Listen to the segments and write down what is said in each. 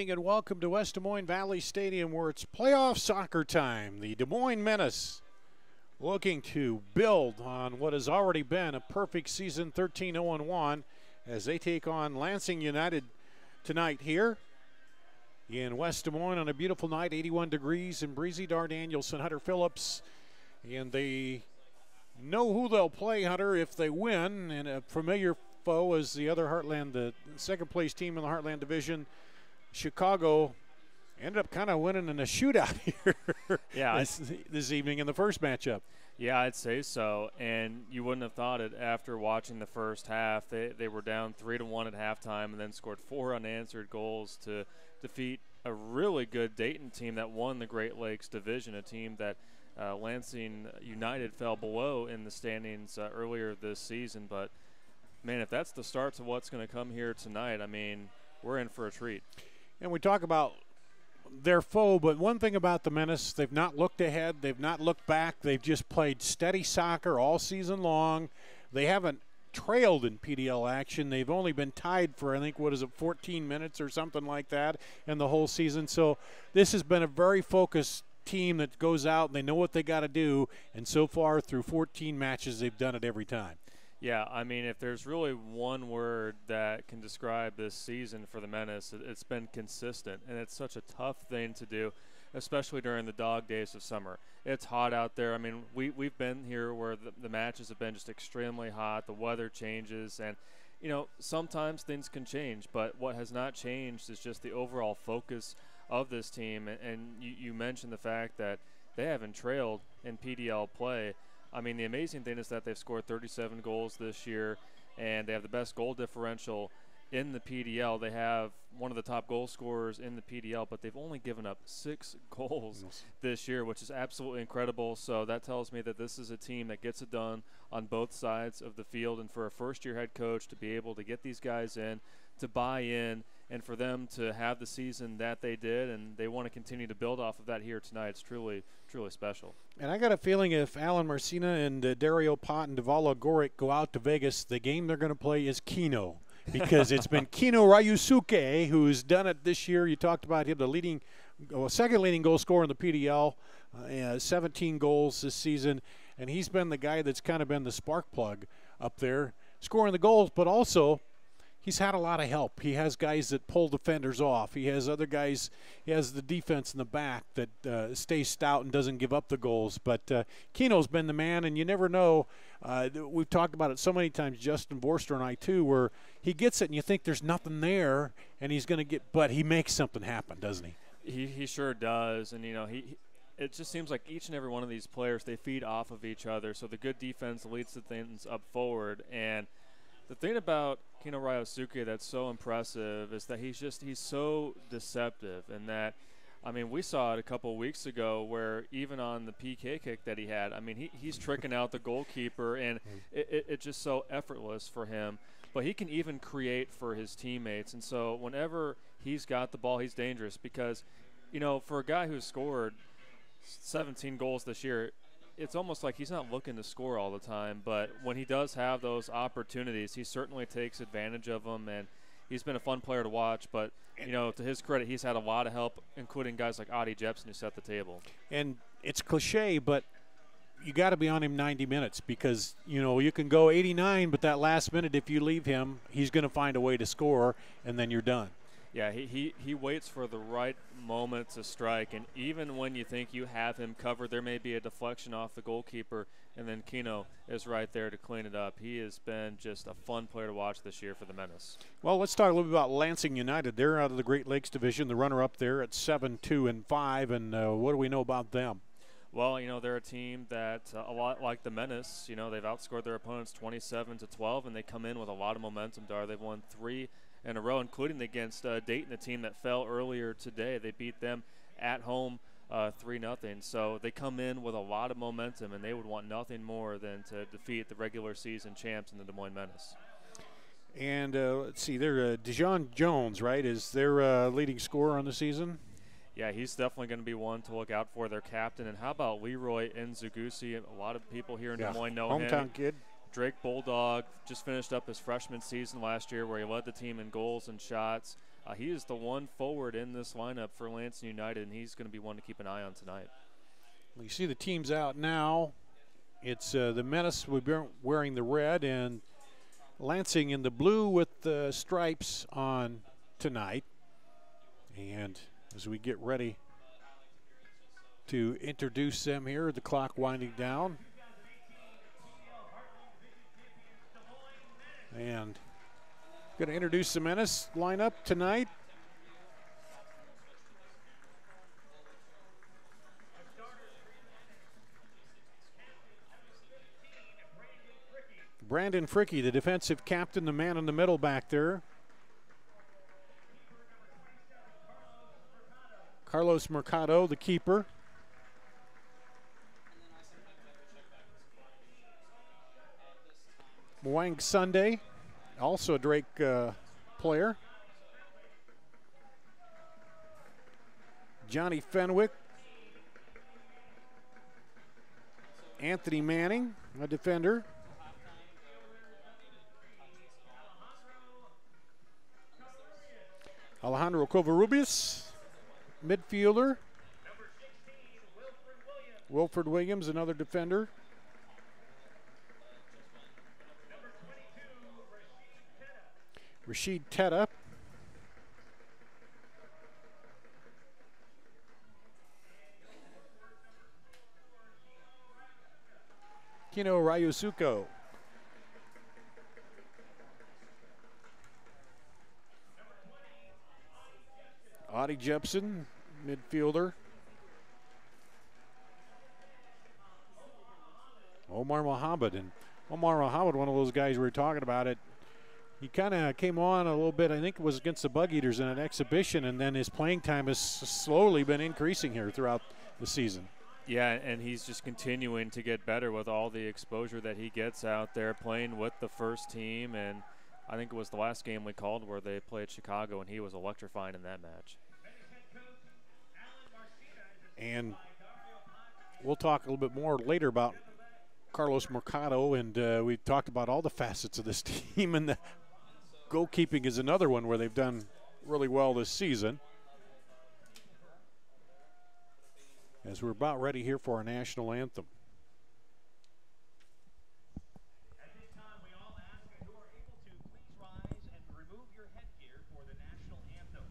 evening and welcome to West Des Moines Valley Stadium, where it's playoff soccer time. The Des Moines Menace looking to build on what has already been a perfect season, 13-0-1, as they take on Lansing United tonight here in West Des Moines on a beautiful night, 81 degrees and breezy. Dar Danielson, Hunter Phillips, and they know who they'll play, Hunter, if they win, and a familiar foe is the other Heartland, the second place team in the Heartland Division. Chicago ended up kind of winning in a shootout here this evening in the first matchup. Yeah, I'd say so, and you wouldn't have thought it after watching the first half. They were down 3-1 at halftime and then scored 4 unanswered goals to defeat a really good Dayton team that won the Great Lakes Division, a team that Lansing United fell below in the standings earlier this season. But, man, if that's the start to what's going to come here tonight, I mean, we're in for a treat. And we talk about their foe, but one thing about the Menace, they've not looked ahead, they've not looked back, they've just played steady soccer all season long. They haven't trailed in PDL action. They've only been tied for, I think, 14 minutes or something like that in the whole season. So this has been a very focused team that goes out and they know what they got to do, and so far through 14 matches they've done it every time. Yeah, I mean, if there's really one word that can describe this season for the Menace, it's been consistent, and it's such a tough thing to do, especially during the dog days of summer. It's hot out there. I mean, we've been here where the matches have been just extremely hot, the weather changes, and, you know, sometimes things can change, but what has not changed is just the overall focus of this team, and you mentioned the fact that they haven't trailed in PDL play. I mean, the amazing thing is that they've scored 37 goals this year, and they have the best goal differential in the PDL. They have one of the top goal scorers in the PDL, but they've only given up 6 goals this year, which is absolutely incredible. So that tells me that this is a team that gets it done on both sides of the field. And for a first-year head coach to be able to get these guys in, to buy in, and for them to have the season that they did, and they want to continue to build off of that here tonight, it's truly, truly special. And I got a feeling if Alan Marcina and Dario Pott and Davala Goric go out to Vegas, the game they're going to play is Kino, because it's been Kino Ryusuke who's done it this year. You talked about him, the second leading goal scorer in the PDL, 17 goals this season, and he's been the guy that's kind of been the spark plug up there, scoring the goals, but also he's had a lot of help. He has guys that pull defenders off. He has other guys. He has the defense in the back that stays stout and doesn't give up the goals. But Kino's been the man, and you never know. We've talked about it so many times, Justin Vorster and I too, where he gets it and you think there's nothing there, and he's going to get, but he makes something happen, doesn't he? He sure does, and you know it just seems like each and every one of these players, they feed off of each other. So the good defense leads the things up forward, and the thing about Kino Ryosuke that's so impressive is that he's so deceptive, and that, I mean, we saw it a couple of weeks ago where even on the PK kick that he had, I mean, he's tricking out the goalkeeper, and it's just so effortless for him. But he can even create for his teammates, and so whenever he's got the ball, he's dangerous because, you know, for a guy who's scored 17 goals this year, it's almost like he's not looking to score all the time, but when he does have those opportunities, he certainly takes advantage of them, and he's been a fun player to watch. But, you know, to his credit, he's had a lot of help, including guys like Adi Jepsen who set the table. And it's cliche, but you got to be on him 90 minutes because, you know, you can go 89, but that last minute, if you leave him, he's going to find a way to score, and then you're done. Yeah, he waits for the right moment to strike, and even when you think you have him covered, there may be a deflection off the goalkeeper, and then Kino is right there to clean it up. He has been just a fun player to watch this year for the Menace. Well, let's talk a little bit about Lansing United. They're out of the Great Lakes Division, the runner-up there at 7-2-5, and what do we know about them? Well, you know, they're a team that, a lot like the Menace, you know, they've outscored their opponents 27-12, and they come in with a lot of momentum, Dar. They've won 3 in a row, including against Dayton, a team that fell earlier today. They beat them at home 3-0. So they come in with a lot of momentum, and they would want nothing more than to defeat the regular season champs in the Des Moines Menace. And let's see, they're Dijon Jones, right, is their leading scorer on the season? Yeah, he's definitely going to be one to look out for, their captain. And how about Leroy Nzugusi? A lot of people here in Des Moines know him. Hometown kid. Drake Bulldog just finished up his freshman season last year where he led the team in goals and shots. He is the one forward in this lineup for Lansing United, and he's going to be one to keep an eye on tonight. You see the teams out now. It's the Menace wearing the red, and Lansing in the blue with the stripes on tonight. And as we get ready to introduce them here, the clock winding down. And going to introduce the Menace lineup tonight. Brandon Fricky, the defensive captain, the man in the middle back there. Carlos Mercado, the keeper. Mwang Sunday, also a Drake player. Johnny Fenwick. Anthony Manning, a defender. Alejandro Covarrubias, midfielder. Wilfred Williams, another defender. Rashid Teta. Kino Ryusuko. Audie Jepson, midfielder. Omar Mohammed. And Omar Mohammed, one of those guys we were talking about it. He kind of came on a little bit, I think it was against the Bug Eaters in an exhibition, and then his playing time has slowly been increasing here throughout the season. Yeah, and he's just continuing to get better with all the exposure that he gets out there playing with the first team. And I think it was the last game we called where they played Chicago, and he was electrifying in that match. And we'll talk a little bit more later about Carlos Mercado, and we talked about all the facets of this team, and the goalkeeping is another one where they've done really well this season. As we're about ready here for our national anthem. At this time, we all ask who are able to please rise and remove your headgear for the national anthem.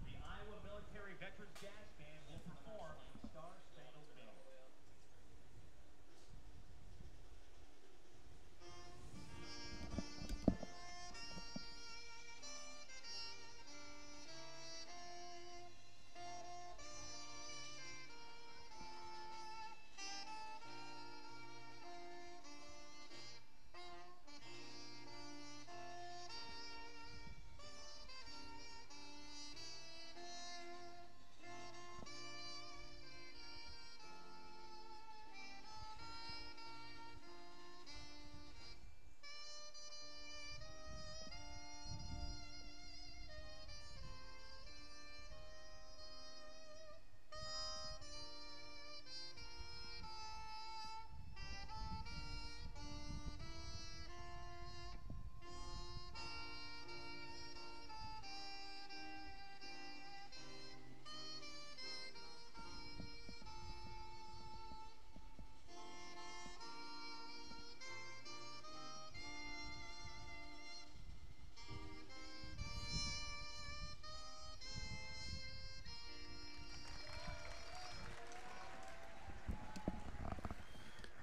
The Iowa Military Veterans Jazz Band will perform Star Spangled Banner.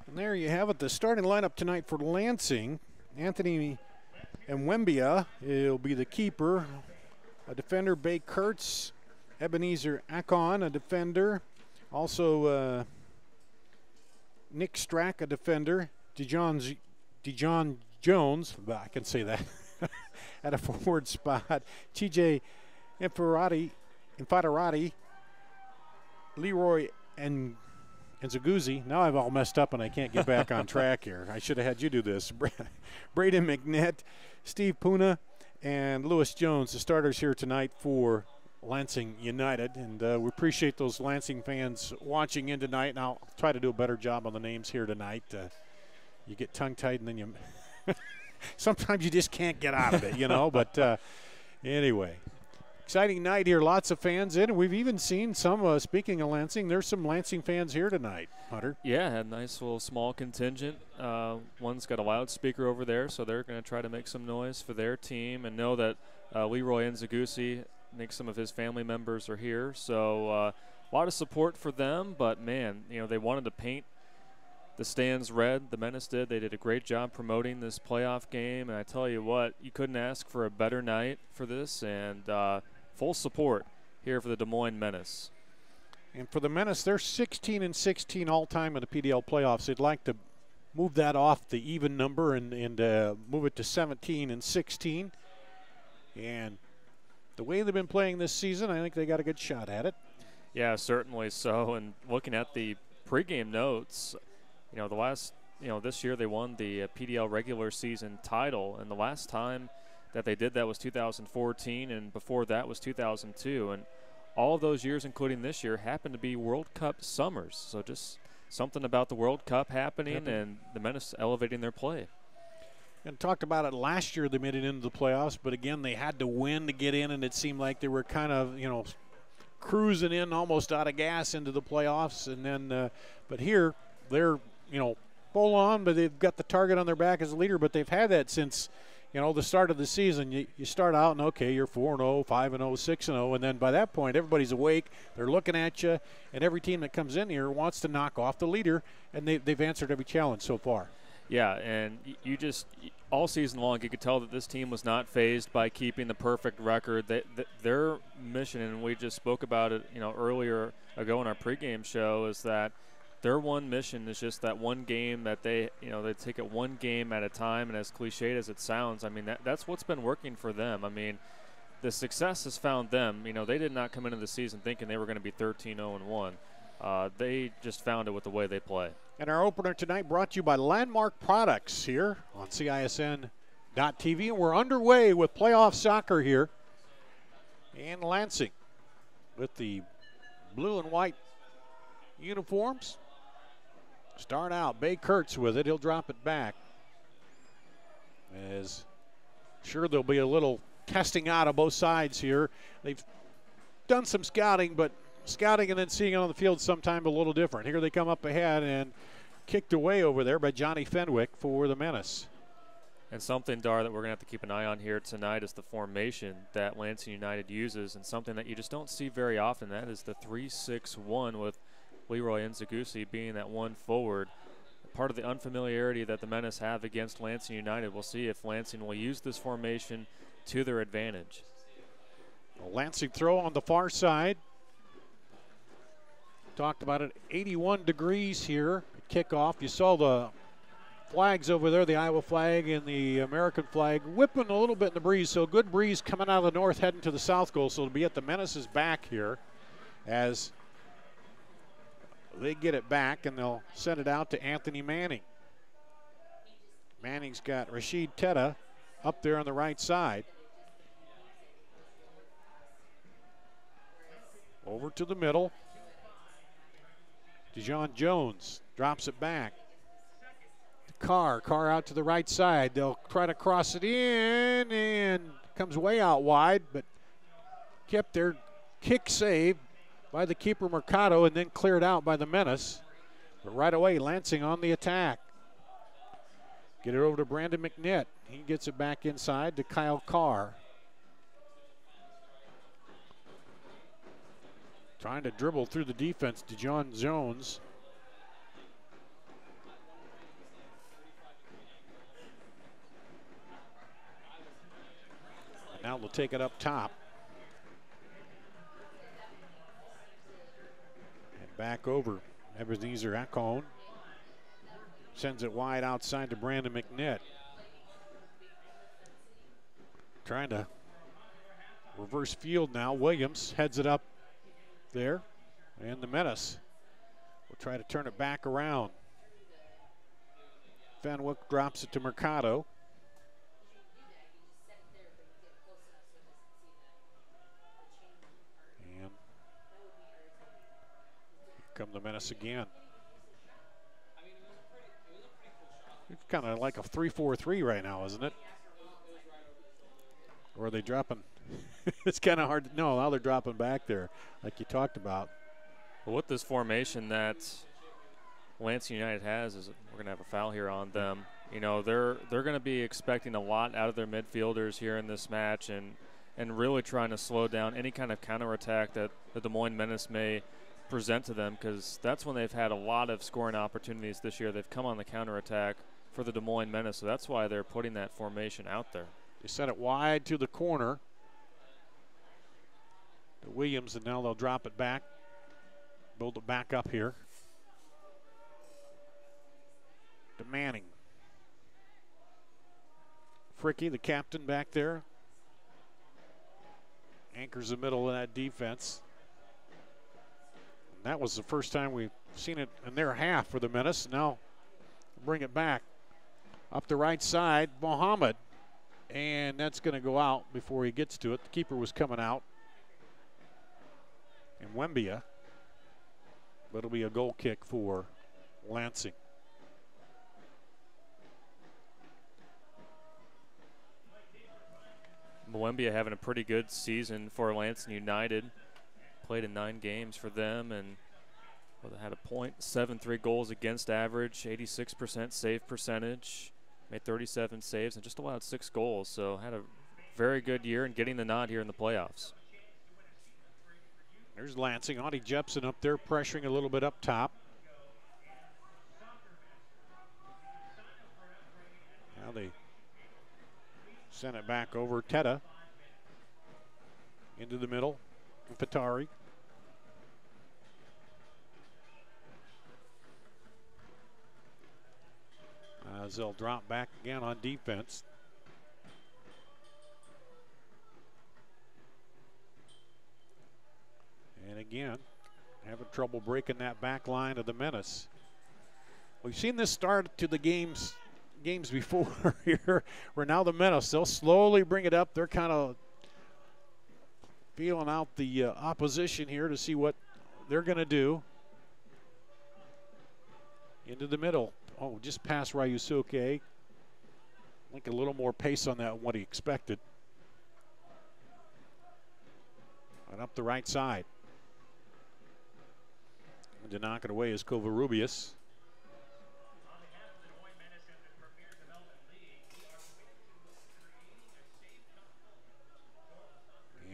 And there you have it, the starting lineup tonight for Lansing. Anthony Mwembia will be the keeper. A defender, Bay Kurtz. Ebenezer Akon, a defender. Also Nick Strack, a defender. Dijon Jones, I can say that, at a forward spot. TJ Infadarati, Leroy and Zaguzzi. Now I've all messed up and I can't get back on track here. I should have had you do this. Braden McNett, Steve Puna, and Lewis Jones, the starters here tonight for Lansing United. And we appreciate those Lansing fans watching in tonight. And I'll try to do a better job on the names here tonight. You get tongue-tied and then you sometimes you just can't get out of it, you know. But anyway, exciting night here. Lots of fans in. We've even seen some, speaking of Lansing, there's some Lansing fans here tonight, Hunter. Yeah, had a nice little small contingent. One's got a loudspeaker over there, so they're going to try to make some noise for their team and know that Leroy Nzagusi, I think some of his family members are here. So a lot of support for them, but, man, you know, they wanted to paint the stands red. The Menace did. They did a great job promoting this playoff game, and I tell you what, you couldn't ask for a better night for this, and full support here for the Des Moines Menace. And for the Menace, they're 16-16 all-time in the PDL playoffs. They'd like to move that off the even number and move it to 17-16. And the way they've been playing this season, I think they got a good shot at it. Yeah, certainly so. And looking at the pregame notes, you know, this year they won the PDL regular season title, and the last time that they did that was 2014, and before that was 2002. And all of those years, including this year, happened to be World Cup summers. So just something about the World Cup happening and the Menace elevating their play. And talked about it last year, they made it into the playoffs, but again, they had to win to get in, and it seemed like they were kind of, you know, cruising in almost out of gas into the playoffs. And then, but here, they're, you know, full on, but they've got the target on their back as a leader, but they've had that since, you know, the start of the season. You start out and, okay, you're 4-0, 5-0, 6-0, and then by that point, everybody's awake. They're looking at you, and every team that comes in here wants to knock off the leader, and they've answered every challenge so far. Yeah, and you just all season long you could tell that this team was not fazed by keeping the perfect record. Their mission, and we just spoke about it, you know, earlier ago in our pregame show, is that their one mission is just that one game that they take it one game at a time. And as cliched as it sounds, I mean that's what's been working for them. I mean, the success has found them. You know, they did not come into the season thinking they were going to be 13-0-1. They just found it with the way they play. And our opener tonight brought to you by Landmark Products here on CISN.TV. And we're underway with playoff soccer here in Lansing with the blue and white uniforms. Start out, Bay Kurtz with it. He'll drop it back. As sure there'll be a little testing out of both sides here. They've done some scouting, but scouting and then seeing it on the field sometimes a little different. Here they come up ahead and kicked away over there by Johnny Fenwick for the Menace. And something, Dar, that we're going to have to keep an eye on here tonight is the formation that Lansing United uses, and something that you just don't see very often. That is the 3-6-1 with Leroy Nzagusi being that one forward. Part of the unfamiliarity that the Menace have against Lansing United. We'll see if Lansing will use this formation to their advantage. A Lansing throw on the far side. Talked about it, 81 degrees here at kickoff. You saw the flags over there, the Iowa flag and the American flag, whipping a little bit in the breeze. So good breeze coming out of the north, heading to the south goal. So it'll be at the Menace's back here as they get it back, and they'll send it out to Anthony Manning. Manning's got Rashid Teta up there on the right side. Over to the middle. DeJohn Jones drops it back. Carr out to the right side. They'll try to cross it in, and comes way out wide, but kept their kick saved by the keeper Mercado and then cleared out by the Menace. But right away, Lansing on the attack. Get it over to Brandon McNitt. He gets it back inside to Kyle Carr. Trying to dribble through the defense, DeJohn Jones. And now they'll take it up top. And back over. Ebenezer Acone sends it wide outside to Brandon McNitt. Trying to reverse field now. Williams heads it up there, and the Menace will try to turn it back around. Fenwick drops it to Mercado. And here come the Menace again. It's kind of like a 3-4-3 right now, isn't it? Or are they dropping It's kind of hard to know. Now they're dropping back there, like you talked about. Well, with this formation that Lansing United has, is we're going to have a foul here on them. You know, they're going to be expecting a lot out of their midfielders here in this match, and really trying to slow down any kind of counterattack that the Des Moines Menace may present to them, because that's when they've had a lot of scoring opportunities this year. They've come on the counterattack for the Des Moines Menace, so that's why they're putting that formation out there. They set it wide to the corner to Williams, and now they'll drop it back, build it back up here to Manning. Fricky, the captain, back there, anchors the middle of that defense. And that was the first time we've seen it in their half for the Menace. Now bring it back up the right side, Mohammed, and that's going to go out before he gets to it. The keeper was coming out, and Wembia, but it'll be a goal kick for Lansing. Mwembia having a pretty good season for Lansing United. Played in 9 games for them, and well, they had a .73 goals against average, 86% save percentage, made 37 saves, and just allowed 6 goals. So had a very good year and getting the nod here in the playoffs. There's Lansing. Audie Jepson up there pressuring a little bit up top. Now they send it back over. Teta into the middle. Patari. As they'll drop back again on defense. And again, having trouble breaking that back line of the Menace. We've seen this start to the games before here, where now the Menace, they'll slowly bring it up. They're kind of feeling out the opposition here to see what they're going to do. Into the middle. Oh, just past Ryusuke. I think a little more pace on that than what he expected. And up the right side. And to knock it away is Covarrubias.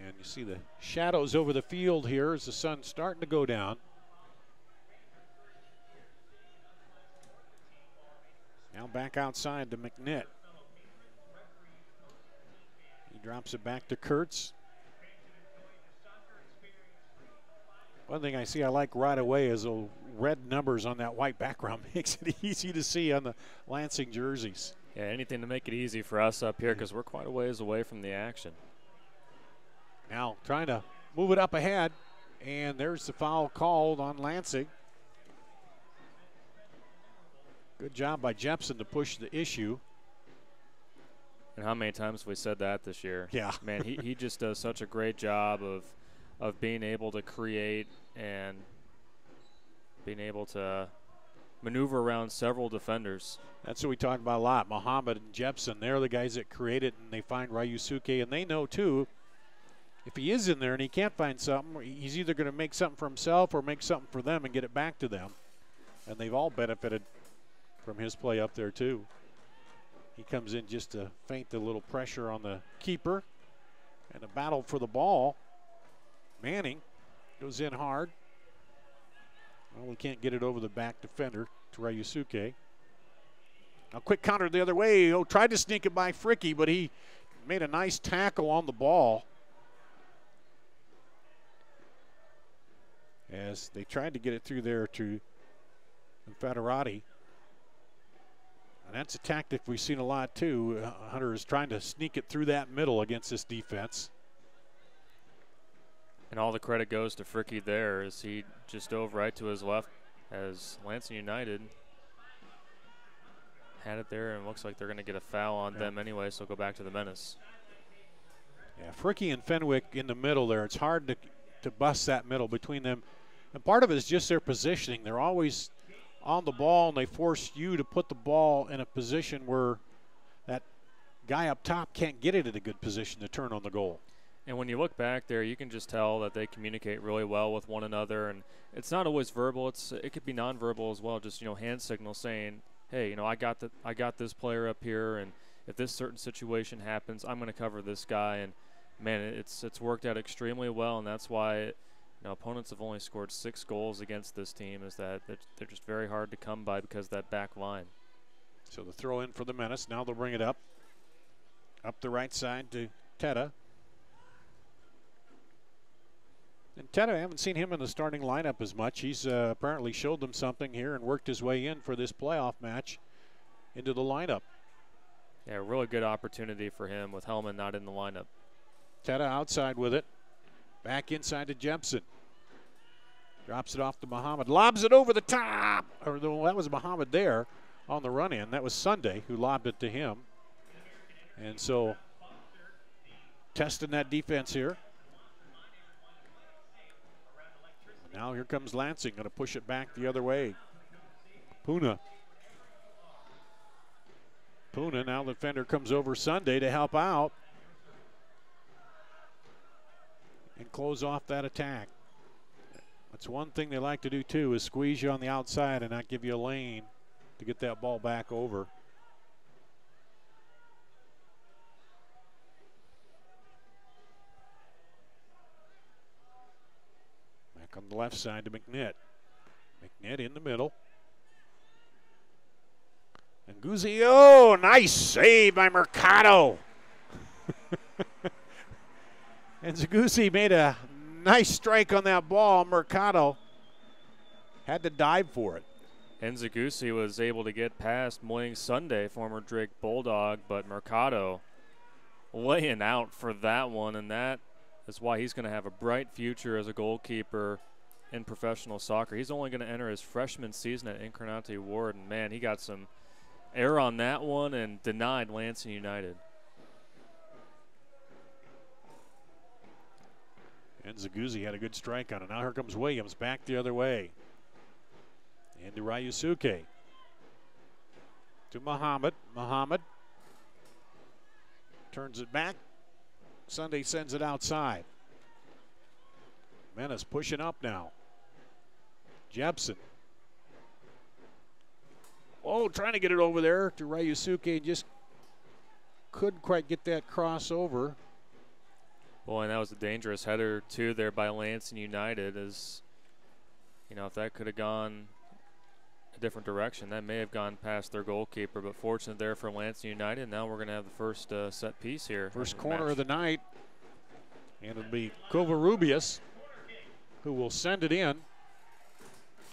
And you see the shadows over the field here as the sun's starting to go down. Now back outside to McNitt. He drops it back to Kurtz. One thing I see I like right away is the red numbers on that white background. Makes it easy to see on the Lansing jerseys. Yeah, anything to make it easy for us up here because we're quite a ways away from the action. Now trying to move it up ahead, and there's the foul called on Lansing. Good job by Jepson to push the issue. And how many times have we said that this year? Yeah. Man, he just does such a great job of being able to create and being able to maneuver around several defenders. That's what we talk about a lot. Muhammad and Jepson, they're the guys that create it, and they find Ryusuke, and they know too, if he is in there and he can't find something, he's either going to make something for himself or make something for them and get it back to them. And they've all benefited from his play up there too. He comes in just to feint a little pressure on the keeper, and a battle for the ball. Manning goes in hard. Well, we can't get it over the back defender to Ryusuke. A quick counter the other way. Oh, tried to sneak it by Fricky, but he made a nice tackle on the ball as they tried to get it through there to Federati. And that's a tactic we've seen a lot too. Hunter is trying to sneak it through that middle against this defense. And all the credit goes to Fricky there as he just dove right to his left as Lansing United had it there, and looks like they're going to get a foul on them anyway, so go back to the Menace. Yeah, Fricky and Fenwick in the middle there. It's hard to bust that middle between them. And part of it is just their positioning. They're always on the ball, and they force you to put the ball in a position where that guy up top can't get it in a good position to turn on the goal. And when you look back there, you can just tell that they communicate really well with one another. And it's not always verbal. It could be nonverbal as well. Just, hand signals saying, hey, I got this player up here, and if this certain situation happens, I'm going to cover this guy. And, man, it's worked out extremely well, and that's why opponents have only scored 6 goals against this team, is that they're just very hard to come by because of that back line. So the throw in for the Menace. Now they'll bring it up the right side to Teta. And Teta, I haven't seen him in the starting lineup as much. He's apparently showed them something here and worked his way in for this playoff match into the lineup. Yeah, really good opportunity for him with Hellman not in the lineup. Teta outside with it. Back inside to Jepson. Drops it off to Muhammad. Lobs it over the top. That was Muhammad there on the run-in. That was Sunday who lobbed it to him. And so testing that defense here. Now here comes Lansing, going to push it back the other way. Puna, now the defender comes over Sunday to help out and close off that attack. That's one thing they like to do too, is squeeze you on the outside and not give you a lane to get that ball back over. Back on the left side to McNitt. McNitt in the middle. And Guzzi, oh, nice save by Mercado. And Zaguzzi made a nice strike on that ball. Mercado had to dive for it. And Zaguzzi was able to get past Moying Sunday, former Drake Bulldog, but Mercado laying out for that one, and that is why he's going to have a bright future as a goalkeeper in professional soccer. He's only going to enter his freshman season at Incarnati Ward, and, man, he got some error on that one and denied Lansing United. And Zaguzzi had a good strike on it. Now here comes Williams back the other way. Into Ryusuke. To Muhammad. Muhammad turns it back. Sunday sends it outside. Menace pushing up now. Jepson. Oh, trying to get it over there to Ryusuke. Just couldn't quite get that crossover. Boy, and that was a dangerous header, too, there by Lansing United. As, if that could have gone a different direction, that may have gone past their goalkeeper. But fortunate there for Lansing United. Now we're going to have the first set piece here. First corner of the night. And it'll be Covarrubias who will send it in.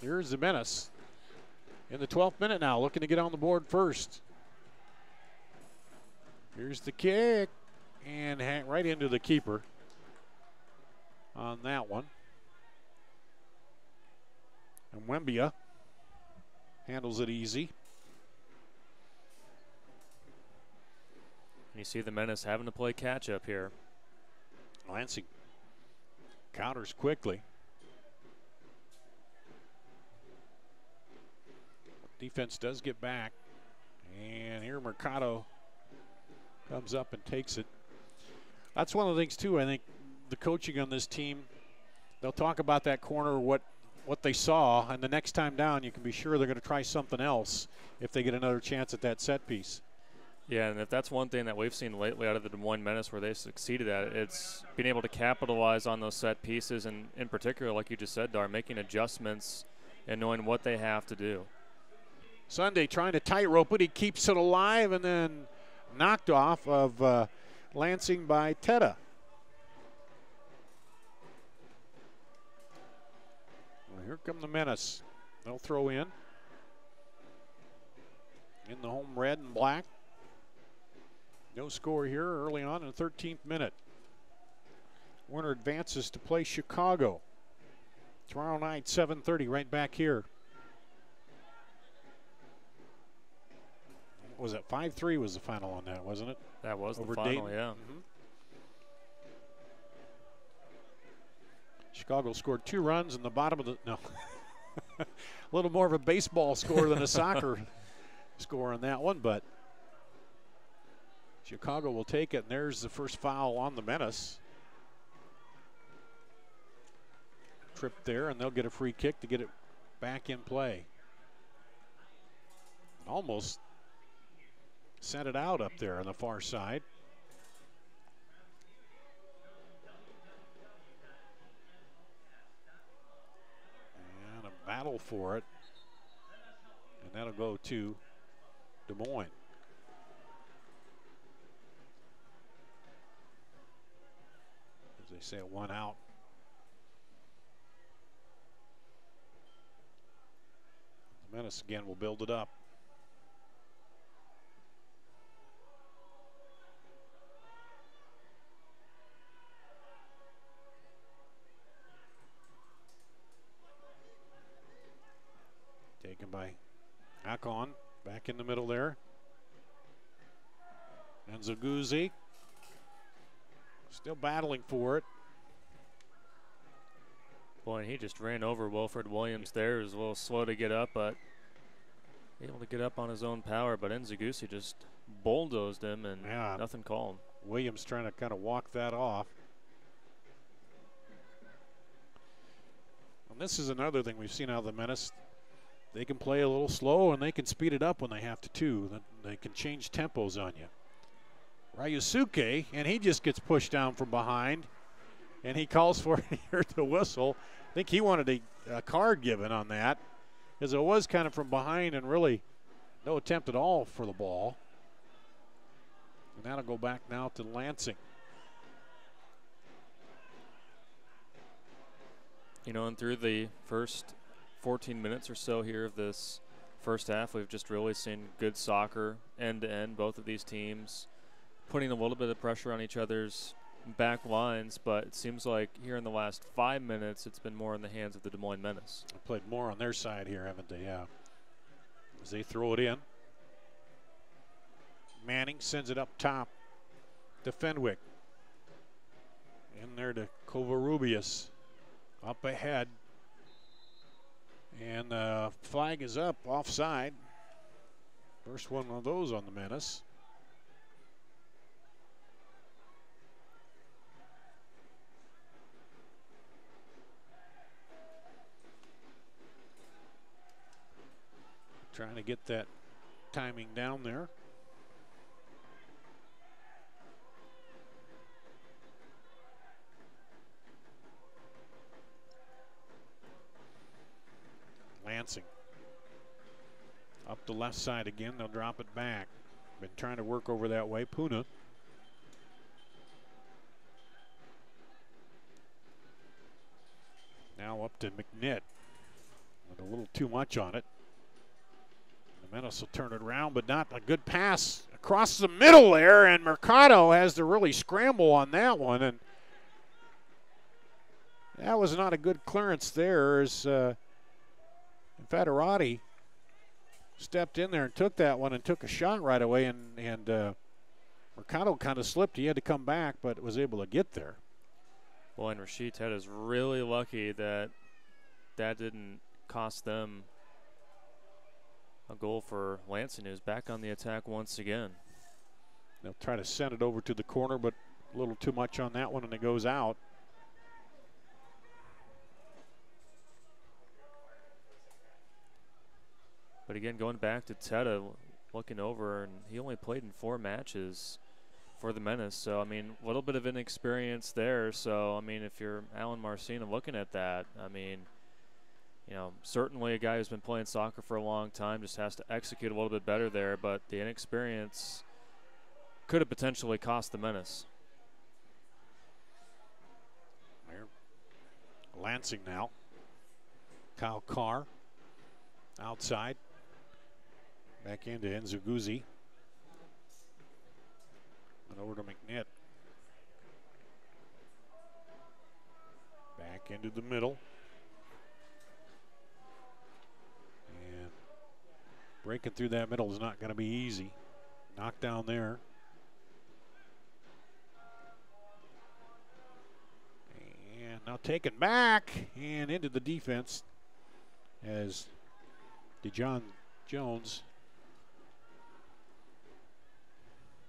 Here's the Menace. In the 12th minute now, looking to get on the board first. Here's the kick. And right into the keeper on that one. And Wembia handles it easy. You see the Menace having to play catch up here. Lansing counters quickly. Defense does get back. And here Mercado comes up and takes it. That's one of the things, too, I think the coaching on this team, they'll talk about that corner, what they saw, and the next time down you can be sure they're going to try something else if they get another chance at that set piece. Yeah, and if that's one thing that we've seen lately out of the Des Moines Menace where they succeeded at it, it's being able to capitalize on those set pieces, and in particular, like you just said, Dar, making adjustments and knowing what they have to do. Sunday trying to tightrope it. He keeps it alive and then knocked off of Lansing by Teta. Well, here come the Menace. They'll throw in the home red and black. No score here early on in the 13th minute. Warner advances to play Chicago. Tomorrow night, 7:30, right back here. What was it? 5-3 was the final on that, wasn't it? That was over the final, Dayton. yeah. Mm-hmm. Chicago scored 2 runs in the bottom of the, no. A little more of a baseball score than a soccer score on that one, but Chicago will take it, and there's the first foul on the Menace. tripped there, and they'll get a free kick to get it back in play. Almost sent it out up there on the far side. And a battle for it. And that'll go to Des Moines. As they say, it one out. The Menace again will build it up. Taken by Akon, back in the middle there. And Zaguzzi still battling for it. Boy, and he just ran over Wilfred Williams there. He was a little slow to get up, but able to get up on his own power. But Nzagousi just bulldozed him, and nothing called. Williams trying to kind of walk that off. And this is another thing we've seen out of the Menace. They can play a little slow, and they can speed it up when they have to, too. They can change tempos on you. Ryusuke, and he just gets pushed down from behind, and he calls for it. He heard the whistle. I think he wanted a card given on that, because it was kind of from behind and really no attempt at all for the ball. And that'll go back now to Lansing. You know, and through the first 14 minutes or so here of this first half, we've just really seen good soccer end to end. Both of these teams putting a little bit of pressure on each other's back lines, but it seems like here in the last 5 minutes it's been more in the hands of the Des Moines Menace. They played more on their side here, haven't they? Yeah. As they throw it in. Manning sends it up top to Fenwick. In there to Covarrubias. Up ahead. And flag is up, offside. First one of those on the Menace. Trying to get that timing down there. Lansing. Up the left side again, they'll drop it back. Been trying to work over that way. Puna. Now up to McNitt. With a little too much on it. The Menace will turn it around, but not a good pass across the middle there, and Mercado has to really scramble on that one, and that was not a good clearance there as Federati stepped in there and took that one and took a shot right away, and Mercado kind of slipped. He had to come back, but was able to get there. Well, and Rashid Ted is really lucky that that didn't cost them a goal for Lansing, who's back on the attack once again. They'll try to send it over to the corner, but a little too much on that one, and it goes out. But again, going back to Teta, looking over, and he only played in 4 matches for the Menace. So, I mean, a little bit of inexperience there. So, I mean, if you're Alan Marcina looking at that, I mean, you know, certainly a guy who's been playing soccer for a long time just has to execute a little bit better there. But the inexperience could have potentially cost the Menace. Lansing now. Kyle Carr outside. Back into Nzagouzi. And over to McNitt. Back into the middle. And breaking through that middle is not going to be easy. Knocked down there. And now taken back and into the defense as DeJohn Jones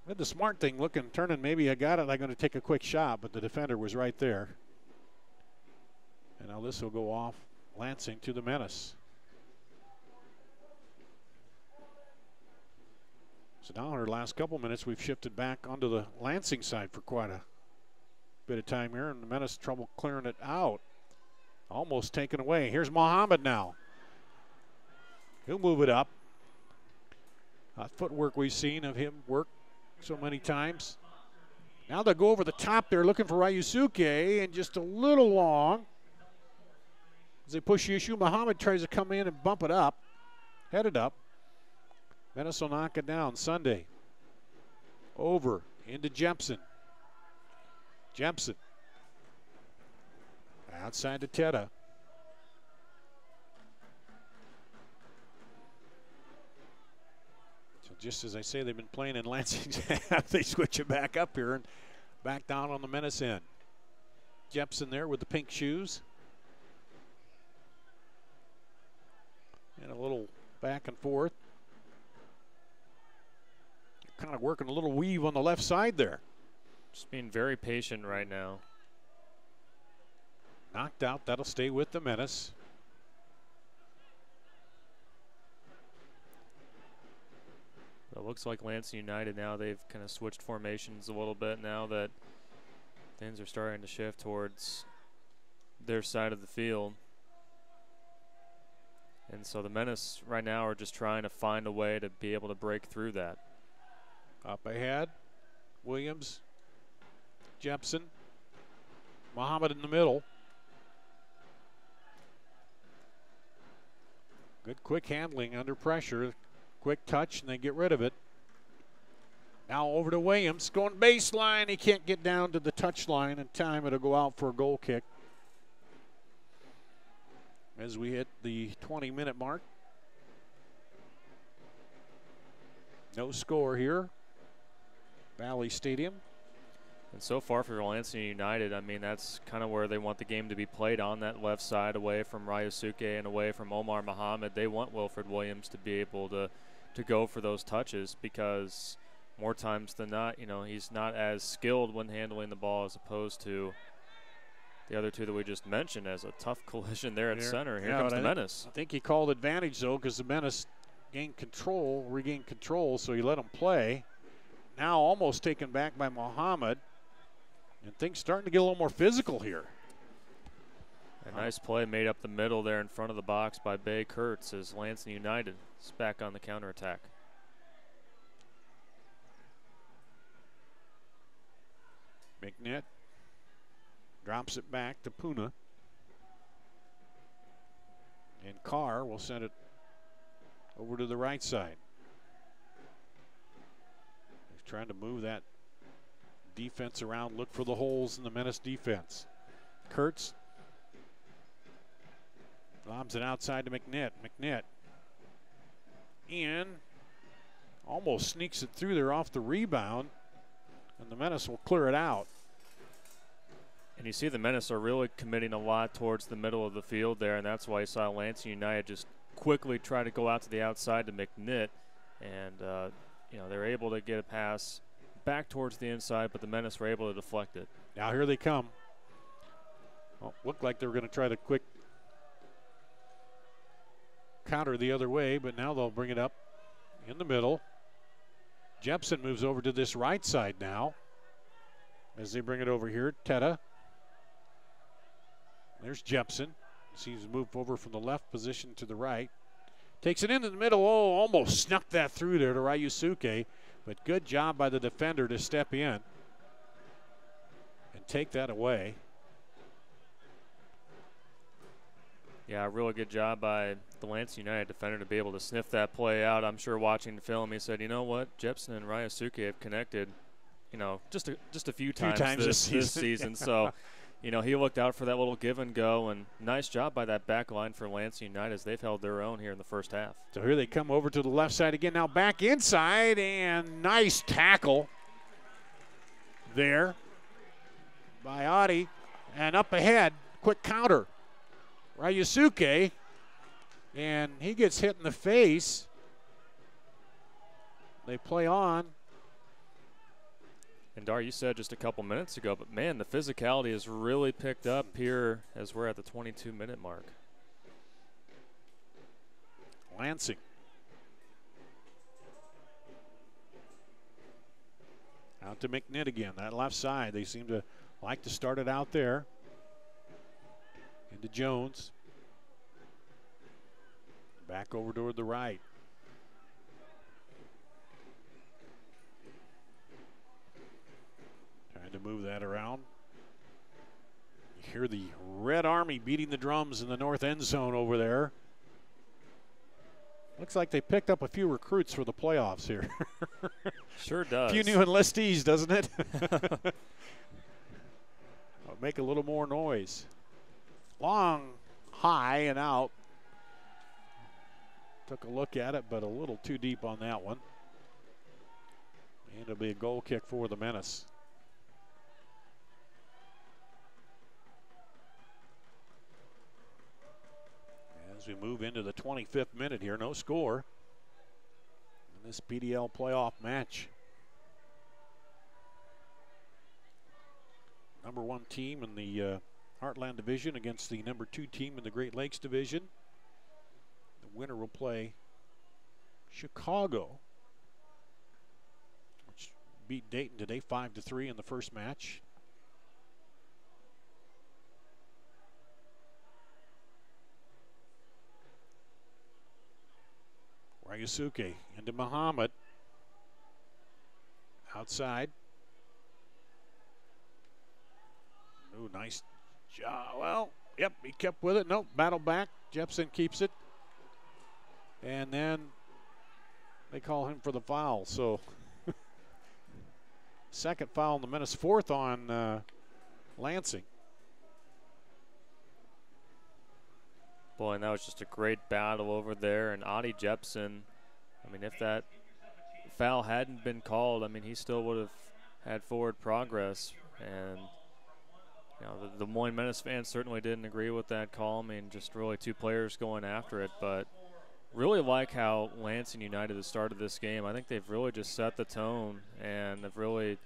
did the smart thing, looking, turning, maybe I got it, I'm going to take a quick shot, but the defender was right there. And now this will go off Lansing to the Menace. So now in our last couple minutes, we've shifted back onto the Lansing side for quite a bit of time here, and the Menace trouble clearing it out. Almost taken away. Here's Muhammad now. He'll move it up. Footwork we've seen of him work so many times. Now they'll go over the top there looking for Ryusuke, and just a little long. As they push the issue, Muhammad tries to come in and bump it up, head it up. Menace will knock it down. Sunday. Over into Jepson. Jepson. Outside to Teta. So just as I say, they've been playing in Lansing's half, they switch it back up here and back down on the Menace end. Jepson there with the pink shoes. And a little back and forth. Kind of working a little weave on the left side there. Just being very patient right now. Knocked out, that'll stay with the Menace. It looks like Lansing United now, they've kind of switched formations a little bit now that things are starting to shift towards their side of the field. And so the Menace right now are just trying to find a way to be able to break through that. Up ahead, Williams, Jepson, Muhammad in the middle. Good quick handling under pressure. Quick touch and they get rid of it. Now over to Williams, going baseline. He can't get down to the touch line in time. It'll go out for a goal kick. As we hit the 20-minute mark. No score here. Valley Stadium. And so far for Lansing United, I mean, that's kind of where they want the game to be played, on that left side, away from Ryusuke and away from Omar Muhammad. They want Wilfred Williams to be able to go for those touches, because more times than not, you know, he's not as skilled when handling the ball as opposed to the other two that we just mentioned. As a tough collision there at center. Here comes the Menace. I think he called advantage, though, because the Menace regained control, so he let him play. Now almost taken back by Muhammad. And things starting to get a little more physical here. A nice play made up the middle there in front of the box by Bay Kurtz as Lansing United is back on the counterattack. McNitt drops it back to Puna. And Carr will send it over to the right side. He's trying to move that defense around, look for the holes in the Menace defense. Kurtz lobs it outside to McNitt. McNitt in, almost sneaks it through there off the rebound, and the Menace will clear it out. And you see the Menace are really committing a lot towards the middle of the field there, and that's why you saw Lansing United just quickly try to go out to the outside to McNitt, and you know, they're able to get a pass back towards the inside, but the Menace were able to deflect it. Now here they come. Well, looked like they were going to try the quick counter the other way, but now they'll bring it up in the middle. Jepson moves over to this right side now as they bring it over here. Teta. There's Jepson. Seems to move over from the left position to the right. Takes it into the middle. Oh, almost snuck that through there to Ryusuke. But good job by the defender to step in and take that away. Yeah, a really good job by the Lansing United defender to be able to sniff that play out. I'm sure watching the film, he said, you know what, Jepson and Ryusuke have connected, you know, just a few times this season. So, you know, he looked out for that little give and go, and nice job by that back line for Lansing United as they've held their own here in the first half. So here they come over to the left side again. Now back inside, and nice tackle there by Adi. And up ahead, quick counter. Ryusuke, and he gets hit in the face. They play on. And Dar, you said just a couple minutes ago, but man, the physicality has really picked up here as we're at the 22-minute mark. Lansing. Out to McNitt again, that left side. They seem to like to start it out there. Into Jones. Back over toward the right. Trying to move that around. You hear the Red Army beating the drums in the north end zone over there. Looks like they picked up a few recruits for the playoffs here. Sure does. A few new enlistees, doesn't it? I'll make a little more noise. Long, high, and out. Took a look at it, but a little too deep on that one. And it'll be a goal kick for the Menace. As we move into the 25th minute here, no score in this PDL playoff match. Number 1 team in the Heartland Division against the number 2 team in the Great Lakes Division. The winner will play Chicago, which beat Dayton today 5-3 in the first match. Ryusuke into Muhammad. Outside. Ooh, nice job. Well, yep, he kept with it. Nope, battle back. Jepson keeps it. And then they call him for the foul. So, second foul in the Menace, fourth on Lansing. Boy, and that was just a great battle over there. And Adi Jepson, I mean, if that foul hadn't been called, I mean, he still would have had forward progress. And, you know, the Des Moines Menace fans certainly didn't agree with that call. I mean, just really 2 players going after it. But really like how Lansing United has started this game. I think they've really just set the tone, and they've really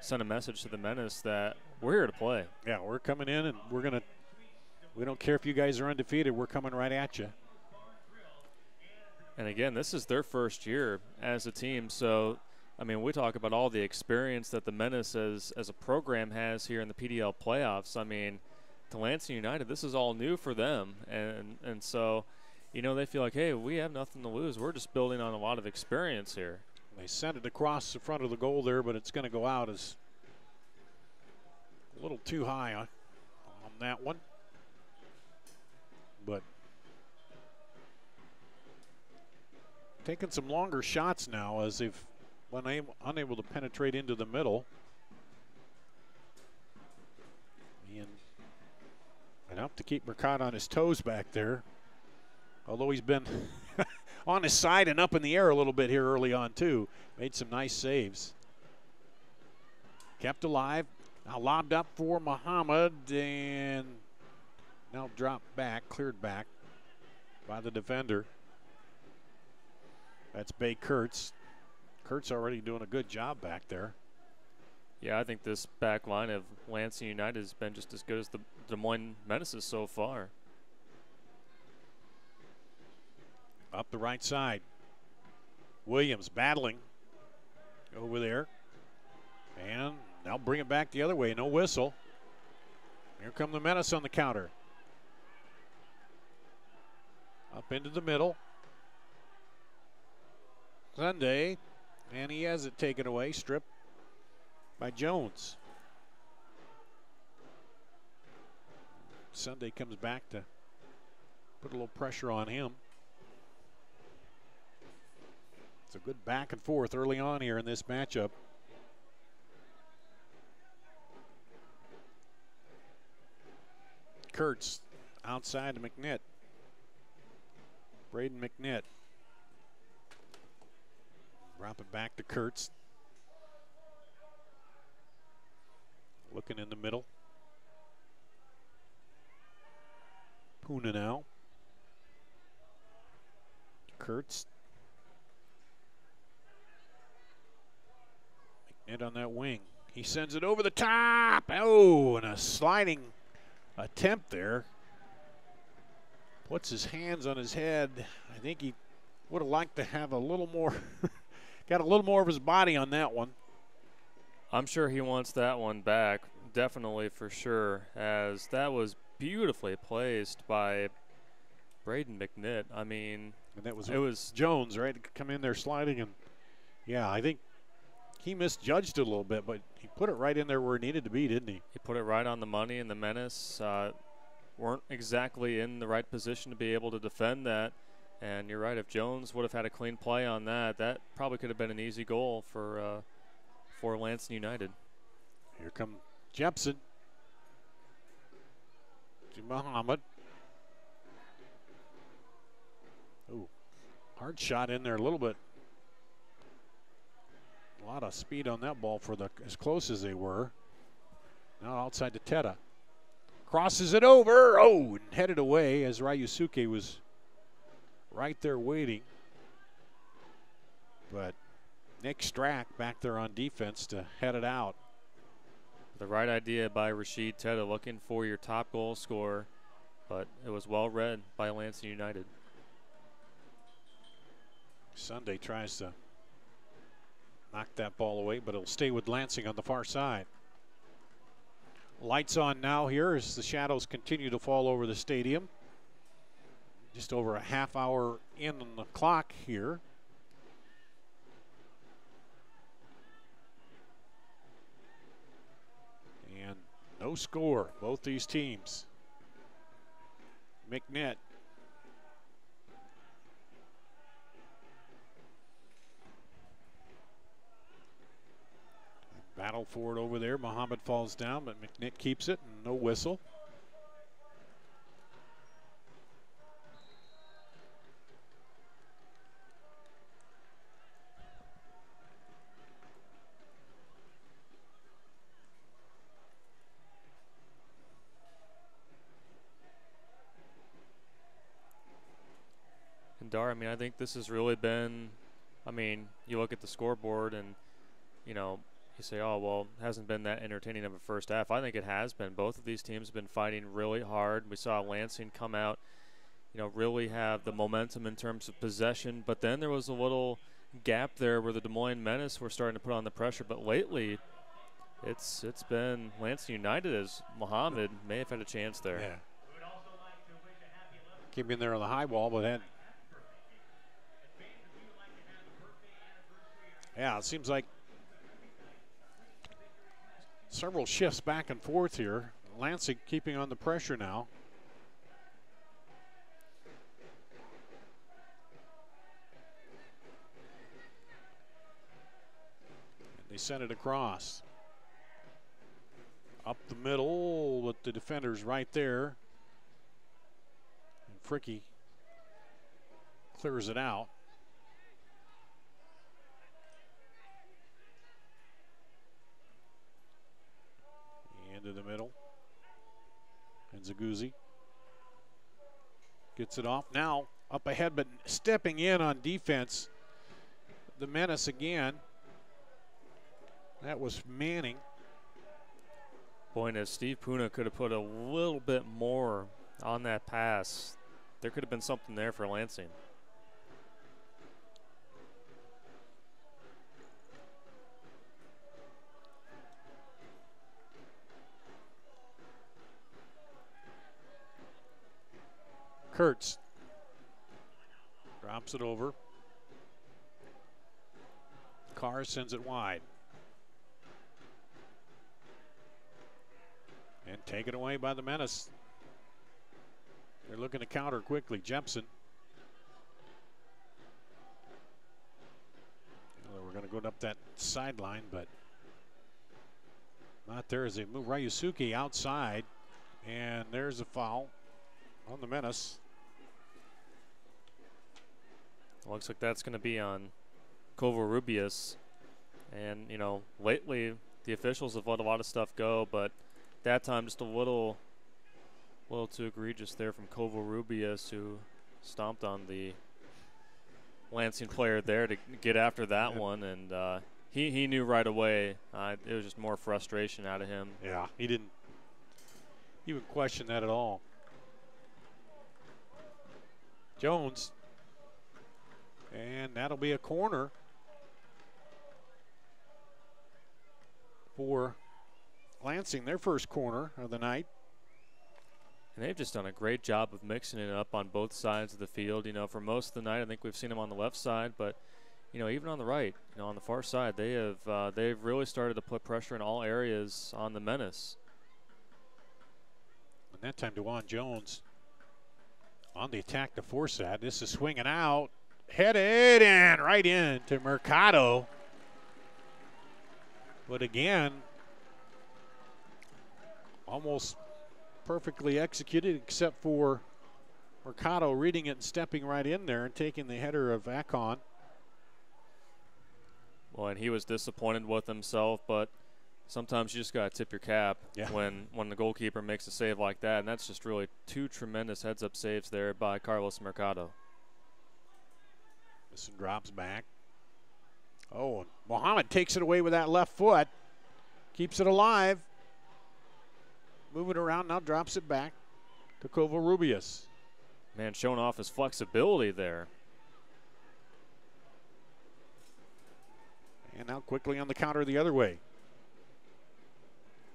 sent a message to the Menace that we're here to play. Yeah, we're coming in, and we don't care if you guys are undefeated. We're coming right at you. And again, this is their first year as a team. So, I mean, we talk about all the experience that the Menace as a program has here in the PDL playoffs. I mean, to Lansing United, this is all new for them. And so, you know, they feel like, hey, we have nothing to lose. We're just building on a lot of experience here. They sent it across the front of the goal there, but it's going to go out as a little too high on that one. But taking some longer shots now as they've been unable to penetrate into the middle. And enough to keep Mercado on his toes back there. Although he's been on his side and up in the air a little bit here early on too. Made some nice saves. Kept alive. Now lobbed up for Muhammad and now dropped back, cleared back by the defender. That's Bay Kurtz. Kurtz already doing a good job back there. Yeah, I think this back line of Lansing United has been just as good as the Des Moines Menaces so far. Up the right side. Williams battling over there. And now bring it back the other way. No whistle. Here come the Menace on the counter. Up into the middle. Sunday. And he has it taken away. Stripped by Jones. Sunday comes back to put a little pressure on him. It's a good back and forth early on here in this matchup. Kurtz outside to McNitt. Braden McNitt. Drop it back to Kurtz. Looking in the middle. Puna now. Kurtz. And on that wing. He sends it over the top. Oh, and a sliding attempt there. Puts his hands on his head. I think he would have liked to have a little more, got a little more of his body on that one. I'm sure he wants that one back, definitely for sure, as that was beautifully placed by Braden McNitt. I mean, and it was Jones, right? Come in there sliding, and yeah, I think he misjudged it a little bit, but he put it right in there where it needed to be, didn't he? He put it right on the money, and the Menace weren't exactly in the right position to be able to defend that. And you're right, if Jones would have had a clean play on that, that probably could have been an easy goal for Lansing United. Here come Jepson to Muhammad. Ooh, hard shot in there a little bit. A lot of speed on that ball for as close as they were. Now outside to Teta. Crosses it over. Oh, and headed away as Ryusuke was right there waiting. But Nick Strack back there on defense to head it out. The right idea by Rashid Teta, looking for your top goal scorer, but it was well read by Lansing United. Sunday tries to knock that ball away, but it'll stay with Lansing on the far side. Lights on now here as the shadows continue to fall over the stadium. Just over a half hour in on the clock here. And no score, both these teams. McNitt. Battle for it over there. Muhammad falls down, but McNitt keeps it, and no whistle. And Dar, I mean, I think this has really been, I mean, you look at the scoreboard and, you know, you say, oh, well, it hasn't been that entertaining of a first half. I think it has been. Both of these teams have been fighting really hard. We saw Lansing come out, you know, really have the momentum in terms of possession. But then there was a little gap there where the Des Moines Menace were starting to put on the pressure. But lately, it's been Lansing United as Muhammad may have had a chance there. Yeah. Came in there on the high ball, but then, yeah, it seems like several shifts back and forth here. Lansing keeping on the pressure now. And they send it across. Up the middle with the defenders right there. And Fricky clears it out. Into the middle. And Zaguzzi gets it off. Now up ahead, but stepping in on defense. The Menace again. That was Manning. Boy, and if Steve Puna could have put a little bit more on that pass, there could have been something there for Lansing. Kurtz drops it over. Carr sends it wide. And taken away by the Menace. They're looking to counter quickly. Jepson. Well, we're going to go up that sideline, but not there as they move. Ryusuke outside. And there's a foul on the Menace. Looks like that's going to be on Covarrubias. And, you know, lately the officials have let a lot of stuff go, but that time just a little too egregious there from Covarrubias, who stomped on the Lansing player there to get after that one. And he knew right away. It was just more frustration out of him. Yeah, he didn't even question that at all. Jones. And that'll be a corner for Lansing, their first corner of the night. And they've just done a great job of mixing it up on both sides of the field. You know, for most of the night, I think we've seen them on the left side, but you know, even on the right, you know, on the far side, they've really started to put pressure in all areas on the Menace. And that time, DeJuan Jones on the attack to force that. This is swinging out, headed and right into Mercado. But again, almost perfectly executed, except for Mercado reading it and stepping right in there and taking the header of Akon. Well, and he was disappointed with himself, but sometimes you just got to tip your cap when the goalkeeper makes a save like that, and that's just really two tremendous heads-up saves there by Carlos Mercado. This one drops back. Oh, and Mohammed takes it away with that left foot, keeps it alive. Move it around, now drops it back to Covarrubias. Man, showing off his flexibility there. And now quickly on the counter the other way.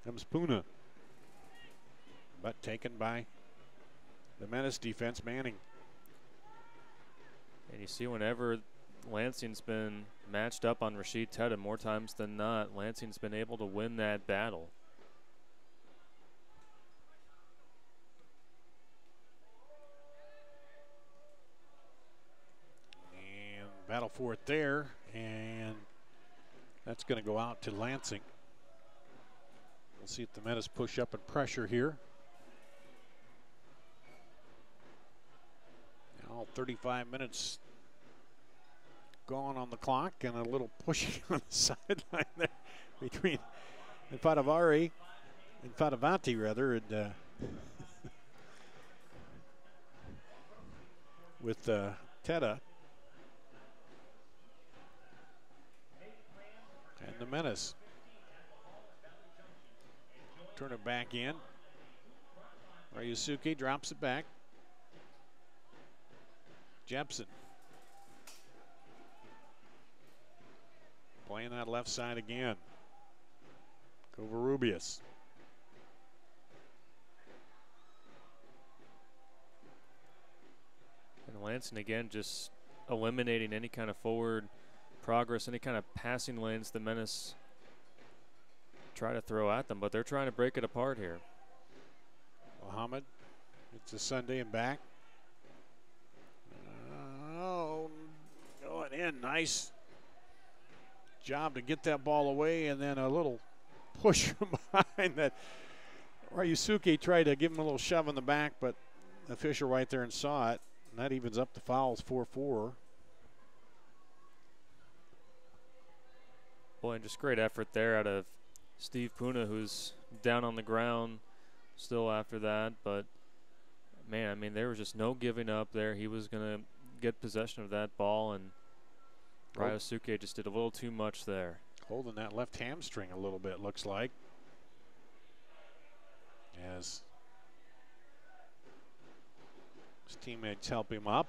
Comes Puna. But taken by the Menace defense, Manning. And you see whenever Lansing's been matched up on Rashid Tedda, more times than not, Lansing's been able to win that battle. Battle for it there, and that's going to go out to Lansing. We'll see if the Menace push up and pressure here. Now 35 minutes gone on the clock, and a little pushing on the sideline there between Infadavanti and with Tedda. And the Menace. Turn it back in. Ryusuke drops it back. Jepson. Playing that left side again. Covarrubias. And Lansing again just eliminating any kind of forward progress, any kind of passing lanes the Menace try to throw at them, but they're trying to break it apart here. Muhammad, it's a Sunday and back. Oh, going in, nice job to get that ball away, and then a little push from behind that. Ryusuke tried to give him a little shove in the back, but the official right there and saw it, and that evens up the fouls 4-4. Boy, and just great effort there out of Steve Puna, who's down on the ground still after that. But, man, I mean, there was just no giving up there. He was going to get possession of that ball, and Ryusuke just did a little too much there. Holding that left hamstring a little bit, looks like. As his teammates help him up.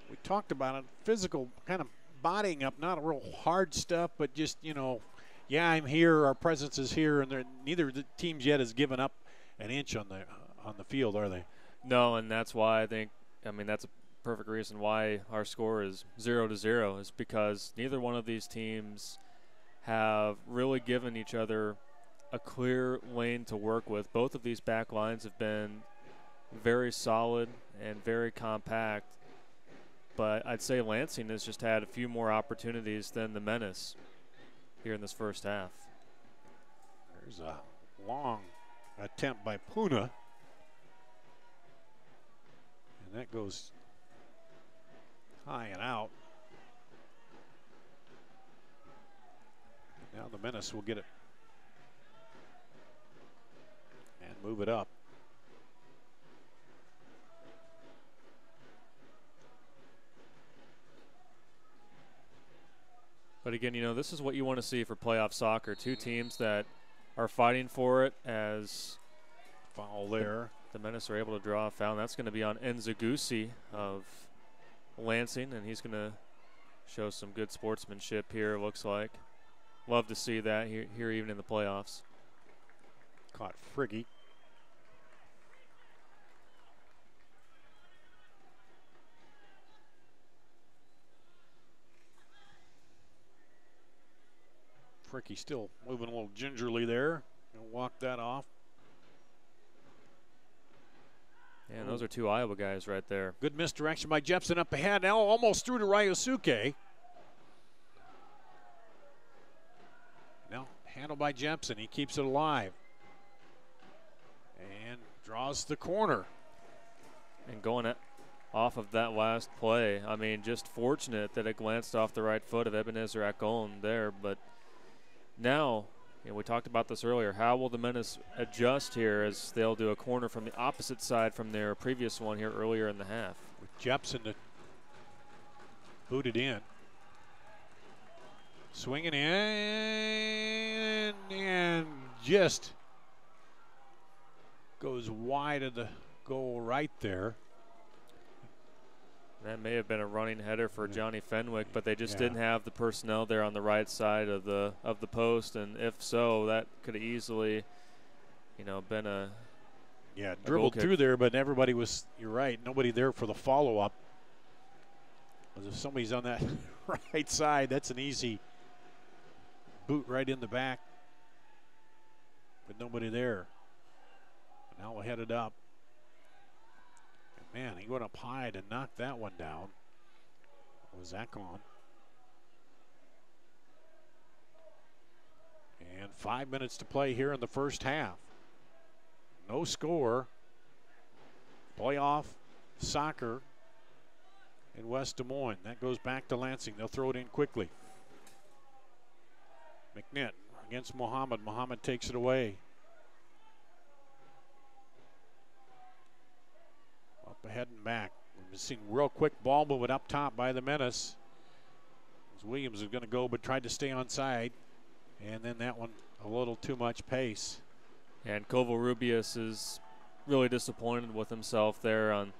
We talked about it, physical kind of bodying up, not a real hard stuff, but just, you know, yeah, I'm here, our presence is here, and neither of the teams yet has given up an inch on the field, are they? No, and that's why I mean, that's a perfect reason why our score is 0-0, is because neither one of these teams have really given each other a clear lane to work with. Both of these back lines have been very solid and very compact, but I'd say Lansing has just had a few more opportunities than the Menace here in this first half. There's a long attempt by Puna, and that goes high and out. Now the Menace will get it. And move it up. But again, you know, this is what you want to see for playoff soccer. Two teams that are fighting for it. As Foul there. the Menace are able to draw a foul. And that's going to be on Nzagusi of Lansing, and he's going to show some good sportsmanship here, looks like. Love to see that here even in the playoffs. Caught Friggy. Fricky still moving a little gingerly there. He'll walk that off. Yeah, and those are two Iowa guys right there. Good misdirection by Jepson up ahead. Now almost through to Ryosuke. Now handled by Jepson. He keeps it alive. And draws the corner. And going off of that last play, I mean, just fortunate that it glanced off the right foot of Ebenezer Akon there. But now, you know, we talked about this earlier, how will the Menace adjust here as they'll do a corner from the opposite side from their previous one here earlier in the half? With Jepson to boot it in. Swinging in and just goes wide of the goal right there. That may have been a running header for Johnny Fenwick, but they just didn't have the personnel there on the right side of the post, and if so, that could have easily, you know, been a dribbled through there, but everybody was. You're right. Nobody there for the follow-up. If somebody's on that right side, that's an easy boot right in the back, but nobody there. Now we'll head it up. Man, he went up high to knock that one down. Was that gone? And 5 minutes to play here in the first half. No score. Playoff soccer in West Des Moines. That goes back to Lansing. They'll throw it in quickly. McNitt against Muhammad. Muhammad takes it away. Ahead and back. We've seen real quick ball movement up top by the Menace. As Williams is going to go, but tried to stay on side. And then that one, a little too much pace. And Covarrubias is really disappointed with himself there on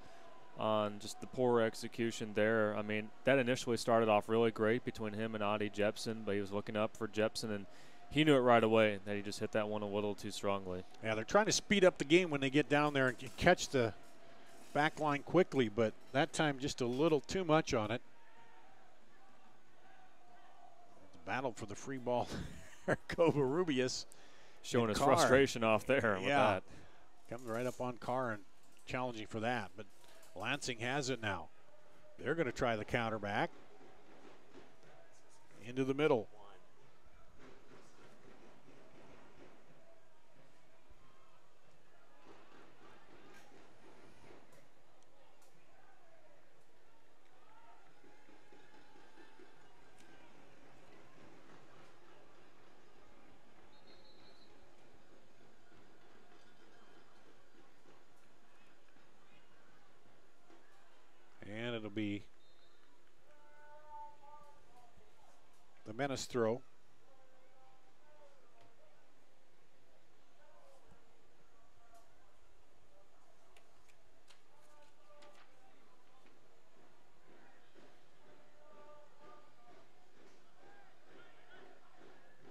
just the poor execution there. I mean, that initially started off really great between him and Adi Jepson, but he was looking up for Jepson, and he knew it right away that he just hit that one a little too strongly. Yeah, they're trying to speed up the game when they get down there and catch the back line quickly, but that time just a little too much on it. The battle for the free ball. Covarrubias showing his frustration off there with that. Coming right up on Carr and challenging for that, but Lansing has it now. They're going to try the counter back. Into the middle. Be the Menace throw.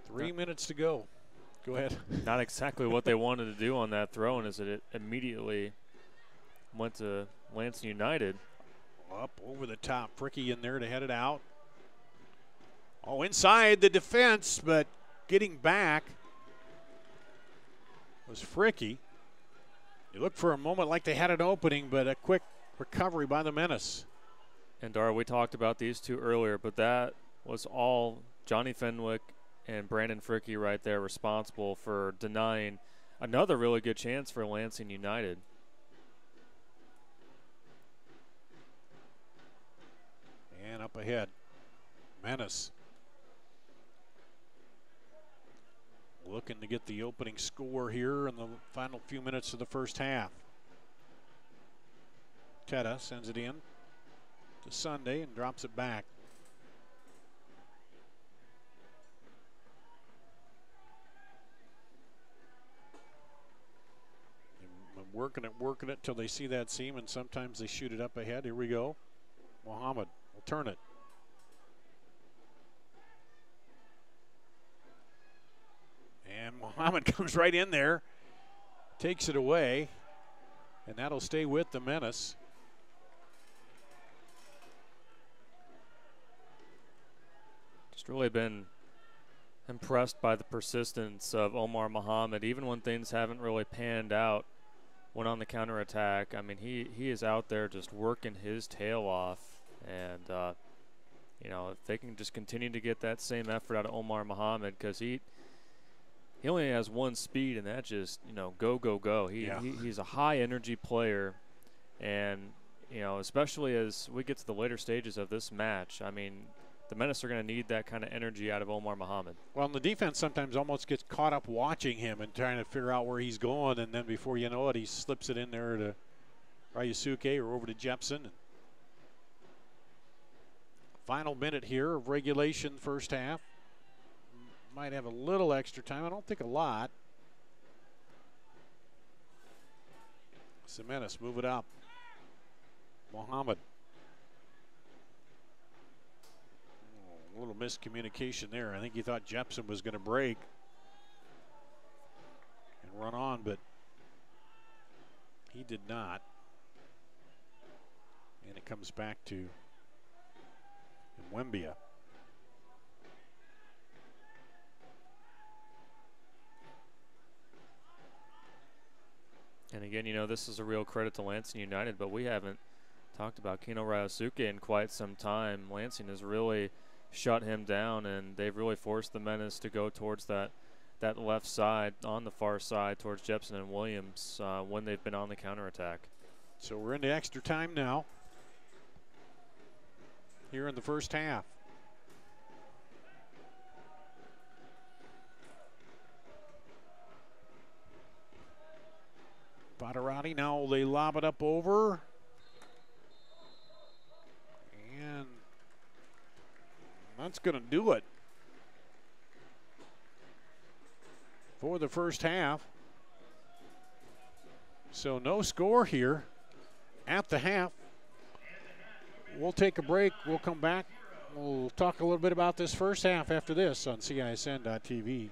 Three minutes to go. Go ahead. Not exactly what they wanted to do on that throw, and as it immediately went to Lansing United. Up over the top, Fricky in there to head it out. Oh, inside the defense, but getting back was Fricky. You looked for a moment like they had an opening, but a quick recovery by the Menace. And Dara, we talked about these two earlier, but that was all Johnny Fenwick and Brandon Fricky right there responsible for denying another really good chance for Lansing United. And up ahead, Menace looking to get the opening score here in the final few minutes of the first half. Teta sends it in to Sunday and drops it back. Working it till they see that seam, and sometimes they shoot it up ahead. Here we go. Muhammad will turn it. And Muhammad comes right in there, takes it away, and that'll stay with the Menace. Just really been impressed by the persistence of Omar Muhammad, even when things haven't really panned out. When on the counterattack, I mean, he is out there just working his tail off. And, you know, if they can just continue to get that same effort out of Omar Muhammad, because he only has one speed, and that just, you know, go, go, go. He's a high-energy player. And, you know, especially as we get to the later stages of this match, I mean, the Menace are going to need that kind of energy out of Omar Muhammad. Well, and the defense sometimes almost gets caught up watching him and trying to figure out where he's going, and then before you know it, he slips it in there to Ryusuke or over to Jepson. Final minute here of regulation first half. Might have a little extra time. I don't think a lot. Menace move it up. Muhammad. A little miscommunication there. I think he thought Jepson was going to break and run on, but he did not. And it comes back to Mwembia. And again, you know, this is a real credit to Lansing United, but we haven't talked about Kino Ryosuke in quite some time. Lansing has really shut him down, and they've really forced the Menace to go towards that left side, on the far side, towards Jepson and Williams when they've been on the counterattack. So we're into extra time now here in the first half. Badarati, now they lob it up over. And that's going to do it for the first half. So no score here at the half. We'll take a break. We'll come back. We'll talk a little bit about this first half after this on CISN.TV.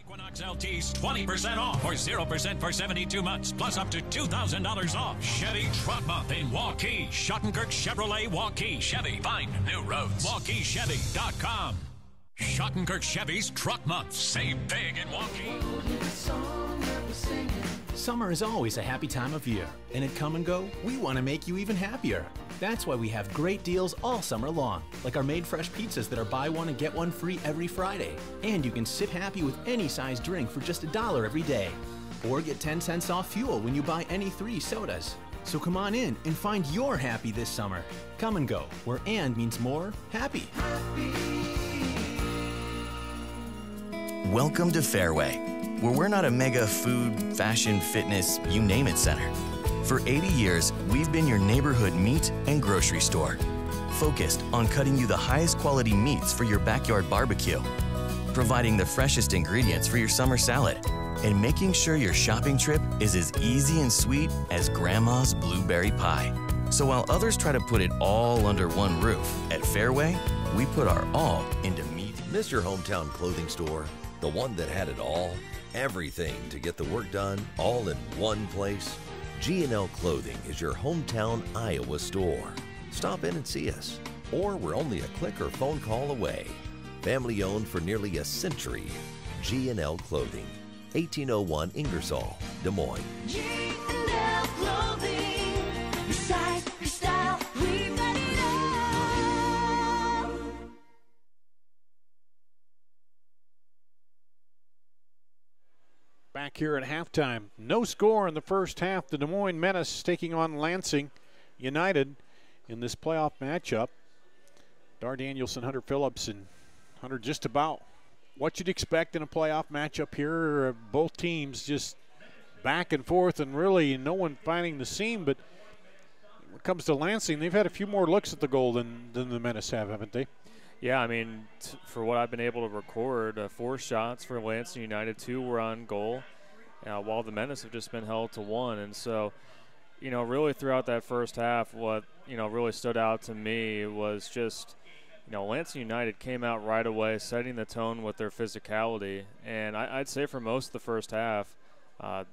Equinox LT's 20% off or 0% for 72 months, plus up to $2,000 off. Chevy Truck Month in Waukee. Schottenkirk Chevrolet Waukee Chevy. Find new roads. WaukeeChevy.com. Schottenkirk Chevy's Truck Month. Save big in Waukee. Summer is always a happy time of year, and at Come and Go, we want to make you even happier. That's why we have great deals all summer long, like our made fresh pizzas that are buy one and get one free every Friday. And you can sip happy with any size drink for just $1 every day. Or get 10 cents off fuel when you buy any 3 sodas. So come on in and find your happy this summer. Come and Go, where and means more happy. Welcome to Fairway, where we're not a mega food, fashion, fitness, you name it center. For 80 years, we've been your neighborhood meat and grocery store, focused on cutting you the highest quality meats for your backyard barbecue, providing the freshest ingredients for your summer salad, and making sure your shopping trip is as easy and sweet as Grandma's blueberry pie. So while others try to put it all under one roof, at Fairway, we put our all into meat. Miss your hometown clothing store? The one that had it all? Everything to get the work done, all in one place? G&L Clothing is your hometown Iowa store. Stop in and see us, or we're only a click or phone call away. Family owned for nearly a century. G&L Clothing, 1801 Ingersoll, Des Moines. G&L Clothing, your size, your style, we've got it all. Back here at halftime. No score in the first half. The Des Moines Menace taking on Lansing United in this playoff matchup. Dar Danielson, Hunter Phillips, and Hunter just about what you'd expect in a playoff matchup here. Both teams just back and forth and really no one finding the seam. But when it comes to Lansing, they've had a few more looks at the goal than the Menace have, haven't they? Yeah, I mean, for what I've been able to record, 4 shots for Lansing United, 2 were on goal, while the Menace have just been held to 1. And so, you know, really throughout that first half, what, you know, really stood out to me was just, you know, Lansing United came out right away, setting the tone with their physicality. And I'd say for most of the first half,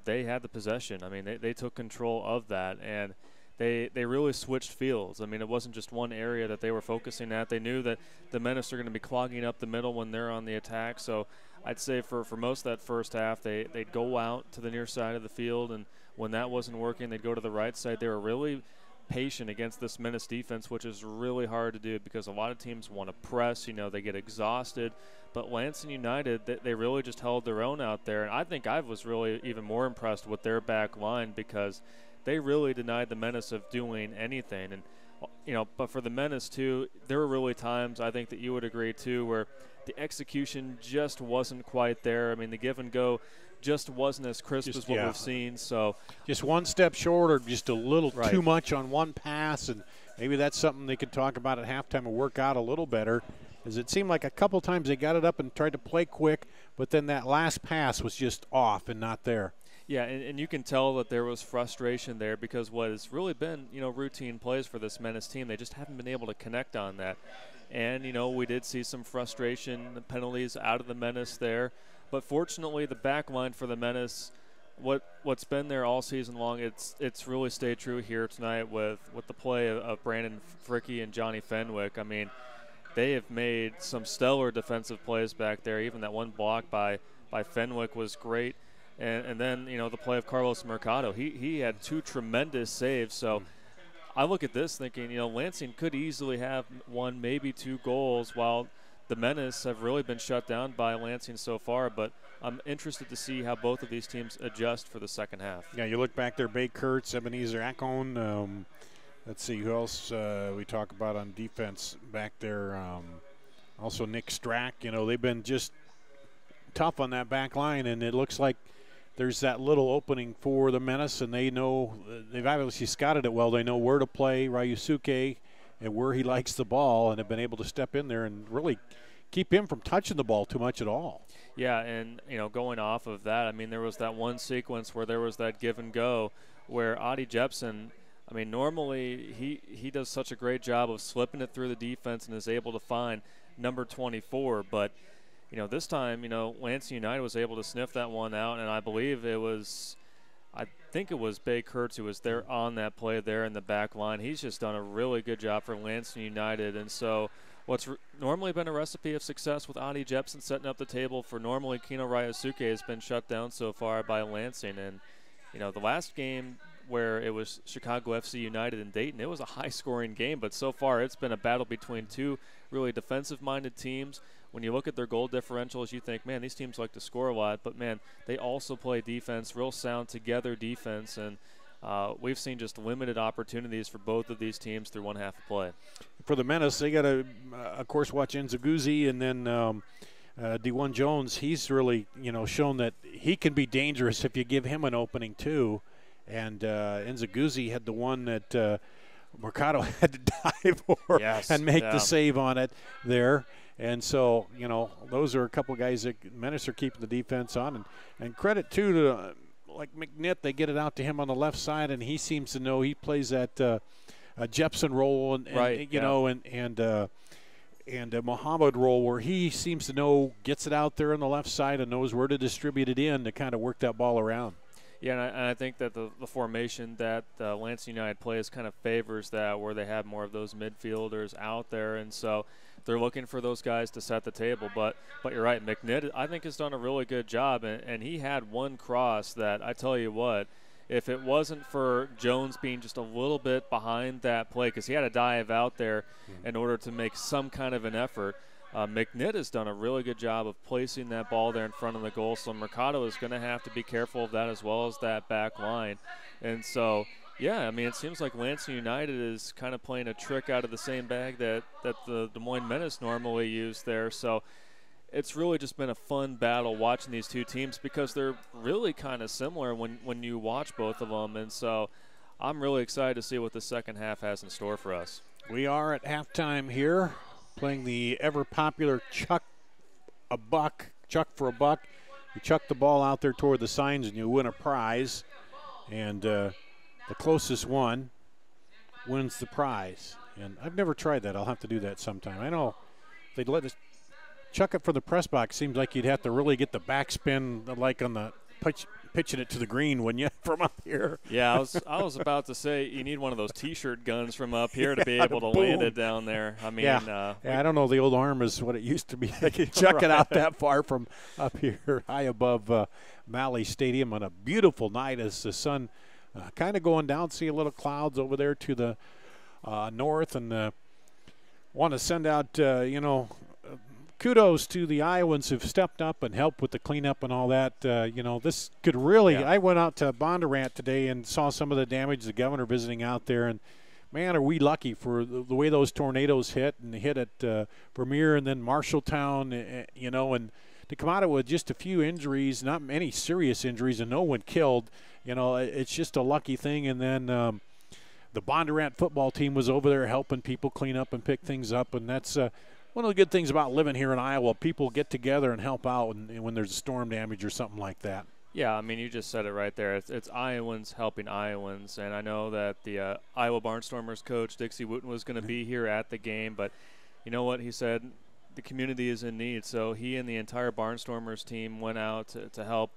they had the possession. I mean, they took control of that, and they really switched fields. I mean, it wasn't just one area that they were focusing at. They knew that the Menace are going to be clogging up the middle when they're on the attack. So I'd say for most of that first half, they'd go out to the near side of the field, and when that wasn't working, they'd go to the right side. They were really patient against this Menace defense, which is really hard to do because a lot of teams want to press. You know, they get exhausted. But Lansing United, they really just held their own out there. And I think I was really even more impressed with their back line because they really denied the Menace of doing anything. And, you know, but for the Menace, too, there were really times, I think that you would agree, too, where the execution just wasn't quite there. I mean, the give and go just wasn't as crisp as what we've seen. So just one step short or just a little Right. too much on one pass, and maybe that's something they could talk about at halftime and work out a little better. As it seemed like a couple times they got it up and tried to play quick, but then that last pass was just off and not there. Yeah, and you can tell that there was frustration there because what has really been, you know, routine plays for this Menace team, they just haven't been able to connect on that. And, you know, we did see some frustration, the penalties out of the Menace there. But fortunately, the back line for the Menace, what's been there all season long, it's really stayed true here tonight with the play of Brandon Fricky and Johnny Fenwick. I mean, they have made some stellar defensive plays back there. Even that one block by Fenwick was great. And then, you know, the play of Carlos Mercado. He had 2 tremendous saves. So I look at this thinking, you know, Lansing could easily have 1, maybe 2 goals, while the Menace have really been shut down by Lansing so far. But I'm interested to see how both of these teams adjust for the second half. Yeah, you look back there, Bay Kurtz, Ebenezer Akon. Let's see who else we talk about on defense back there. Also Nick Strack. You know, they've been just tough on that back line, and it looks like there's that little opening for the Menace, and they know they've obviously scouted it well. They know where to play Ryusuke and where he likes the ball, and have been able to step in there and really keep him from touching the ball too much at all. Yeah, and, you know, going off of that, I mean, there was that one sequence where there was that give and go where Adi Jepsen, I mean, normally he does such a great job of slipping it through the defense and is able to find number 24. But, you know, this time, you know, Lansing United was able to sniff that one out, and I believe I think it was Bay Kurtz who was there on that play there in the back line. He's just done a really good job for Lansing United. And so what's normally been a recipe of success with Adi Jepsen setting up the table for normally Kino Ryusuke has been shut down so far by Lansing. And, you know, the last game where it was Chicago FC United and Dayton, it was a high-scoring game, but so far it's been a battle between 2 really defensive-minded teams. When you look at their goal differentials, you think, man, these teams like to score a lot, but, man, they also play defense, real sound together defense, and we've seen just limited opportunities for both of these teams through one half of play. For the Menace, they got to, of course, watch Nzaguzzi, and then D1 Jones. He's really, you know, shown that he can be dangerous if you give him an opening, too. And Nzaguzzi had the one that Mercado had to dive for and make the save on it there. And so, you know, those are a couple guys that Menace are keeping the defense on. And credit, too, to like McNitt, they get it out to him on the left side, and he seems to know he plays that Jepsen role and you know, and a Muhammad role where he seems to know, gets it out there on the left side and knows where to distribute it in to kind of work that ball around. Yeah, and I think that the formation that Lansing United plays kind of favors that, where they have more of those midfielders out there, and so they're looking for those guys to set the table. But you're right, McNitt, I think, has done a really good job, and he had one cross that, I tell you what, if it wasn't for Jones being just a little bit behind that play, because he had to dive out there in order to make some kind of an effort, McNitt has done a really good job of placing that ball there in front of the goal, so Mercado is going to have to be careful of that as well as that back line. And so, yeah, I mean, it seems like Lansing United is kind of playing a trick out of the same bag that the Des Moines Menace normally use there. So it's really just been a fun battle watching these two teams because they're really kind of similar when you watch both of them. And so I'm really excited to see what the second half has in store for us. We are at halftime here, playing the ever-popular Chuck for a buck. You chuck the ball out there toward the signs and you win a prize. And the closest one wins the prize. And I've never tried that. I'll have to do that sometime. I know they'd let us chuck it for the press box. Seems like you'd have to really get the backspin, like on the pitching it to the green, wouldn't you, from up here? Yeah, I was about to say you need one of those T-shirt guns from up here to be able to land it down there. I mean, I don't know. The old arm is what it used to be. I could chuck it out that far from up here, high above Malley Stadium on a beautiful night as the sun kind of going down. See a little clouds over there to the north, and want to send out, kudos to the Iowans who've stepped up and helped with the cleanup and all that. This could really I went out to Bondurant today and saw some of the damage, the governor visiting out there, and man, are we lucky for the way those tornadoes hit at Vermeer and then Marshalltown, and to come out of it with just a few injuries, not many serious injuries, and no one killed. It's just a lucky thing. And then the Bondurant football team was over there helping people clean up and pick things up, and that's one of the good things about living here in Iowa. People get together and help out when there's a storm damage or something like that. Yeah, I mean, you just said it right there. It's Iowans helping Iowans, and I know that the Iowa Barnstormers coach, Dixie Wooten, was going to be here at the game, but you know what he said? The community is in need, so he and the entire Barnstormers team went out to help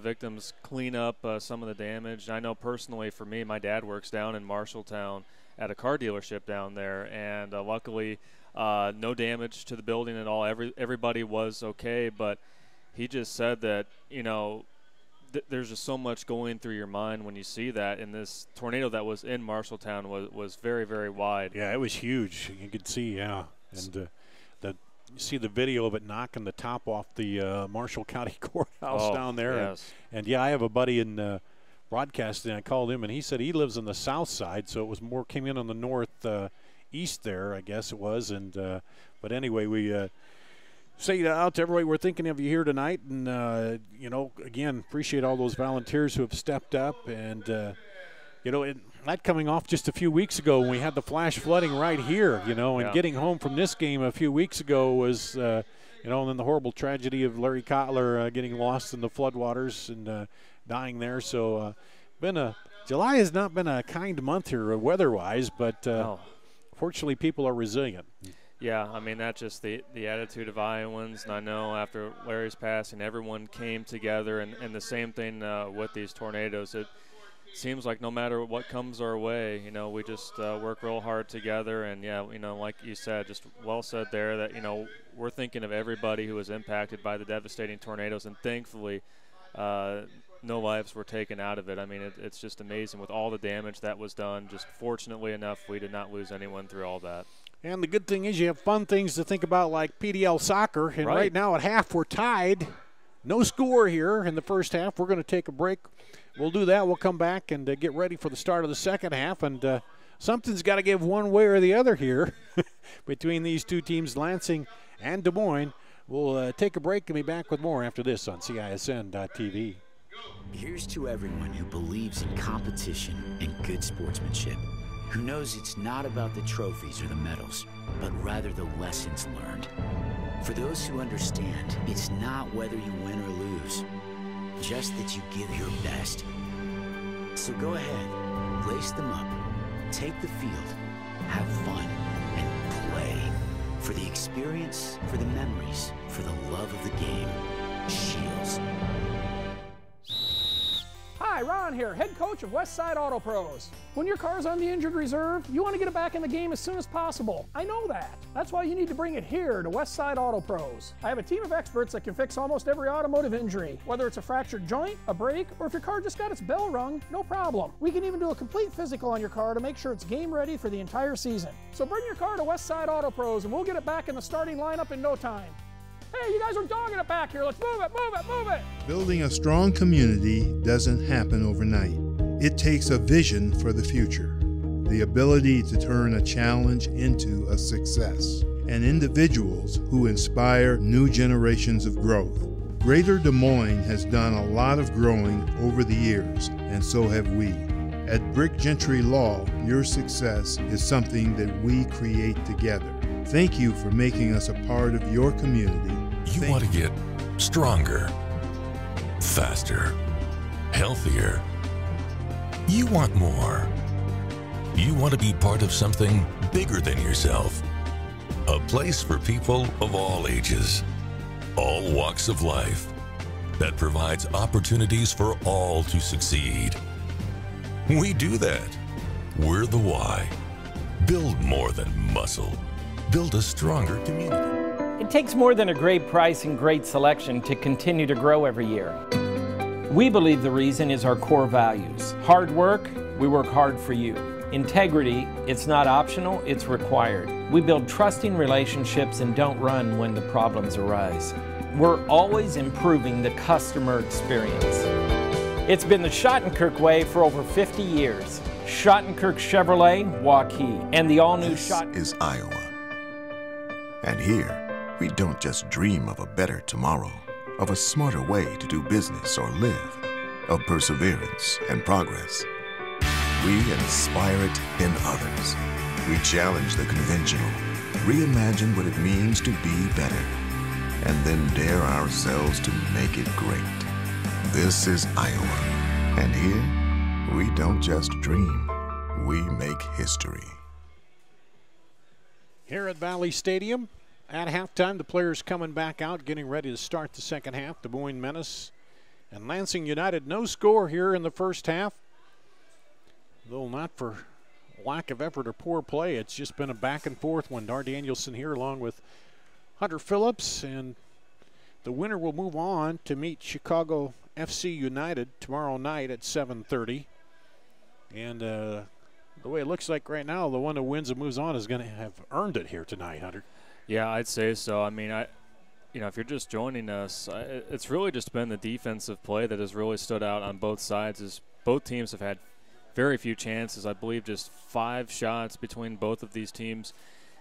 victims clean up some of the damage. I know personally for me, my dad works down in Marshalltown at a car dealership down there, and luckily no damage to the building at all. Everybody was okay, but he just said that, there's just so much going through your mind when you see that, and this tornado that was in Marshalltown was very, very wide. Yeah, it was huge. You could see, and you see the video of it knocking the top off the Marshall County Courthouse down there. Yes. And I have a buddy in broadcasting. I called him, and he said he lives on the south side, so it was more came in on the north east there, I guess it was. And but anyway, we say out to everybody, we're thinking of you here tonight, and again, appreciate all those volunteers who have stepped up. And that coming off just a few weeks ago when we had the flash flooding right here, and getting home from this game a few weeks ago was, and then the horrible tragedy of Larry Kotler getting lost in the floodwaters and dying there. So July has not been a kind month here weather-wise, but fortunately people are resilient. Yeah, I mean, that's just the attitude of Iowans, and I know after Larry's passing, everyone came together, and the same thing with these tornadoes. It seems like no matter what comes our way, we just work real hard together, and like you said, just well said there, that we're thinking of everybody who was impacted by the devastating tornadoes, and thankfully no lives were taken out of it. I mean, it's just amazing with all the damage that was done. Just fortunately enough, we did not lose anyone through all that. And the good thing is you have fun things to think about, like PDL soccer, and right now at half we're tied. No score here in the first half. We're going to take a break. We'll do that. We'll come back and get ready for the start of the second half. And something's got to give one way or the other here between these two teams, Lansing and Des Moines. We'll take a break and be back with more after this on CISN.TV. Here's to everyone who believes in competition and good sportsmanship, who knows it's not about the trophies or the medals, but rather the lessons learned. For those who understand, it's not whether you win or lose, just that you give your best. So go ahead, lace them up, take the field, have fun, and play. For the experience, for the memories, for the love of the game. Shields. Hi, Ron here, head coach of Westside Auto Pros. When your car's on the injured reserve, you want to get it back in the game as soon as possible. I know that. That's why you need to bring it here to Westside Auto Pros. I have a team of experts that can fix almost every automotive injury. Whether it's a fractured joint, a brake, or if your car just got its bell rung, no problem. We can even do a complete physical on your car to make sure it's game ready for the entire season. So bring your car to Westside Auto Pros and we'll get it back in the starting lineup in no time. Hey, you guys are dogging it back here. Let's move it, move it, move it. Building a strong community doesn't happen overnight. It takes a vision for the future, the ability to turn a challenge into a success. and individuals who inspire new generations of growth. Greater Des Moines has done a lot of growing over the years, and so have we. At Brick Gentry Law, your success is something that we create together. Thank you for making us a part of your community. You want to get stronger, faster, healthier. You want more. You want to be part of something bigger than yourself. A place for people of all ages, all walks of life, that provides opportunities for all to succeed. We do that. We're the why. Build more than muscle. Build a stronger community. It takes more than a great price and great selection to continue to grow every year. We believe the reason is our core values. Hard work, we work hard for you. Integrity, it's not optional, it's required. We build trusting relationships and don't run when the problems arise. We're always improving the customer experience. It's been the Schottenkirk way for over 50 years. Schottenkirk Chevrolet, Waukee, and the all-new Schott is Iowa. And here, we don't just dream of a better tomorrow, of a smarter way to do business or live, of perseverance and progress. We inspire it in others. We challenge the conventional, reimagine what it means to be better, and then dare ourselves to make it great. This is Iowa, and here, we don't just dream, we make history. Here at Valley Stadium, at halftime, the players coming back out, getting ready to start the second half. Des Moines Menace and Lansing United, no score here in the first half. Though not for lack of effort or poor play, it's just been a back and forth one. Dar Danielson here along with Hunter Phillips, and the winner will move on to meet Chicago FC United tomorrow night at 7:30. And the way it looks like right now, the one that wins and moves on is going to have earned it here tonight, Hunter. Yeah, I'd say so. I mean, if you're just joining us, it's really just been the defensive play that has really stood out on both sides. As both teams have had very few chances. I believe just 5 shots between both of these teams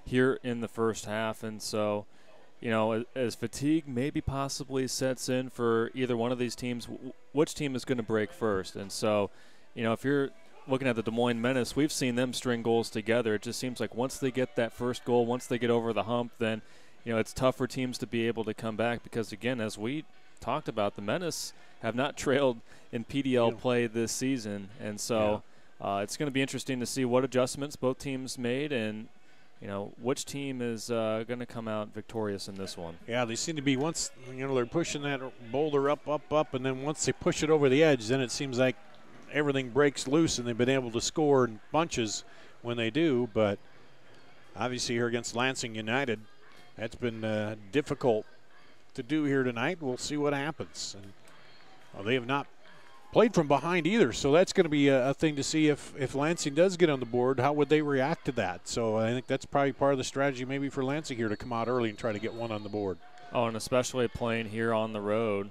here in the first half. And so, as fatigue maybe possibly sets in for either one of these teams, which team is going to break first? And so, if you're looking at the Des Moines Menace, we've seen them string goals together. It just seems like once they get that first goal, once they get over the hump, then, it's tough for teams to be able to come back because, again, as we talked about, the Menace have not trailed in PDL play this season. And so it's going to be interesting to see what adjustments both teams made and, which team is going to come out victorious in this one. Yeah, they seem to be once, they're pushing that boulder up, and then once they push it over the edge, then it seems like everything breaks loose, and they've been able to score in bunches when they do. But obviously here against Lansing United, that's been difficult to do here tonight. We'll see what happens. And they have not played from behind either, so that's going to be a thing to see if Lansing does get on the board, how would they react to that? So I think that's probably part of the strategy maybe for Lansing here to come out early and try to get one on the board. Oh, and especially playing here on the road.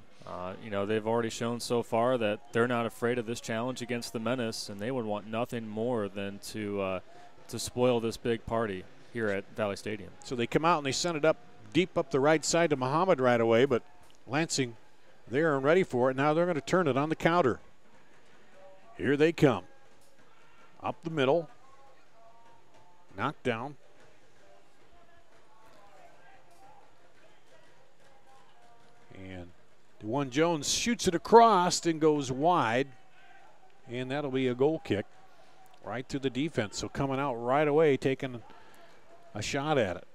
They've already shown so far that they're not afraid of this challenge against the Menace, and they would want nothing more than to spoil this big party here at Valley Stadium. So they come out and they send it up deep up the right side to Muhammad right away, but Lansing there and ready for it. Now they're going to turn it on the counter. Here they come. Up the middle. Knocked down. And DeJuan Jones shoots it across and goes wide. And that'll be a goal kick right to the defense. So coming out right away, taking a shot at it.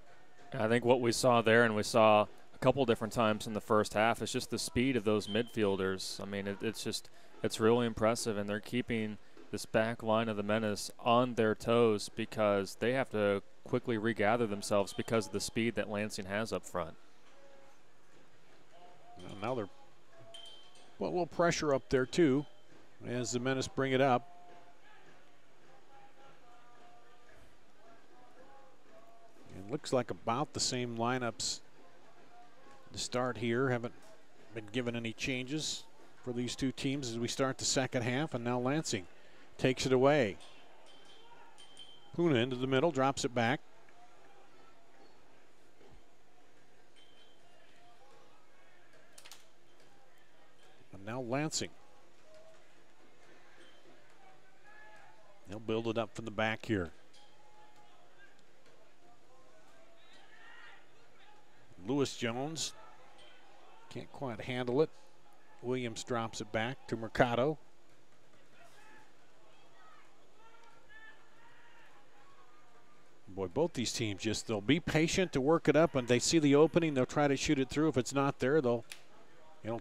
I think what we saw there, and we saw a couple different times in the first half, is just the speed of those midfielders. I mean, it's really impressive, and they're keeping this back line of the Menace on their toes because they have to quickly regather themselves because of the speed that Lansing has up front. Well, now they're a little pressure up there too as the Menace bring it up. And looks like about the same lineups to start here. Haven't been given any changes for these two teams as we start the second half, and now Lansing takes it away. Puna into the middle, drops it back. now Lansing. They'll build it up from the back here. Lewis Jones can't quite handle it. Williams drops it back to Mercado. Boy, both these teams they'll be patient to work it up, and they see the opening, they'll try to shoot it through. If it's not there, they'll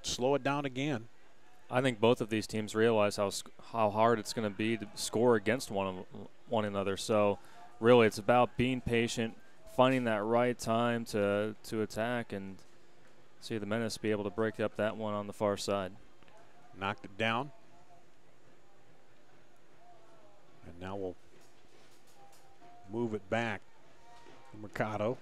slow it down again. I think both of these teams realize how hard it's going to be to score against one another. So really it's about being patient, finding that right time to attack, and see the Menace be able to break up that one on the far side. Knocked it down. And now we'll move it back to Mercado.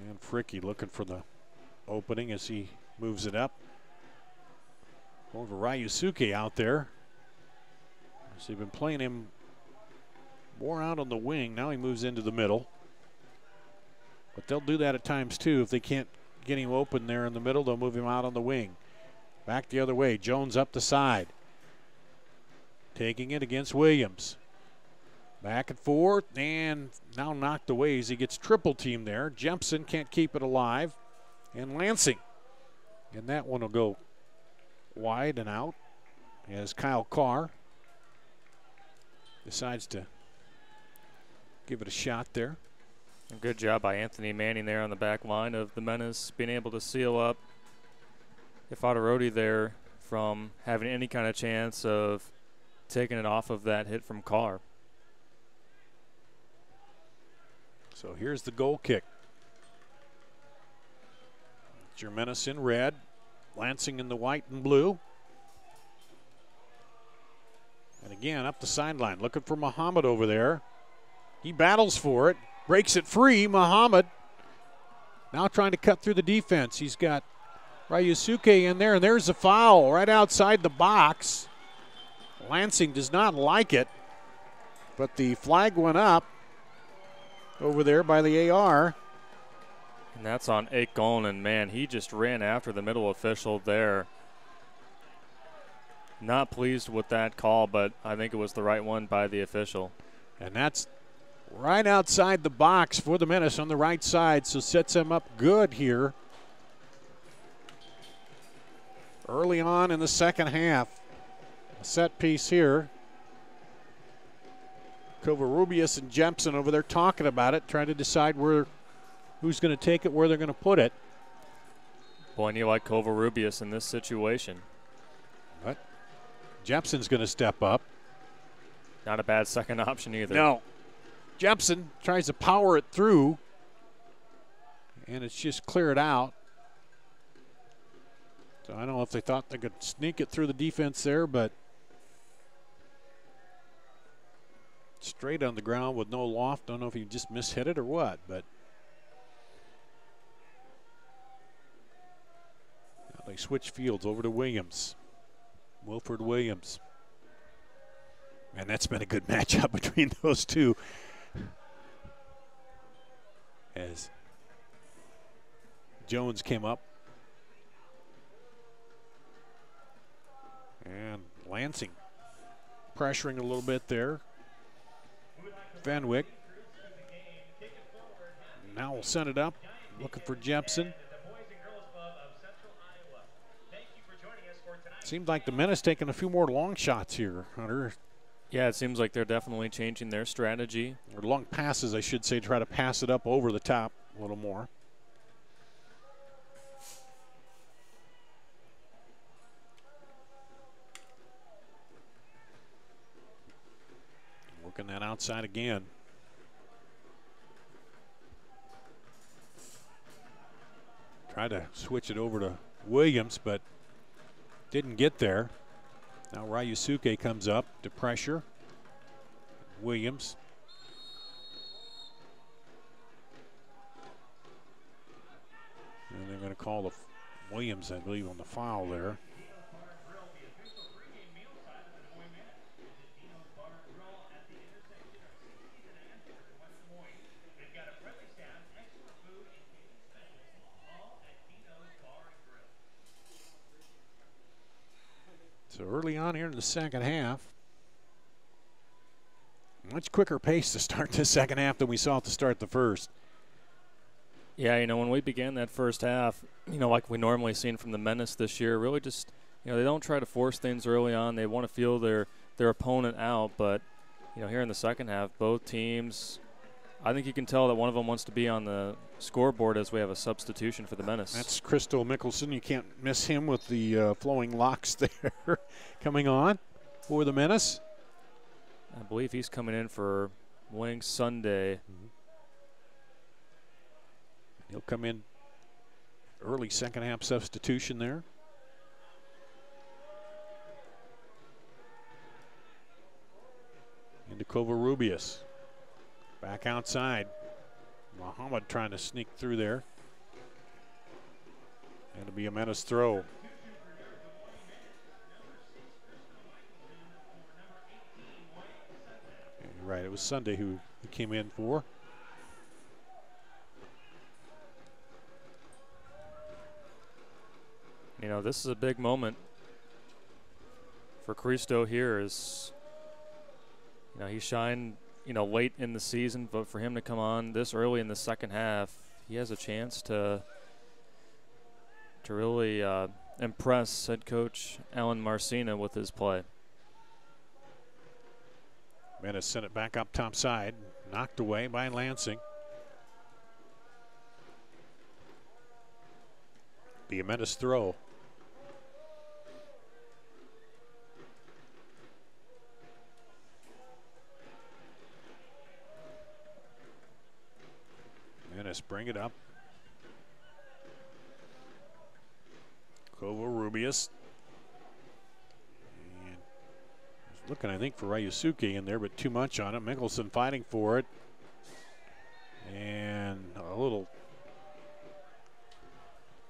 And Fricky looking for the opening as he moves it up. Over Ryusuke out there. So they've been playing him more out on the wing. Now he moves into the middle. But they'll do that at times too. If they can't get him open there in the middle, they'll move him out on the wing. Back the other way. Jones up the side. Taking it against Williams. Back and forth, and now knocked away as he gets triple teamed there. Jempson can't keep it alive. And Lansing. And that one will go wide and out as Kyle Carr decides to give it a shot there. A good job by Anthony Manning there on the back line of the Menace, being able to seal up Ifadarodi there from having any kind of chance of taking it off of that hit from Carr. So here's the goal kick. Menace in red, Lansing in the white and blue. And again, up the sideline, looking for Muhammad over there. He battles for it, breaks it free. Muhammad now trying to cut through the defense. He's got Ryusuke in there, and there's a foul right outside the box. Lansing does not like it, but the flag went up over there by the AR. And that's on Aikon, and man, he just ran after the middle official there. Not pleased with that call, but I think it was the right one by the official. And that's right outside the box for the Menace on the right side, so sets them up good here early on in the second half. A set piece here. Covarrubias and Jempson over there talking about it, trying to decide who's going to take it, where they're going to put it. Boy, and you like Covarrubias in this situation. But Jepson's going to step up. Not a bad second option either. No. Jepson tries to power it through, and it's just cleared out. So I don't know if they thought they could sneak it through the defense there, but straight on the ground with no loft. Don't know if he just mishit it or what, but now they switch fields over to Williams. Wilford Williams. And that's been a good matchup between those two. As Jones came up. And Lansing pressuring a little bit there. Fenwick. Now we'll send it up. Looking for Jepson. Seems like the Menace taking a few more long shots here, Hunter. Yeah, it seems like they're definitely changing their strategy. Or long passes, I should say, try to pass it up over the top a little more. Working that outside again. Tried to switch it over to Williams, but didn't get there. Now Ryusuke comes up to pressure. Williams. And they're going to call the Williams, I believe, on the foul there. So early on here in the second half, much quicker pace to start the second half than we saw to start the first. Yeah, you know, when we began that first half, you know, like we normally seen from the Menace this year, really just, you know, they don't try to force things early on. They want to feel their opponent out. But, you know, here in the second half, both teams, I think you can tell that one of them wants to be on the scoreboard as we have a substitution for the Menace. That's Crystal Mickelson. You can't miss him with the flowing locks there coming on for the Menace. I believe he's coming in for Winning Sunday. He'll come in early second half substitution there. Into Covarrubias. Back outside. Muhammad trying to sneak through there. And it'll be a Menace throw. You're right, it was Sunday who he came in for. You know, this is a big moment for Cristo here. Is, you know, he shined, you know, late in the season, but for him to come on this early in the second half, he has a chance to really impress head coach Alan Marcina with his play. Menace sent it back up top side, knocked away by Lansing. Be a Menace throw. Menace bring it up. Covarrubias. And looking, I think, for Ryusuke in there, but too much on it. Mickelson fighting for it. And a little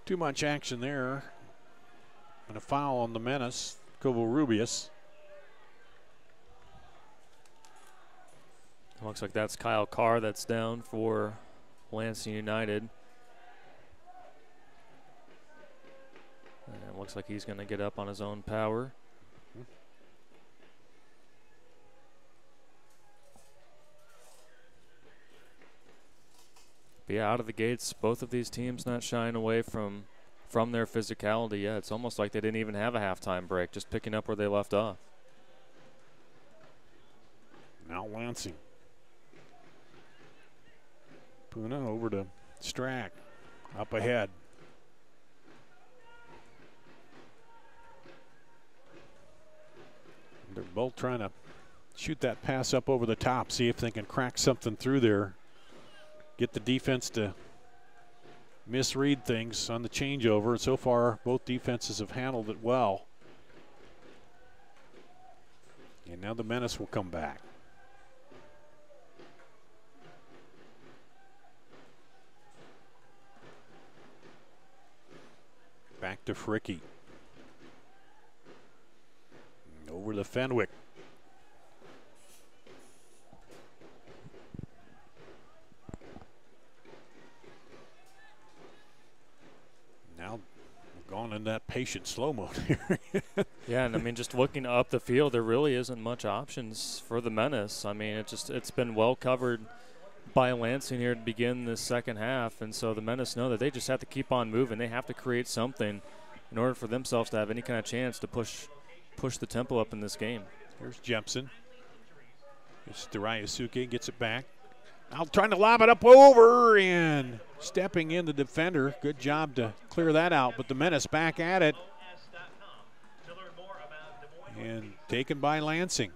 too much action there. And a foul on the Menace, Covarrubias. Looks like that's Kyle Carr that's down for Lansing United. And it looks like he's going to get up on his own power. But yeah, out of the gates, both of these teams not shying away from their physicality. Yeah, it's almost like they didn't even have a halftime break, just picking up where they left off. Now Lansing. Puna over to Strack. Up ahead. They're both trying to shoot that pass up over the top, see if they can crack something through there. Get the defense to misread things on the changeover. So far, both defenses have handled it well. And now the Menace will come back. Back to Fricky. Over to Fenwick. Now we've gone in that patient slow mode here. Yeah, and I mean, just looking up the field, there really isn't much options for the Menace. I mean, it's been well covered by Lansing here to begin this second half, and so the Menace know that they just have to keep on moving. They have to create something in order for themselves to have any kind of chance to push the tempo up in this game. Here's Jepson. It's Ryusuke, gets it back. Now trying to lob it up over and stepping in the defender. Good job to clear that out, but the Menace back at it. And taken by Lansing.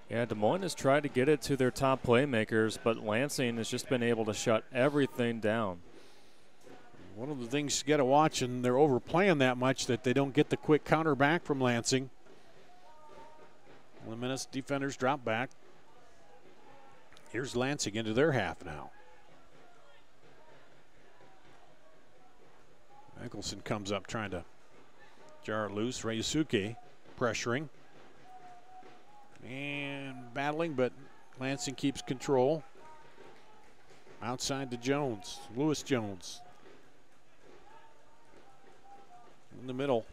Yeah, Des Moines has tried to get it to their top playmakers, but Lansing has just been able to shut everything down. One of the things you got to watch, and they're overplaying that much that they don't get the quick counter back from Lansing. The Menace defenders drop back. Here's Lansing into their half now. Mickelson comes up trying to jar it loose. Ryusuke pressuring and battling, but Lansing keeps control. Outside to Jones, Lewis Jones. in the middle.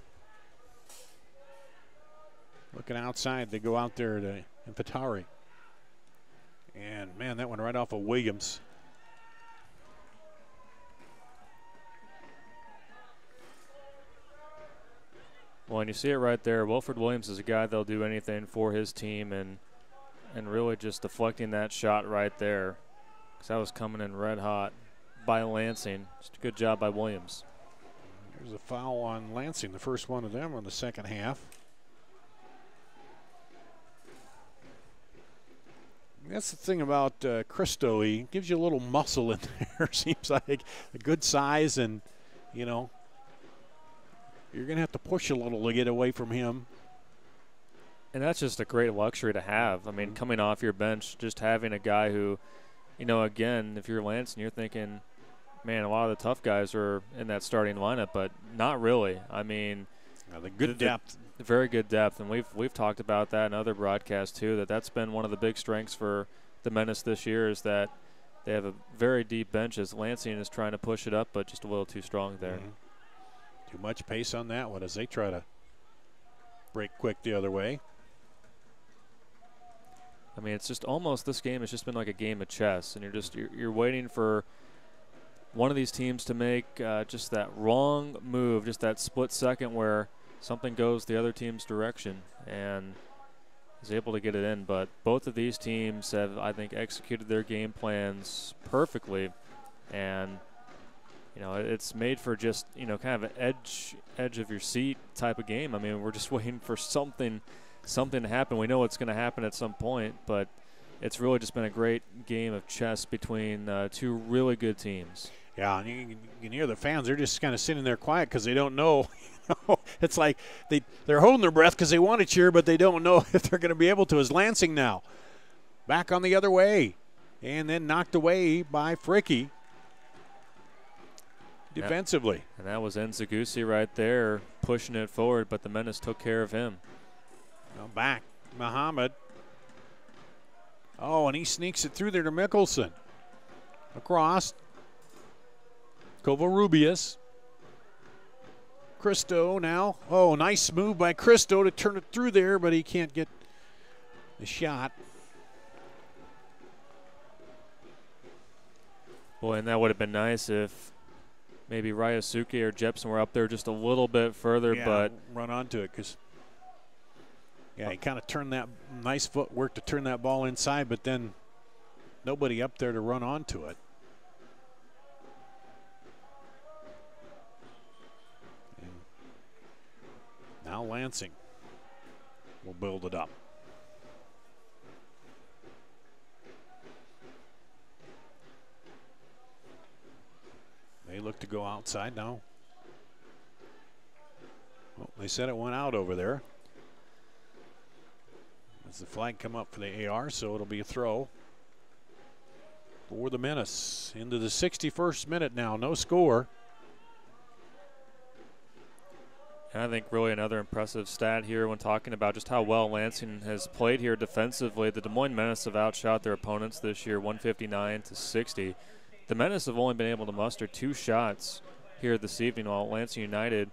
Looking outside, they go out there to Infantari. And, man, that one right off of Williams. Well, and you see it right there. Wilfred Williams is a guy that'll do anything for his team, and really just deflecting that shot right there, because that was coming in red hot by Lansing. Just a good job by Williams. There's a foul on Lansing, the first one of them in the second half. That's the thing about Christo. He gives you a little muscle in there. Seems like a good size, and, you know, you're going to have to push a little to get away from him. And that's just a great luxury to have. I mean, coming off your bench, just having a guy who, you know, again, if you're Lansing, you're thinking, man, a lot of the tough guys are in that starting lineup, but not really. I mean, the good depth. Very good depth, and we've talked about that in other broadcasts too, that's been one of the big strengths for the Menace this year, is that they have a very deep bench, as Lansing is trying to push it up, but just a little too strong there. Too much pace on that one as they try to break quick the other way. I mean, it's just almost, this game has just been like a game of chess, and you're waiting for one of these teams to make just that wrong move, just that split second where something goes the other team's direction, and is able to get it in. But both of these teams have, I think, executed their game plans perfectly, and you know, it's made for just, you know, kind of an edge of your seat type of game. I mean, we're just waiting for something to happen. We know it's going to happen at some point, but it's really just been a great game of chess between two really good teams. Yeah, and you can hear the fans. They're just kind of sitting there quiet because they don't know. It's like they're holding their breath because they want to cheer, but they don't know if they're going to be able to. As Lansing now back on the other way, and then knocked away by Fricky defensively. Yep. And that was Nzagusi right there pushing it forward, but the Menace took care of him. Now back, Muhammad. Oh, and he sneaks it through there to Mickelson. Across. Covarrubias. Christo now. Oh, nice move by Christo to turn it through there, but he can't get the shot. Boy, and that would have been nice if maybe Ryusuke or Jepson were up there just a little bit further, yeah, but run onto it because, yeah, he kind of turned that nice footwork to turn that ball inside, but then nobody up there to run onto it. And now Lansing will build it up. They look to go outside now. Well, they said it went out over there. As the flag come up for the AR, so it'll be a throw for the Menace. Into the 61st minute now, no score. And I think really another impressive stat here when talking about just how well Lansing has played here defensively. The Des Moines Menace have outshot their opponents this year 159-60. The Menace have only been able to muster 2 shots here this evening, while Lansing United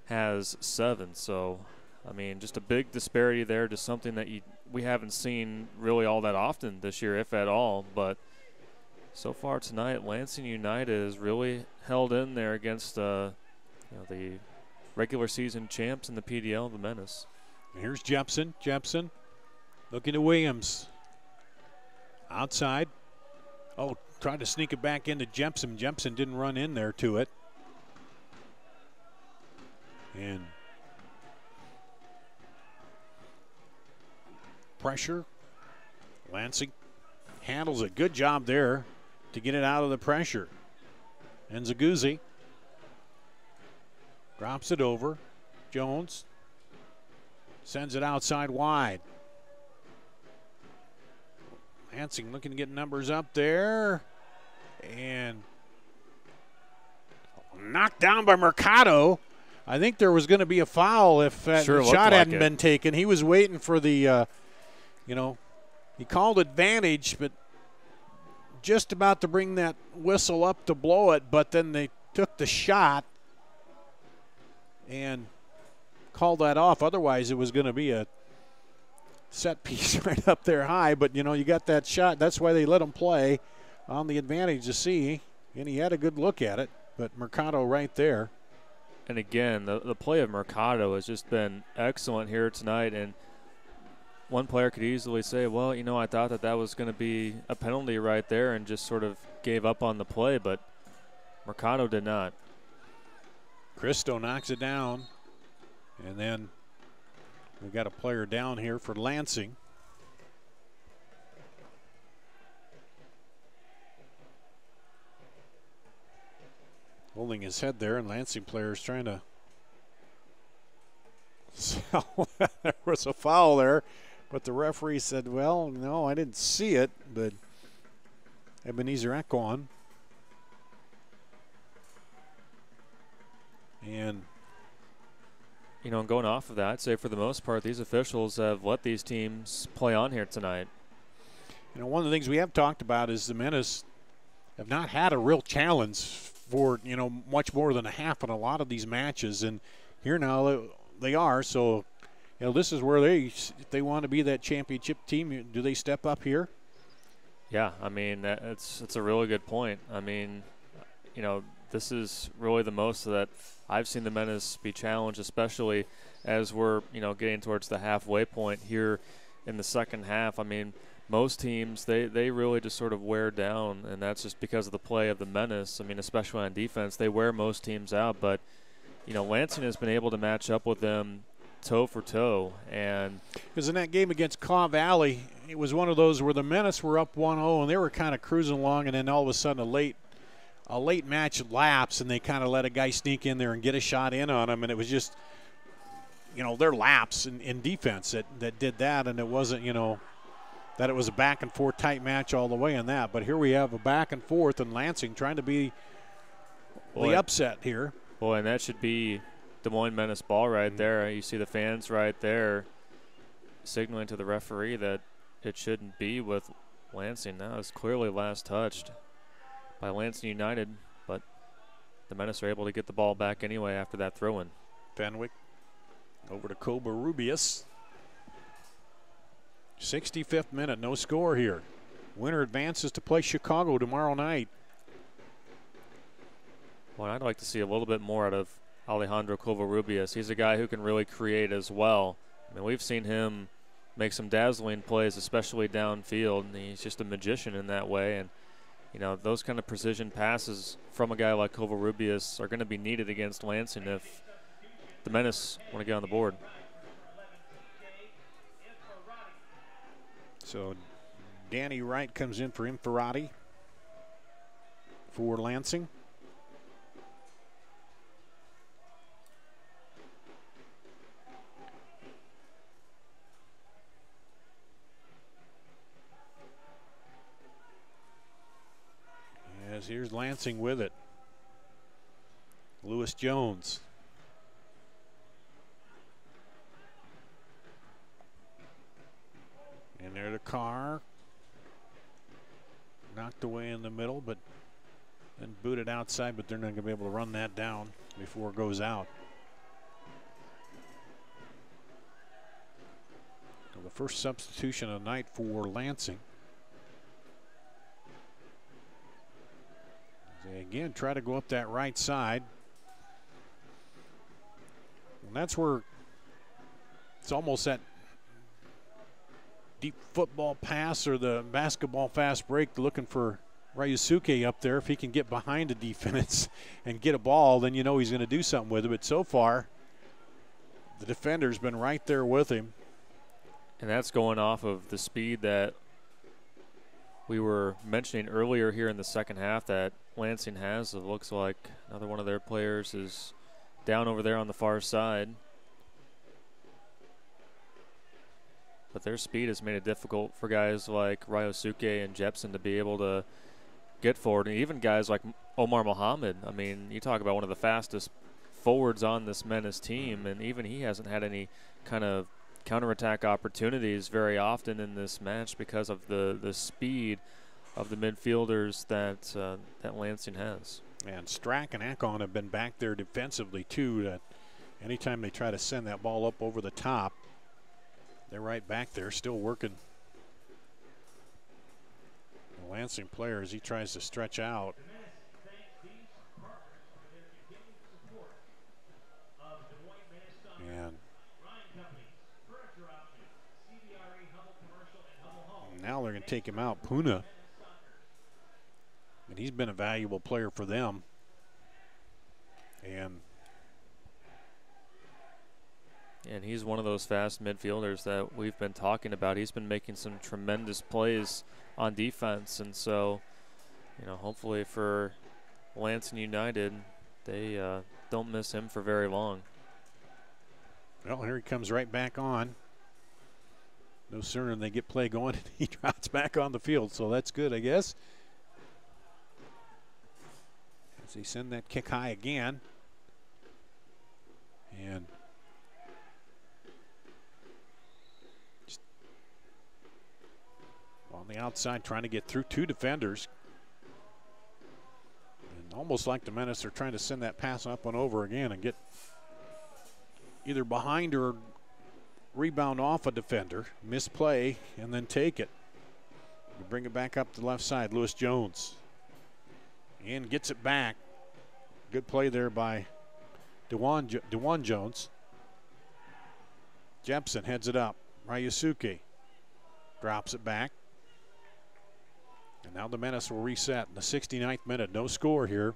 has 7. So, I mean, just a big disparity there, just something that we haven't seen really all that often this year, if at all. But so far tonight, Lansing United has really held in there against the regular season champs in the PDL, the Menace. Here's Jepson. Jepson looking to Williams. Outside. Oh, tried to sneak it back into Jepson. Jepson didn't run in there to it. And pressure. Lansing handles a good job there to get it out of the pressure. And Nzagusi drops it over. Jones sends it outside wide. Lansing looking to get numbers up there. And knocked down by Mercado. I think there was going to be a foul if that shot hadn't been taken. He was waiting for the, he called advantage, but just about to bring that whistle up to blow it, but then they took the shot. and called that off. Otherwise, it was going to be a set piece right up there high. But, you know, you got that shot. That's why they let him play on the advantage to see. And he had a good look at it. But Mercado right there. And again, the play of Mercado has just been excellent here tonight. And one player could easily say, well, you know, I thought that was going to be a penalty right there, and just sort of gave up on the play. But Mercado did not. Cristo knocks it down. And then we've got a player down here for Lansing. Holding his head there, and Lansing player is trying to sell. There was a foul there, but the referee said, well, no, I didn't see it, but Ebenezer Ekwan. And you know, and going off of that, I'd say for the most part, these officials have let these teams play on here tonight. You know, one of the things we have talked about is the Menace have not had a real challenge for, you know, much more than a half in a lot of these matches. And here now they are. So, you know, this is where if they want to be that championship team, do they step up here? Yeah, I mean, it's a really good point. I mean, you know, this is really the most that I've seen the Menace be challenged, especially as we're, you know, getting towards the halfway point here in the second half. I mean, most teams, they really just sort of wear down, and that's just because of the play of the Menace. I mean, especially on defense, they wear most teams out. But, you know, Lansing has been able to match up with them toe for toe. And because in that game against Caw Valley, it was one of those where the Menace were up 1-0, and they were kind of cruising along, and then all of a sudden a late match lapse, and they kind of let a guy sneak in there and get a shot in on him, and it was just, you know, their lapse in defense that did that, and it wasn't, you know, that it was a back and forth tight match all the way in that. But here we have a back and forth, and Lansing trying to be the upset here. Well, and that should be Des Moines Menace ball right there. You see the fans right there signaling to the referee that it shouldn't be with Lansing. Now it's clearly last touched by Lansing United, but the Menace are able to get the ball back anyway after that throw-in. Fenwick over to Covarrubias. 65th minute, no score here. Winner advances to play Chicago tomorrow night. Well, I'd like to see a little bit more out of Alejandro Covarrubias. He's a guy who can really create as well. I mean, we've seen him make some dazzling plays, especially downfield, and he's just a magician in that way. And you know, those kind of precision passes from a guy like Covarrubias are going to be needed against Lansing if the Menace want to get on the board. So Danny Wright comes in for Inferrati for Lansing. As here's Lansing with it. Lewis Jones. And there the car. Knocked away in the middle, but then booted outside, but they're not going to be able to run that down before it goes out. So the first substitution of the night for Lansing. They again try to go up that right side. And that's where it's almost that deep football pass or the basketball fast break, looking for Ryusuke up there. If he can get behind the defense and get a ball, then you know he's going to do something with it. But so far, the defender's been right there with him. And that's going off of the speed that we were mentioning earlier here in the second half that Lansing has. It looks like another one of their players is down over there on the far side. But their speed has made it difficult for guys like Ryosuke and Jepson to be able to get forward. And even guys like Omar Mohammed. I mean, you talk about one of the fastest forwards on this Menace team, and even he hasn't had any kind of counterattack opportunities very often in this match because of the speed of the midfielders that Lansing has. And Strack and Akon have been back there defensively too to Anytime they try to send that ball up over the top, they're right back there still working. The Lansing player, as he tries to stretch out. And now they're going to take him out, Puna. And he's been a valuable player for them. And he's one of those fast midfielders that we've been talking about. He's been making some tremendous plays on defense. And so, you know, hopefully for Lansing United, they don't miss him for very long. Well, here he comes right back on. No sooner than they get play going, he drops back on the field. So that's good, I guess. As they send that kick high again. And just on the outside trying to get through two defenders. And almost like the Menace, they're trying to send that pass up and over again and get either behind or rebound off a defender, misplay, and then take it. We bring it back up to the left side. Lewis Jones. And gets it back. Good play there by DeJuan Jones. Jepson heads it up. Ryusuke drops it back. And now the Menace will reset in the 69th minute. No score here.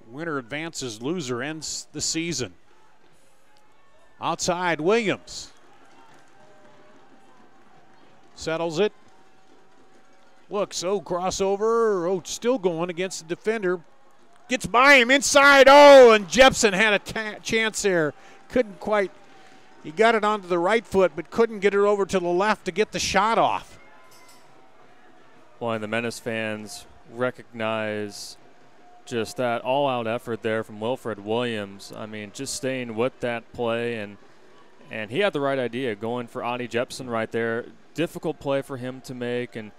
Winner advances, loser ends the season. Outside, Williams settles it. Looks, crossover. Still going against the defender. Gets by him inside. And Jepson had a chance there. Couldn't quite. He got it onto the right foot, but couldn't get it over to the left to get the shot off. Well, and the Menace fans recognize just that all-out effort there from Wilfred Williams. I mean, just staying with that play, and he had the right idea, going for Adi Jepson right there. Difficult play for him to make, and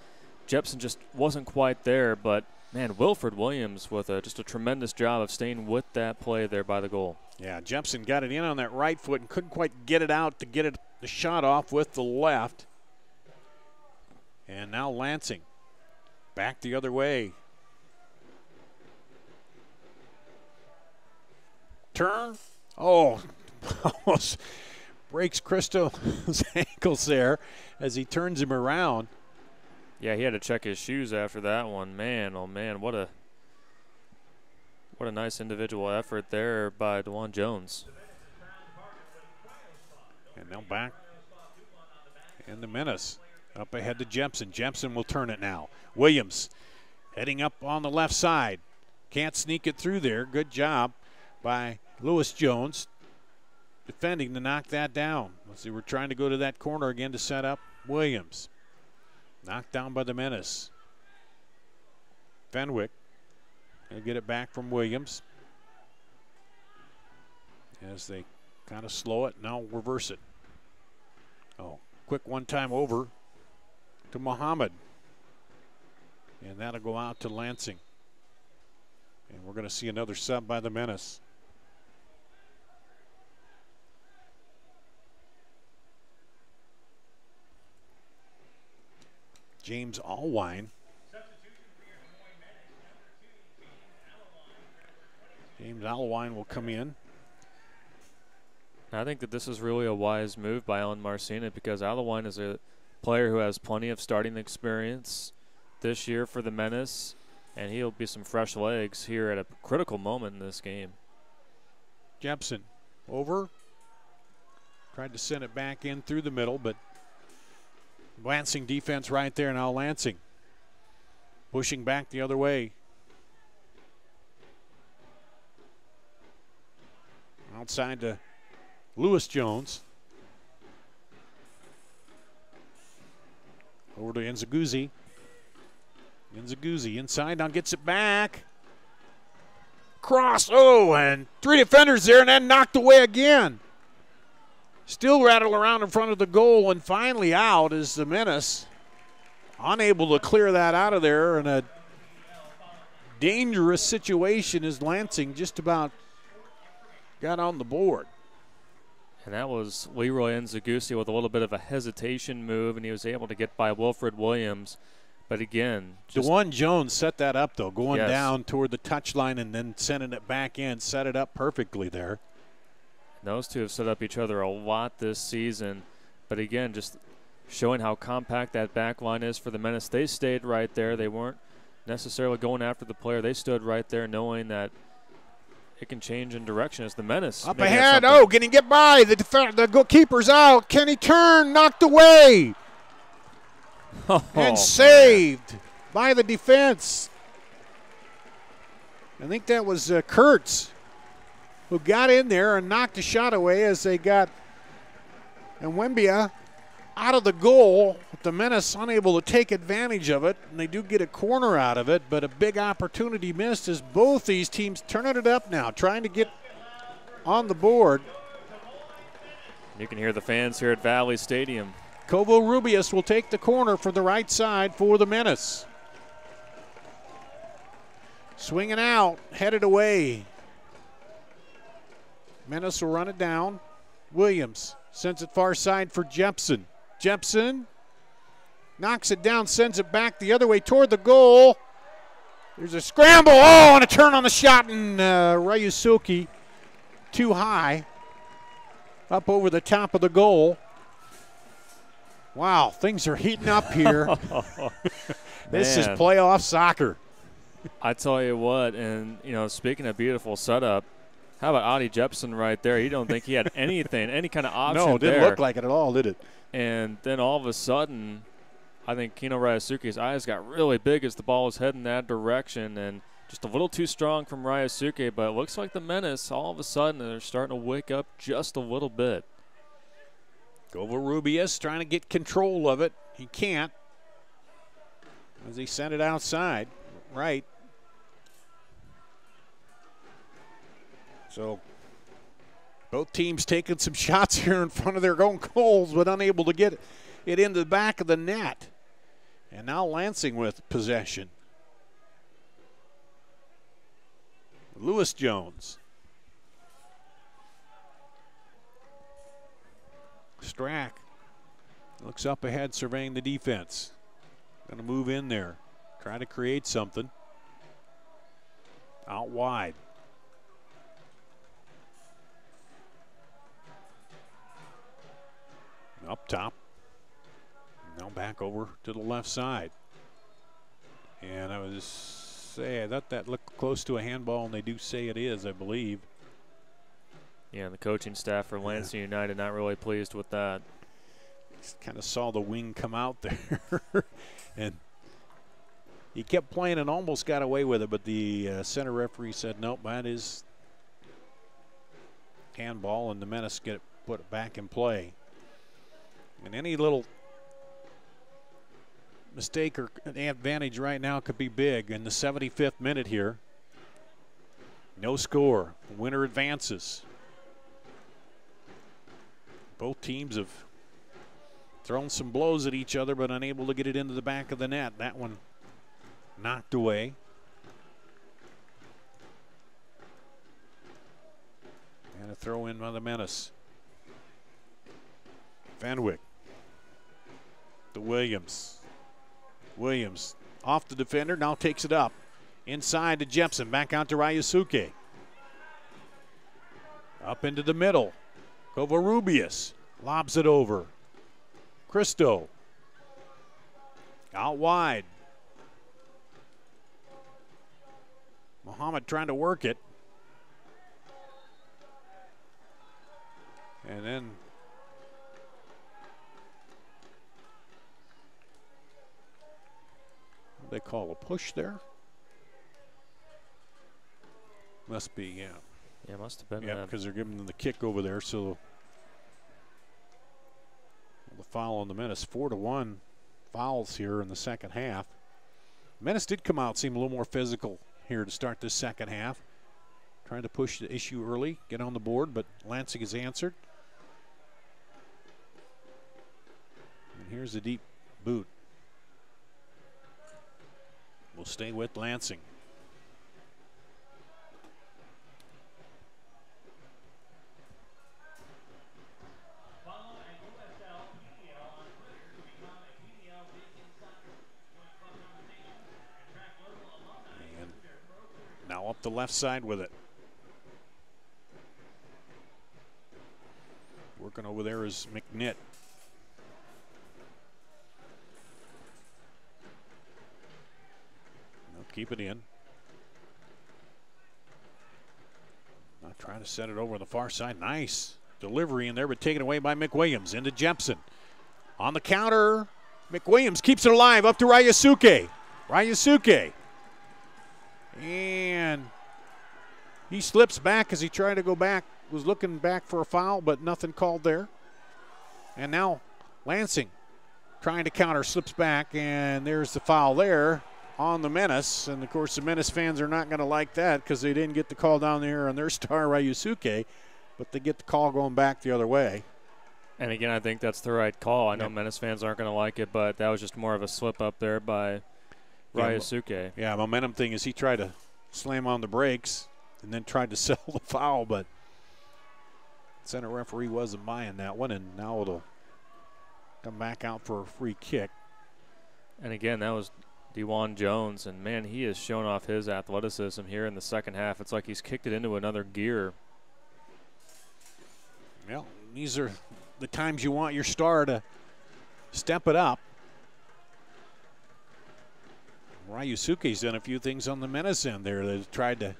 Jepson just wasn't quite there. But, man, Wilfred Williams with just a tremendous job of staying with that play there by the goal. Yeah, Jepson got it in on that right foot and couldn't quite get it out to get the shot off with the left. And now Lansing back the other way. Turn. Almost breaks Christo's ankles there as he turns him around. Yeah, he had to check his shoes after that one. Man, oh man, what a nice individual effort there by DeJuan Jones. And now back. And the Menace up ahead to Jepson. Jepson will turn it now. Williams heading up on the left side. Can't sneak it through there. Good job by Lewis Jones defending to knock that down. Let's see, we're trying to go to that corner again to set up Williams. Knocked down by the Menace. Fenwick going to get it back from Williams as they kind of slow it, now reverse it. Quick one-time over to Muhammad. And that'll go out to Lansing. And we're going to see another sub by the Menace. James Allwine. James Allwine will come in. I think that this is really a wise move by Alan Marcina, because Allwine is a player who has plenty of starting experience this year for the Menace, and he'll be some fresh legs here at a critical moment in this game. Jepson over. Tried to send it back in through the middle, but Lansing defense right there. Now Lansing pushing back the other way. Outside to Lewis Jones. Over to Nzaguzzi. Nzaguzzi inside, now gets it back. Cross, and three defenders there, and then knocked away again. Still rattle around in front of the goal, and finally out is the Menace. Unable to clear that out of there, and a dangerous situation as Lansing just about got on the board. And that was Leroy Nzagusi with a little bit of a hesitation move, and he was able to get by Wilfred Williams. But again, DeJuan Jones set that up, though, going Yes. down toward the touchline and then sending it back in, set it up perfectly there. those two have set up each other a lot this season. But again, just showing how compact that back line is for the Menace. They stayed right there. They weren't necessarily going after the player. They stood right there knowing that it can change in direction as the Menace. Up maybe have ahead. something. Oh, can he get by? The goalkeeper's out. Can he turn? Knocked away. And saved by the defense. I think that was Kurtz who got in there and knocked a shot away as they got Nwembia out of the goal. The Menace unable to take advantage of it, and they do get a corner out of it, but a big opportunity missed as both these teams turning it up now, trying to get on the board. You can hear the fans here at Valley Stadium. Kovo Rubius will take the corner for the right side for the Menace. Swinging out, headed away. Menace will run it down. Williams sends it far side for Jepson. Jepson knocks it down, sends it back the other way toward the goal. There's a scramble. Oh, and a turn on the shot, and Ryusuke too high. Up over the top of the goal. Wow, things are heating up here. This is playoff soccer. I tell you what, and speaking of beautiful setup, how about Adi Jepson right there? You don't think he had anything, any kind of option No, it didn't there. look like it at all, did it? And then all of a sudden, I think Kino Ryusuke's eyes got really big as the ball was heading that direction, and just a little too strong from Ryusuke, but it looks like the Menace, all of a sudden, they're starting to wake up just a little bit. Covarrubias trying to get control of it. He can't as he sent it outside. Right. So both teams taking some shots here in front of their own goals, but unable to get it into the back of the net. And now Lansing with possession. Lewis Jones. Strack looks up ahead, surveying the defense. Going to move in there, try to create something. Out wide. Up top. Now back over to the left side. And I was say I thought that looked close to a handball, and they do say it is, I believe. Yeah, the coaching staff for Lansing United not really pleased with that. Just kind of saw the wing come out there. And he kept playing and almost got away with it, but the center referee said, nope, that is handball, and the Menace put it back in play. And any little mistake or advantage right now could be big in the 75th minute here. No score. The winner advances. Both teams have thrown some blows at each other, but unable to get it into the back of the net. That one knocked away. And a throw in by the Menace. Van to Williams. Williams off the defender, now takes it up. Inside to Jepson, back out to Ryusuke. Up into the middle. Covarrubias lobs it over. Cristo. Out wide. Muhammad trying to work it. And then what do they call a push there? Must be, yeah. Yeah, must have been. Yeah, because they're giving them the kick over there. So the foul on the Menace, 4-1 fouls here in the second half. Menace did come out, seem a little more physical here to start this second half. Trying to push the issue early, get on the board, but Lansing has answered. And here's a deep boot. We'll stay with Lansing. the left side with it. Working over there is McNitt. They'll keep it in. Now trying to set it over on the far side. Nice delivery in there, but taken away by McWilliams. Into Jepson. On the counter, McWilliams keeps it alive up to Ryusuke. Ryusuke. And he slips back as he tried to go back. Was looking back for a foul, but nothing called there. And now Lansing trying to counter, slips back, and there's the foul there on the Menace. And, of course, the Menace fans are not going to like that because they didn't get the call down there on their star, Ryusuke, but they get the call going back the other way. And, again, I think that's the right call. I know Menace fans aren't going to like it, but that was just more of a slip up there by Ryusuke. Yeah, momentum thing is he tried to slam on the brakes and then tried to sell the foul, but center referee wasn't buying that one, and now it'll come back out for a free kick. And again, that was DeJuan Jones, and man, he has shown off his athleticism here in the second half. It's like he's kicked it into another gear. Well, these are the times you want your star to step it up. Ryusuke's done a few things on the Menace end there. They've tried to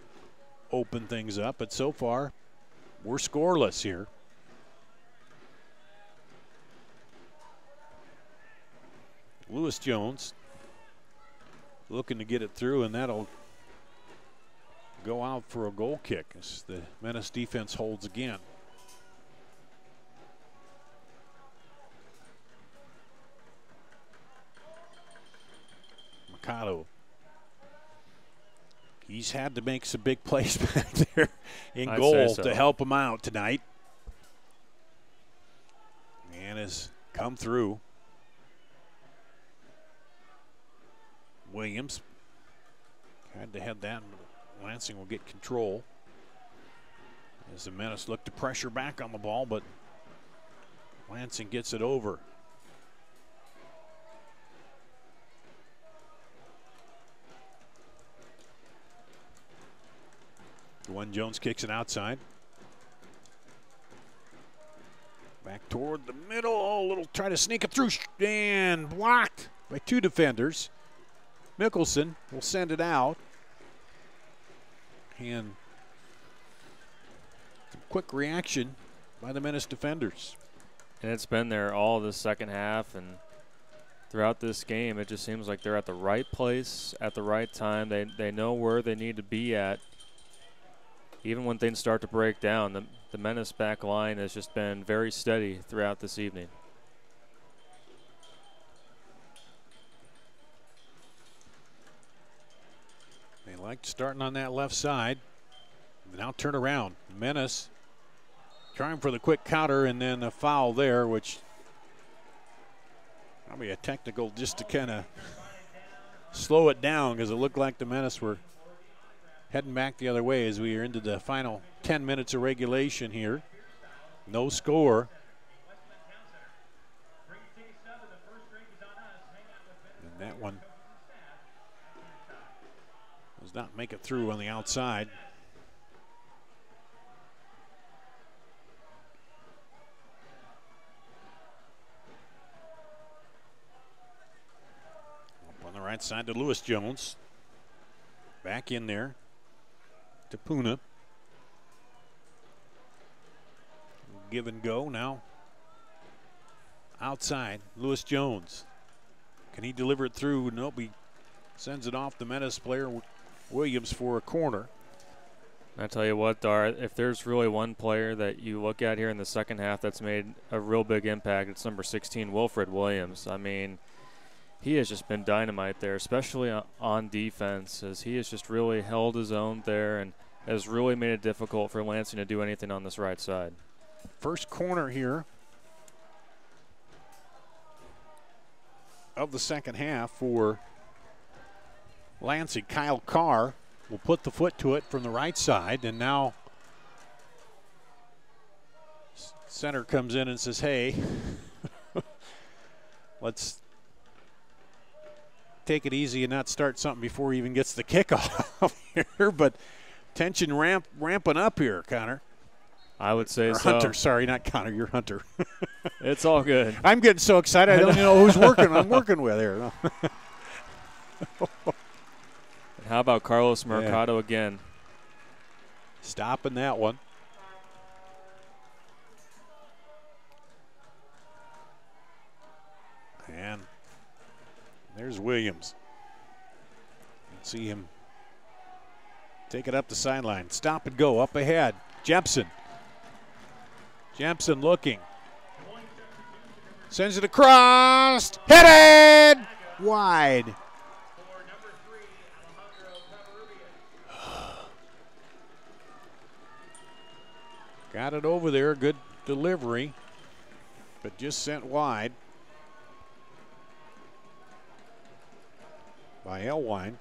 open things up, but so far we're scoreless here. Lewis Jones looking to get it through, and that'll go out for a goal kick as the Menace defense holds again. Mercado. He's had to make some big plays back there in goal to help him out tonight. And has come through. Williams had to have that. Lansing will get control as the Menace look to pressure back on the ball, but Lansing gets it over. DeJuan Jones kicks it outside. Back toward the middle. Oh, little try to sneak it through and blocked by two defenders. Mickelson will send it out. And some quick reaction by the Menace defenders. And it's been there all the second half, and throughout this game, it just seems like they're at the right place at the right time. They know where they need to be at. Even when things start to break down, the Menace back line has just been very steady throughout this evening. They liked starting on that left side. Now turn around. Menace trying for the quick counter, and then a foul there, which probably a technical just to kind of slow it down, because it looked like the Menace were heading back the other way as we are into the final 10 minutes of regulation here. No score. And that one does not make it through on the outside. Up on the right side to Lewis Jones. Back in there to Puna. Give and go now. Outside, Lewis Jones. Can he deliver it through? Nope, he sends it off the Menace player, Williams, for a corner. I tell you what, Dar, if there's really one player that you look at here in the second half that's made a real big impact, it's number 16, Wilfred Williams. I mean, he has just been dynamite there, especially on defense, as he has just really held his own there and has really made it difficult for Lansing to do anything on this right side. First corner here of the second half for Lansing. Kyle Carr will put the foot to it from the right side, and now center comes in and says, hey, let's take it easy and not start something before he even gets the kickoff here. But Tension ramping up here, Connor. I would say or so. Hunter, sorry, not Connor. You're Hunter. It's all good. I'm getting so excited I don't even know who's I'm working with here. How about Carlos Mercado again? Stopping that one. And there's Williams. Let's see him take it up the sideline. Stop and go up ahead. Jepson. Jepson looking. Sends it across. Headed wide. Got it over there. Good delivery, but just sent wide by Elwine.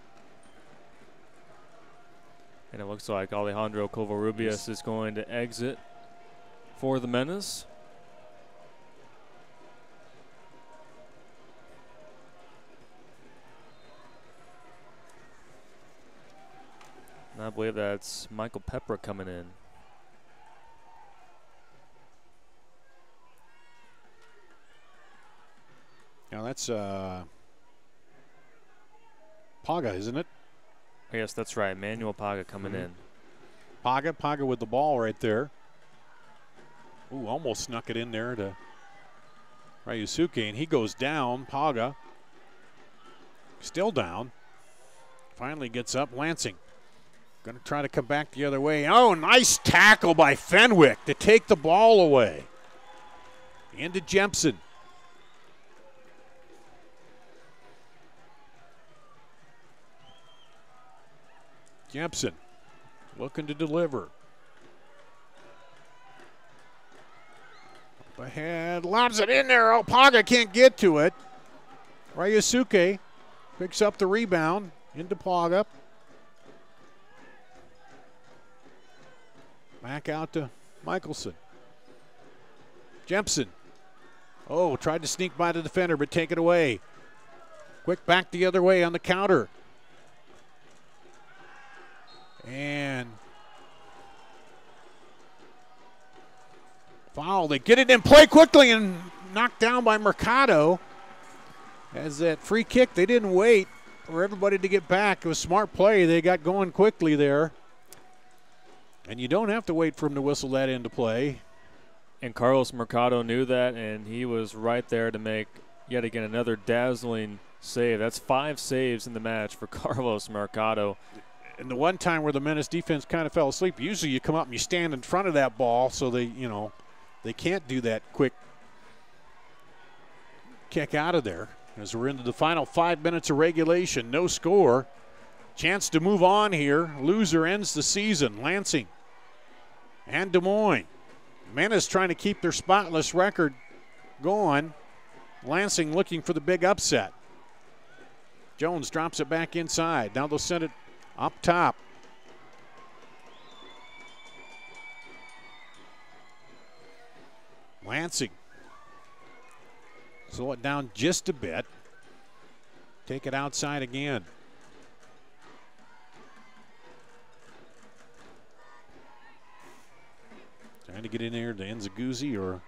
And it looks like Alejandro Covarrubias is going to exit for the Menace. And I believe that's Michael Pepra coming in. Now that's Paga, isn't it? Yes, that's right. Manuel Paga coming in. Paga with the ball right there. Ooh, almost snuck it in there to Ryusuke, and he goes down. Paga still down. Finally gets up. Lansing going to try to come back the other way. Oh, nice tackle by Fenwick to take the ball away. Into Jepson. Jepson looking to deliver. Up ahead, lobs it in there. Oh, Paga can't get to it. Ryusuke picks up the rebound into Paga. Back out to Michelson. Jepson. Oh, tried to sneak by the defender, but take it away. Quick back the other way on the counter. And foul. They get it in play quickly and knocked down by Mercado. As that free kick, they didn't wait for everybody to get back. It was smart play. They got going quickly there. And you don't have to wait for him to whistle that into play. And Carlos Mercado knew that, and he was right there to make, yet again, another dazzling save. That's 5 saves in the match for Carlos Mercado. And the one time where the Menace defense kind of fell asleep, usually you come up and you stand in front of that ball, so they can't do that quick kick out of there. As we're into the final 5 minutes of regulation, no score. Chance to move on here. Loser ends the season. Lansing and Des Moines. Menace trying to keep their spotless record going. Lansing looking for the big upset. Jones drops it back inside. Now they'll send it up top. Lansing. Slow it down just a bit. Take it outside again. Trying to get in there to Nzaguzzi or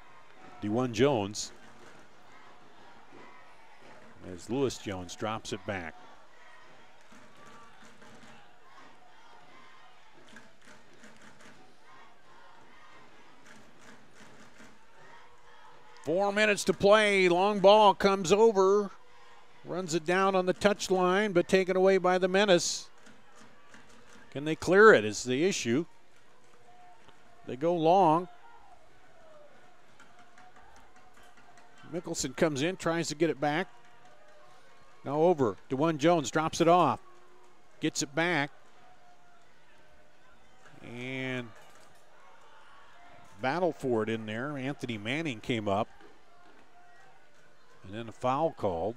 D1 Jones. As Lewis Jones drops it back. Four minutes to play. Long ball comes over. Runs it down on the touchline, but taken away by the Menace. Can they clear it is the issue. They go long. Mickelson comes in, tries to get it back. Now over. DeJuan Jones drops it off. Gets it back. And battle for it in there. Anthony Manning came up. And then a foul called.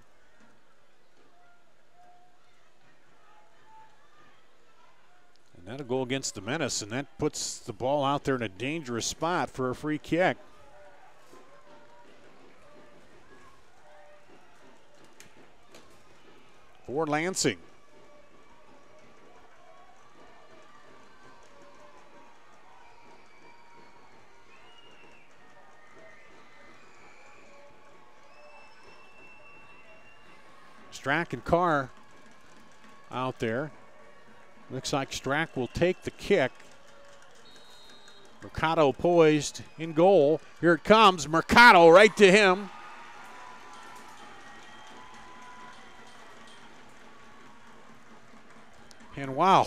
And that'll go against the Menace, and that puts the ball out there in a dangerous spot for a free kick. For Lansing. Strack and Carr out there. Looks like Strack will take the kick. Mercado poised in goal. Here it comes. Mercado right to him. And wow,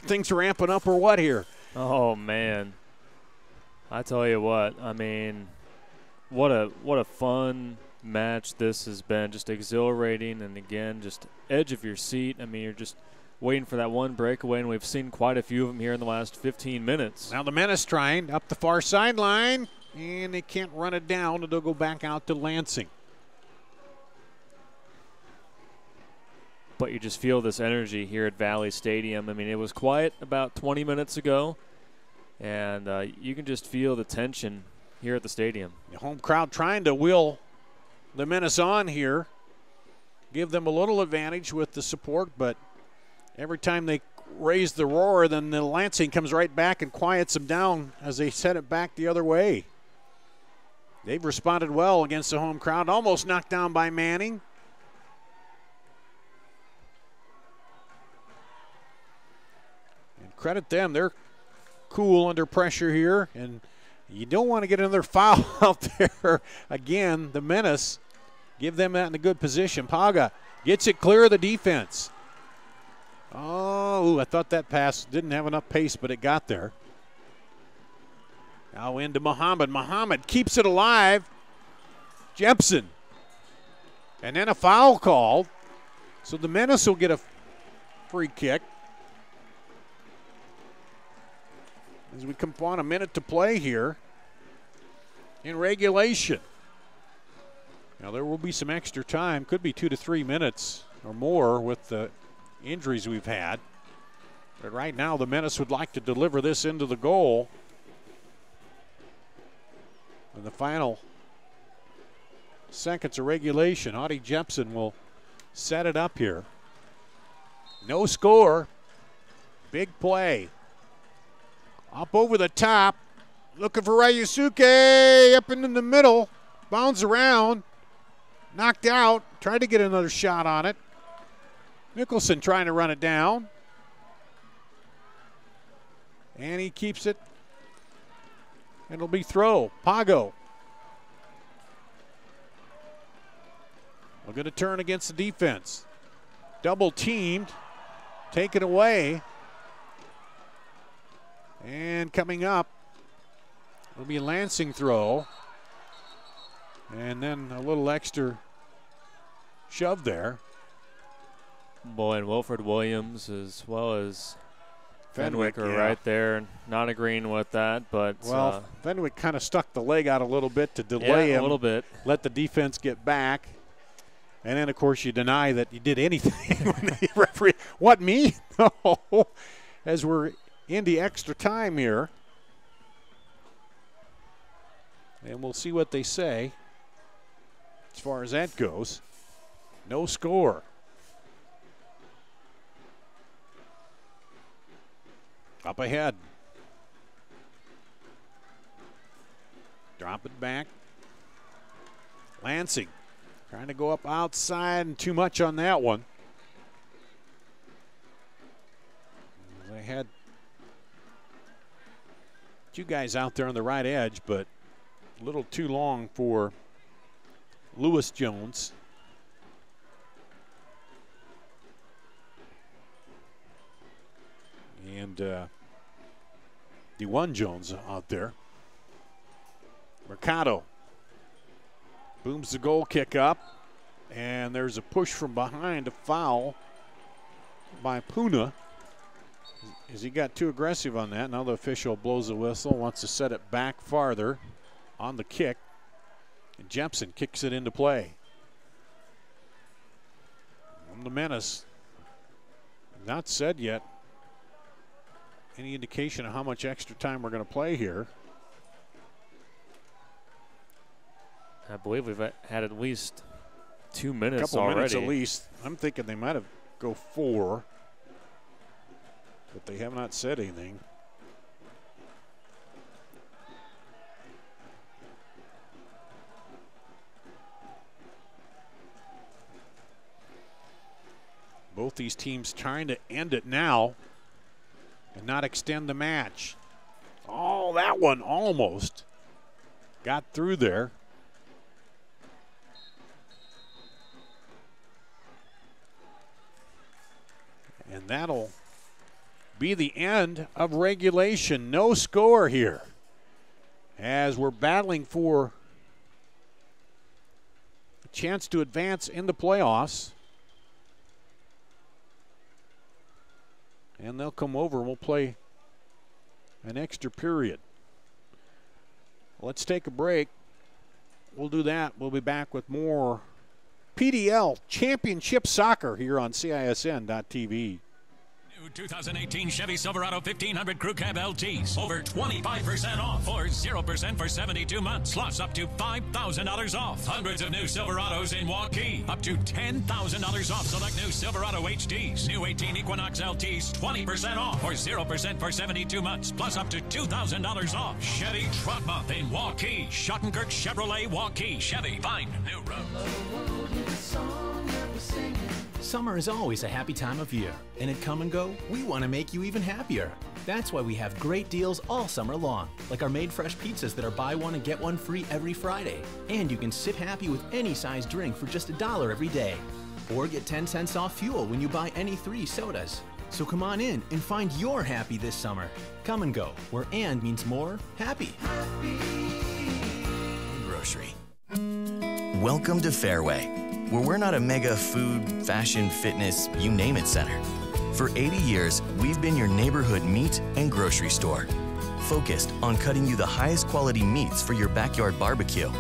things are ramping up or what here? Oh, man. I tell you what, I mean, what a fun match this has been. Just exhilarating, and again, just edge of your seat. I mean, you're just waiting for that one breakaway, and we've seen quite a few of them here in the last 15 minutes. Now the Menace trying up the far sideline, and they can't run it down. It'll go back out to Lansing. But you just feel this energy here at Valley Stadium. I mean, it was quiet about 20 minutes ago, and you can just feel the tension here at the stadium. The home crowd trying to will the Menace on here, give them a little advantage with the support, but every time they raise the roar, then the Lansing comes right back and quiets them down as they set it back the other way. They've responded well against the home crowd, almost knocked down by Manning. And credit them, they're cool under pressure here, and you don't want to get another foul out there. Again, the Menace, give them that in a good position. Paga gets it clear of the defense. Oh, I thought that pass didn't have enough pace, but it got there. Now into Muhammad. Muhammad keeps it alive. Jepson. And then a foul called. So the Menace will get a free kick. As we come on a minute to play here in regulation. Now there will be some extra time. Could be 2 to 3 minutes or more with the injuries we've had. But right now the Menace would like to deliver this into the goal. In the final seconds of regulation, Audie Jepson will set it up here. No score. Big play. Up over the top. Looking for Ryusuke. Up in the middle. Bounds around. Knocked out. Tried to get another shot on it. Mickelson trying to run it down. And he keeps it. It'll be throw. Pago. We're going to turn against the defense. Double teamed. Taken away. And coming up will be a Lansing throw. And then a little extra shove there. Boy, and Wilfred Williams as well as Fenwick are yeah. right there, not agreeing with that. But well, Fenwick kind of stuck the leg out a little bit to delay him. A little bit. Let the defense get back. And then, of course, you deny that you did anything when the referee. What, me? No. As we're into extra time here. And we'll see what they say as far as that goes. No score. Up ahead. Drop it back. Lansing trying to go up outside, and too much on that one. They had two guys out there on the right edge, but a little too long for Lewis Jones. And D1 Jones out there. Mercado booms the goal kick up, and there's a push from behind, a foul by Puna. As he got too aggressive on that. Now the official blows the whistle, wants to set it back farther on the kick. And Jepson kicks it into play. On the Menace. Not said yet. Any indication of how much extra time we're going to play here? I believe we've had at least 2 minutes A couple already. minutes at least. I'm thinking they might have go 4. But they have not said anything. Both these teams trying to end it now and not extend the match. Oh, that one almost got through there. And that'll be the end of regulation. No score here as we're battling for a chance to advance in the playoffs. And they'll come over and we'll play an extra period. Let's take a break. We'll do that. We'll be back with more PDL Championship Soccer here on CISN.TV. New 2018 Chevy Silverado 1500 Crew Cab LTs. Over 25% off or 0% for 72 months. Plus up to $5,000 off. Hundreds of new Silverados in Waukee. Up to $10,000 off select new Silverado HDs. New 18 Equinox LTs 20% off or 0% for 72 months. Plus up to $2,000 off. Chevy Truck Month in Waukee. Schottenkirk Chevrolet Waukee. Chevy. Find new roads. Summer is always a happy time of year, and at Come and Go, we want to make you even happier. That's why we have great deals all summer long, like our made fresh pizzas that are buy one and get one free every Friday. And you can sip happy with any size drink for just $1 every day. Or get 10 cents off fuel when you buy any 3 sodas. So come on in and find your happy this summer. Come and Go, where and means more happy. Grocery. Welcome to Fairway, where we're not a mega food, fashion, fitness, you name it center. For 80 years, we've been your neighborhood meat and grocery store, focused on cutting you the highest quality meats for your backyard barbecue,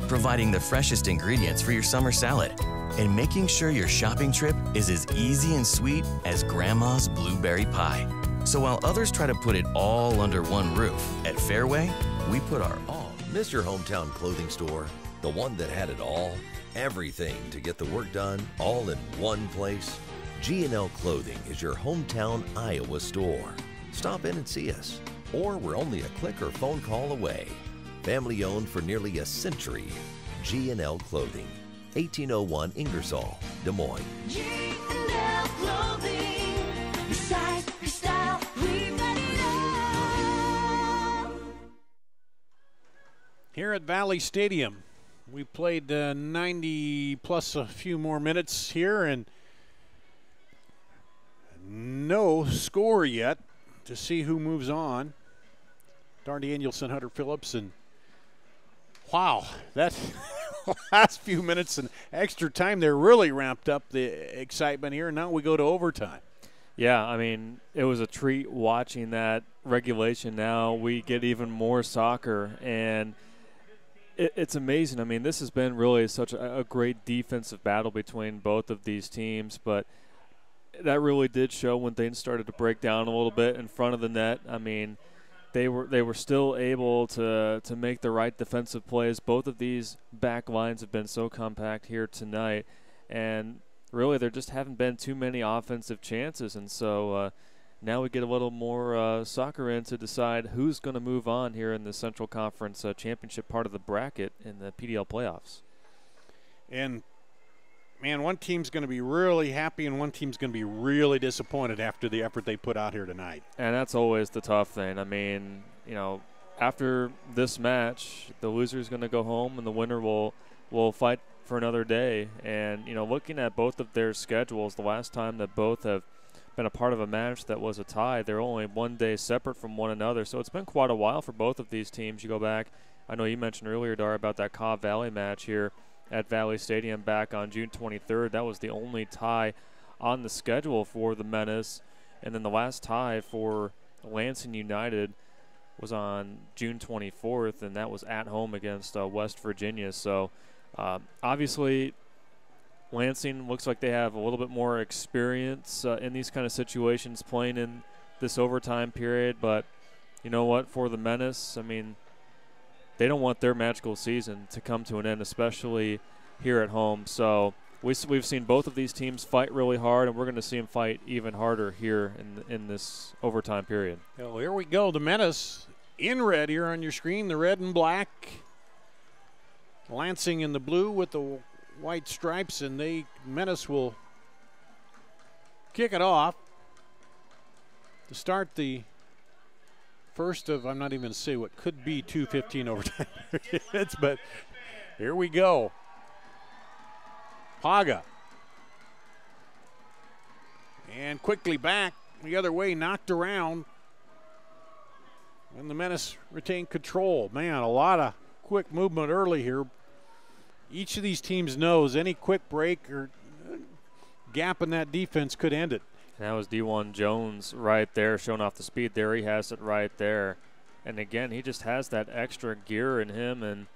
providing the freshest ingredients for your summer salad, and making sure your shopping trip is as easy and sweet as Grandma's blueberry pie. So while others try to put it all under one roof, at Fairway, we put our all. Miss your hometown clothing store, the one that had it all? Everything to get the work done, all in one place? G&L Clothing is your hometown Iowa store. Stop in and see us, or we're only a click or phone call away. Family owned for nearly a century. G&L Clothing, 1801 Ingersoll, Des Moines. G&L Clothing, your size, your style, we've got it all. Here at Valley Stadium, we played 90 plus a few more minutes here, and no score yet to see who moves on. Darn Danielson, Hunter Phillips, and wow, that last few minutes and extra time there really ramped up the excitement here, and now we go to overtime. Yeah, I mean, it was a treat watching that regulation. Now we get even more soccer, and it's amazing. I mean, this has been really such a great defensive battle between both of these teams, but that really did show when things started to break down a little bit in front of the net. I mean, they were still able to make the right defensive plays. Both of these back lines have been so compact here tonight, and really there just haven't been too many offensive chances, and so now we get a little more soccer in to decide who's going to move on here in the Central Conference Championship part of the bracket in the PDL playoffs. And, man, one team's going to be really happy and one team's going to be really disappointed after the effort they put out here tonight. And that's always the tough thing. I mean, you know, after this match, the loser's going to go home and the winner will fight for another day. And, you know, looking at both of their schedules, the last time that both have been a part of a match that was a tie, they're only 1 day separate from one another. So it's been quite a while for both of these teams. You go back, I know you mentioned earlier, Dar, about that Cobb Valley match here at Valley Stadium back on June 23rd. That was the only tie on the schedule for the Menace. And then the last tie for Lansing United was on June 24th, and that was at home against West Virginia. So obviously Lansing looks like they have a little bit more experience in these kind of situations playing in this overtime period. But you know what, for the Menace, I mean, they don't want their magical season to come to an end, especially here at home. So we've seen both of these teams fight really hard, and we're going to see them fight even harder here in this overtime period. Well, here we go. The Menace in red here on your screen, the red and black. Lansing in the blue with the white stripes, and Menace will kick it off to start the first of, I'm not even going to say what could be 2:15 overtime periods, but here we go. Paga. And quickly back the other way, knocked around. And the Menace retained control. Man, a lot of quick movement early here. Each of these teams knows any quick break or gap in that defense could end it. And that was D1 Jones right there, showing off the speed there. He has it right there. And again, he just has that extra gear in him. And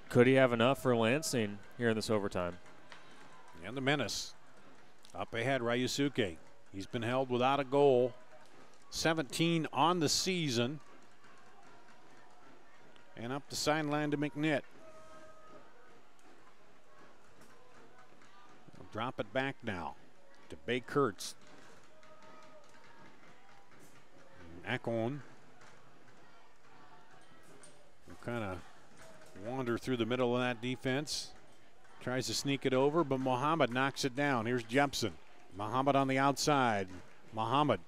could he have enough for Lansing here in this overtime? And the Menace up ahead, Ryusuke. He's been held without a goal. 17 on the season. And up the sideline to McNitt. We'll drop it back now to Bay Kurtz. Akon will kind of wander through the middle of that defense. Tries to sneak it over, but Muhammad knocks it down. Here's Jepson. Muhammad on the outside. Muhammad.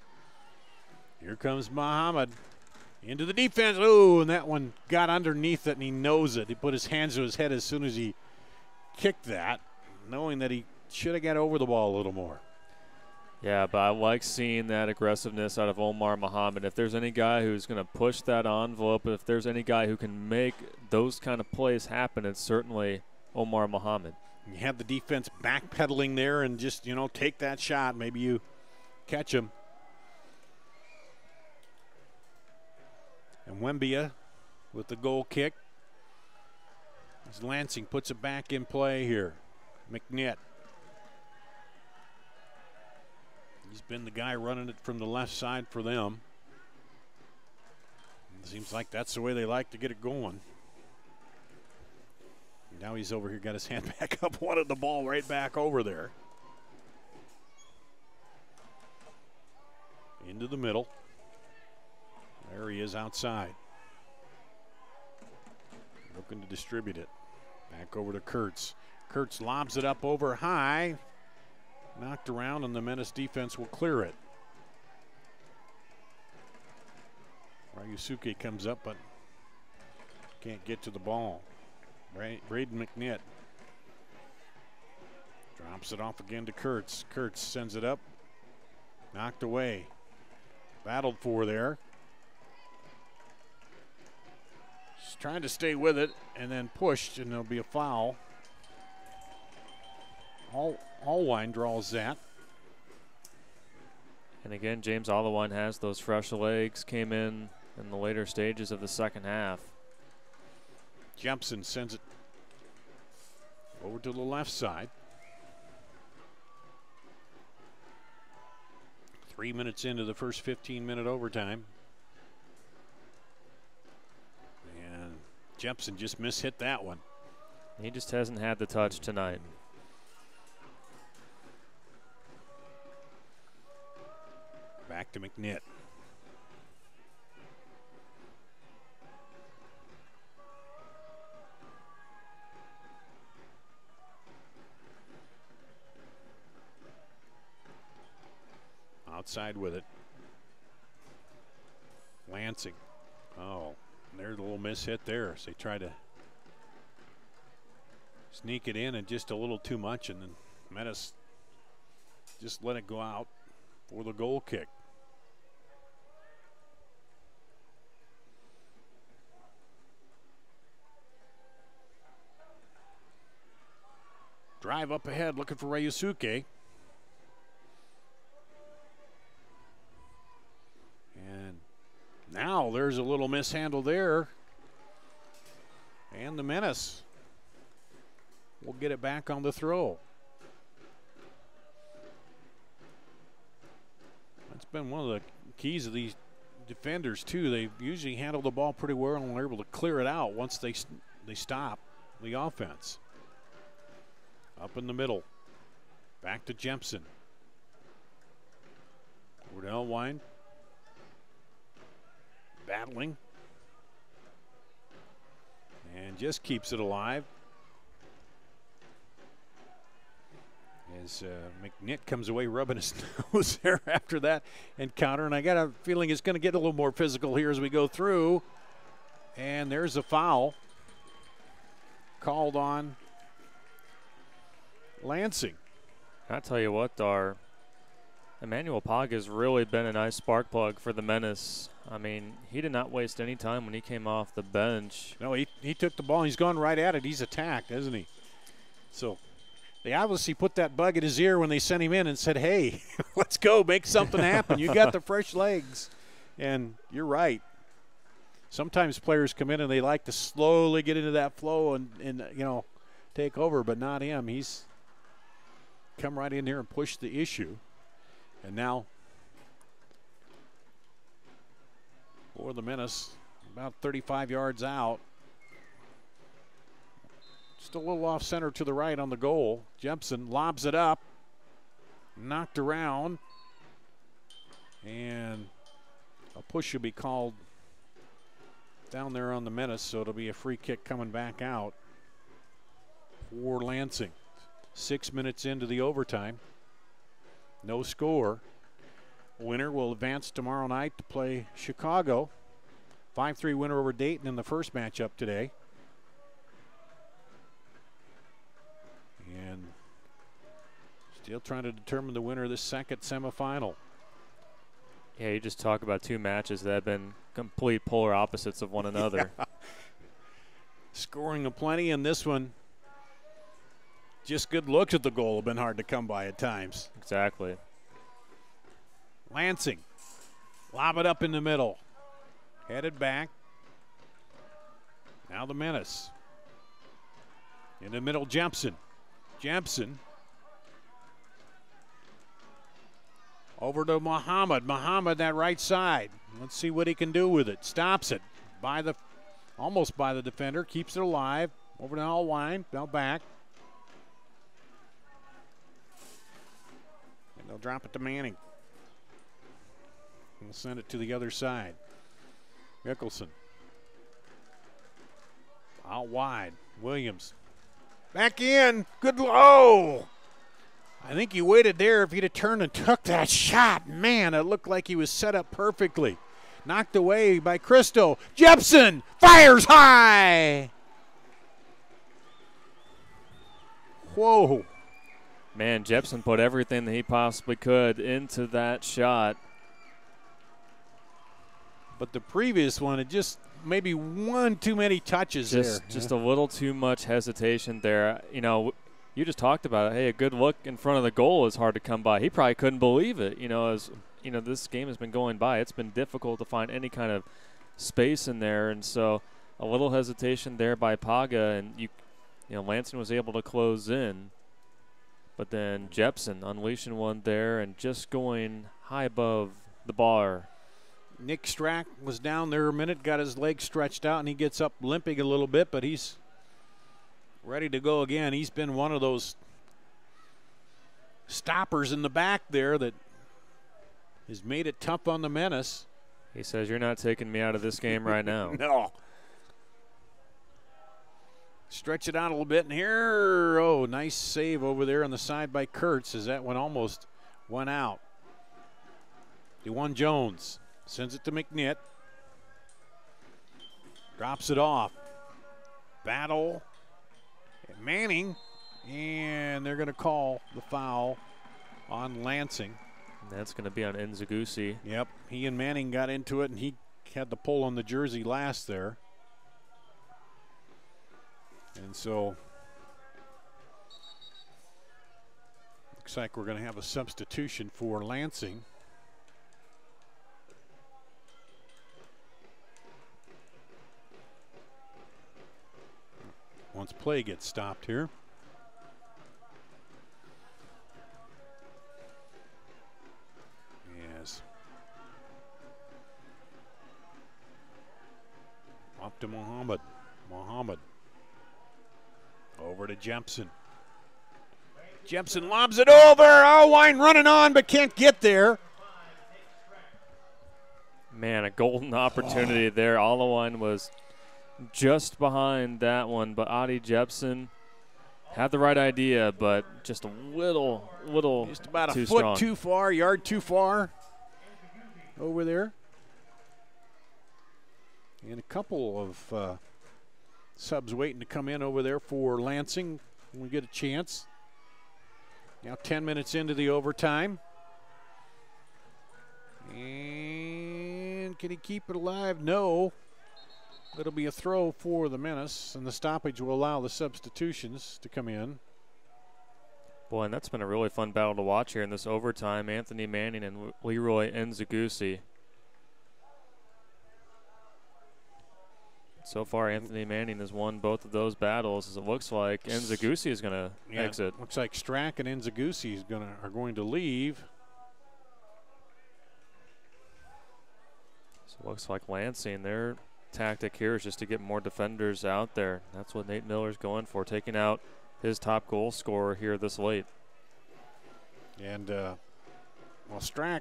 Here comes Muhammad. Into the defense. Oh, and that one got underneath it, and he knows it. He put his hands to his head as soon as he kicked that, knowing that he should have got over the ball a little more. Yeah, but I like seeing that aggressiveness out of Omar Muhammad. If there's any guy who's going to push that envelope, if there's any guy who can make those kind of plays happen, it's certainly Omar Muhammad. You have the defense backpedaling there and just, take that shot. Maybe you catch him. And Wembia with the goal kick. As Lansing puts it back in play here. McNitt. He's been the guy running it from the left side for them. It seems like that's the way they like to get it going. Now he's over here, got his hand back up, wanted the ball right back over there. Into the middle. There he is outside. Looking to distribute it. Back over to Kurtz. Kurtz lobs it up over high. Knocked around, and the Menace defense will clear it. Ryusuke comes up, but can't get to the ball. Braden McNitt drops it off again to Kurtz. Kurtz sends it up. Knocked away. Battled for there. Just trying to stay with it and then pushed, and there'll be a foul. Allwine draws that. And again, James Allwine has those fresh legs, came in the later stages of the second half. Jepson sends it over to the left side. 3 minutes into the first 15-minute overtime. And Jepson just mishit that one. He just hasn't had the touch tonight. Back to McNitt. Outside with it. Lansing. Oh, there's a little mishit there. So they try to sneak it in and just a little too much, and then Menace just let it go out for the goal kick. Drive up ahead looking for Ryusuke. And now there's a little mishandle there. And the Menace will get it back on the throw. That's been one of the keys of these defenders too. They usually handle the ball pretty well and are able to clear it out once they stop the offense. Up in the middle. Back to Jepson. Over to Allwine. Battling. And just keeps it alive. As McNitt comes away rubbing his nose there after that encounter. And I got a feeling it's going to get a little more physical here as we go through. And there's a foul called on Lansing. I tell you what, Dar, Emmanuel Pog has really been a nice spark plug for the Menace. I mean, he did not waste any time when he came off the bench. No, he took the ball and he's gone right at it. He's attacked, hasn't he? So they obviously put that bug in his ear when they sent him in and said, hey, let's go, make something happen. You got the fresh legs. And you're right. Sometimes players come in and they like to slowly get into that flow and you know, take over, but not him. He's come right in here and pushed the issue. And now for the Menace, about 35 yards out. Just a little off center to the right on the goal. Jepson lobs it up, knocked around, and a push should be called down there on the Menace, so it'll be a free kick coming back out for Lansing. 6 minutes into the overtime. No score. Winner will advance tomorrow night to play Chicago. 5-3 winner over Dayton in the first matchup today. And still trying to determine the winner of this second semifinal. Yeah, you just talk about two matches that have been complete polar opposites of one another. Yeah. Scoring aplenty, and this one, just good looks at the goal have been hard to come by at times. Exactly. Lansing, lob it up in the middle. Headed back. Now the Menace. In the middle, Jepson. Jepson. Over to Muhammad. Muhammad, that right side. Let's see what he can do with it. Stops it by the, almost by the defender. Keeps it alive. Over to Allwine. Now back. And they'll drop it to Manning. We'll send it to the other side. Mickelson. Out wide. Williams. Back in. Good low. I think he waited there. If he'd have turned and took that shot, man, it looked like he was set up perfectly. Knocked away by Cristo. Jepson fires high. Whoa. Man, Jepson put everything that he possibly could into that shot. But the previous one, it just maybe one too many touches there. Just a little too much hesitation there. You know, you just talked about it. Hey, a good look in front of the goal is hard to come by. He probably couldn't believe it. You know, as you know, this game has been going by. It's been difficult to find any kind of space in there, and so a little hesitation there by Paga, and you know, Lansing was able to close in. But then Jepson unleashing one there and just going high above the bar. Nick Strack was down there a minute, got his legs stretched out, and he gets up limping a little bit, but he's ready to go again. He's been one of those stoppers in the back there that has made it tough on the Menace. He says, you're not taking me out of this game right now. No. Stretch it out a little bit, and here, oh, nice save over there on the side by Kurtz as that one almost went out. DeJuan Jones sends it to McNitt. Drops it off. Battle. And Manning. And they're going to call the foul on Lansing. And that's going to be on Nzagusi. Yep. He and Manning got into it, and he had the pull on the jersey last there. And so looks like we're going to have a substitution for Lansing. Once play gets stopped here. Yes. Up to Muhammad. Muhammad. Over to Jepson. Jepson lobs it over. Allwine running on but can't get there. Man, a golden opportunity there. Allwine was just behind that one, but Adi Jepson Had the right idea, but just a little just about a too foot strong. too far, yard too far over there. And a couple of subs waiting to come in over there for Lansing when we get a chance. Now 10 minutes into the overtime. And can he keep it alive? No. It'll be a throw for the Menace, and the stoppage will allow the substitutions to come in. Boy, and that's been a really fun battle to watch here in this overtime. Anthony Manning and Leroy Nzagusi. So far, Anthony Manning has won both of those battles, as it looks like Nzagusi is going to exit. Looks like Strack and Nzagusi are going to leave. So it looks like Lansing, their tactic here is just to get more defenders out there. That's what Nate Miller's going for, taking out his top goal scorer here this late. And, well, Strack,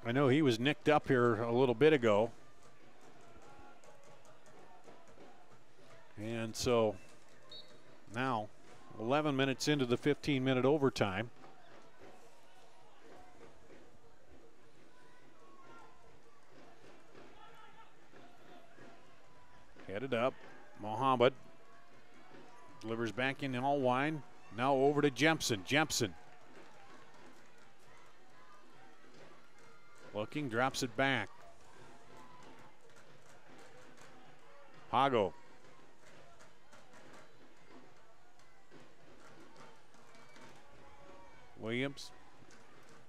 I know he was nicked up here a little bit ago. And so now 11 minutes into the 15-minute overtime. Headed up, Muhammad delivers back in Allwine. Now over to Jempson. Jempson looking, drops it back. Hago. Williams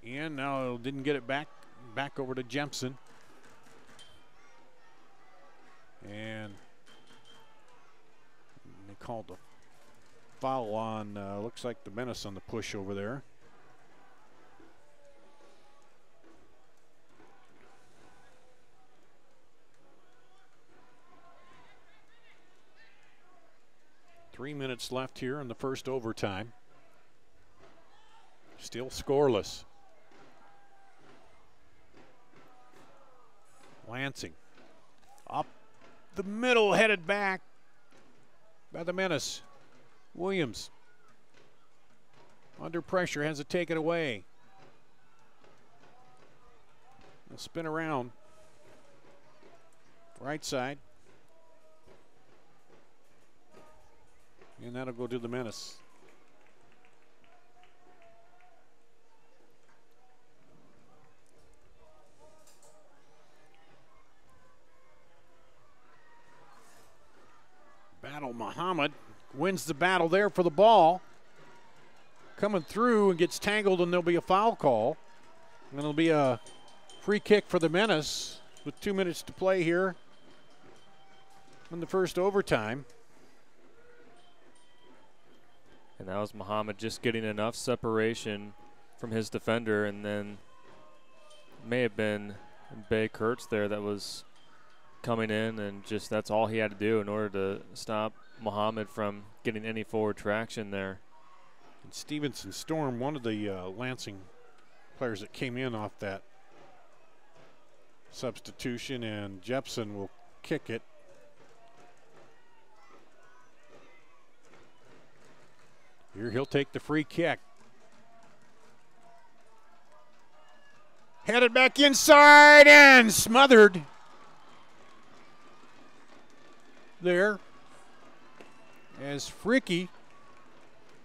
in, now didn't get it back over to Jempson. And they called the foul on, looks like the Menace on the push over there. Three minutes left here in the first overtime. Still scoreless. Lansing up the middle, headed back by the Menace. Williams under pressure, has to take it away. They'll spin around. Right side. And that'll go to the Menace. Battle Muhammad wins the battle there for the ball. Coming through and gets tangled, and there'll be a foul call. And it'll be a free kick for the Menace with 2 minutes to play here in the first overtime. And that was Muhammad just getting enough separation from his defender, and then may have been Bay Kurtz there that was coming in, and just that's all he had to do in order to stop Muhammad from getting any forward traction there. And Stevenson Storm, one of the Lansing players that came in off that substitution, and Jepson will kick it. Here he'll take the free kick. Headed back inside and smothered there as Fricky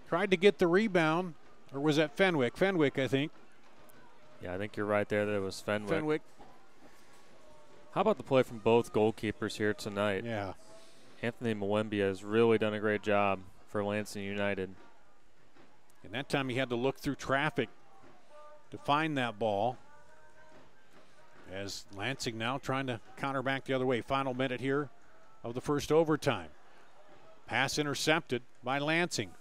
tried to get the rebound. Or was that Fenwick? Fenwick, I think. Yeah, I think you're right there. That was Fenwick. Fenwick. How about the play from both goalkeepers here tonight? Yeah. Anthony Mwembia has really done a great job for Lansing United. And that time he had to look through traffic to find that ball. As Lansing now trying to counter back the other way. Final minute here of the first overtime. Pass intercepted by Lansing.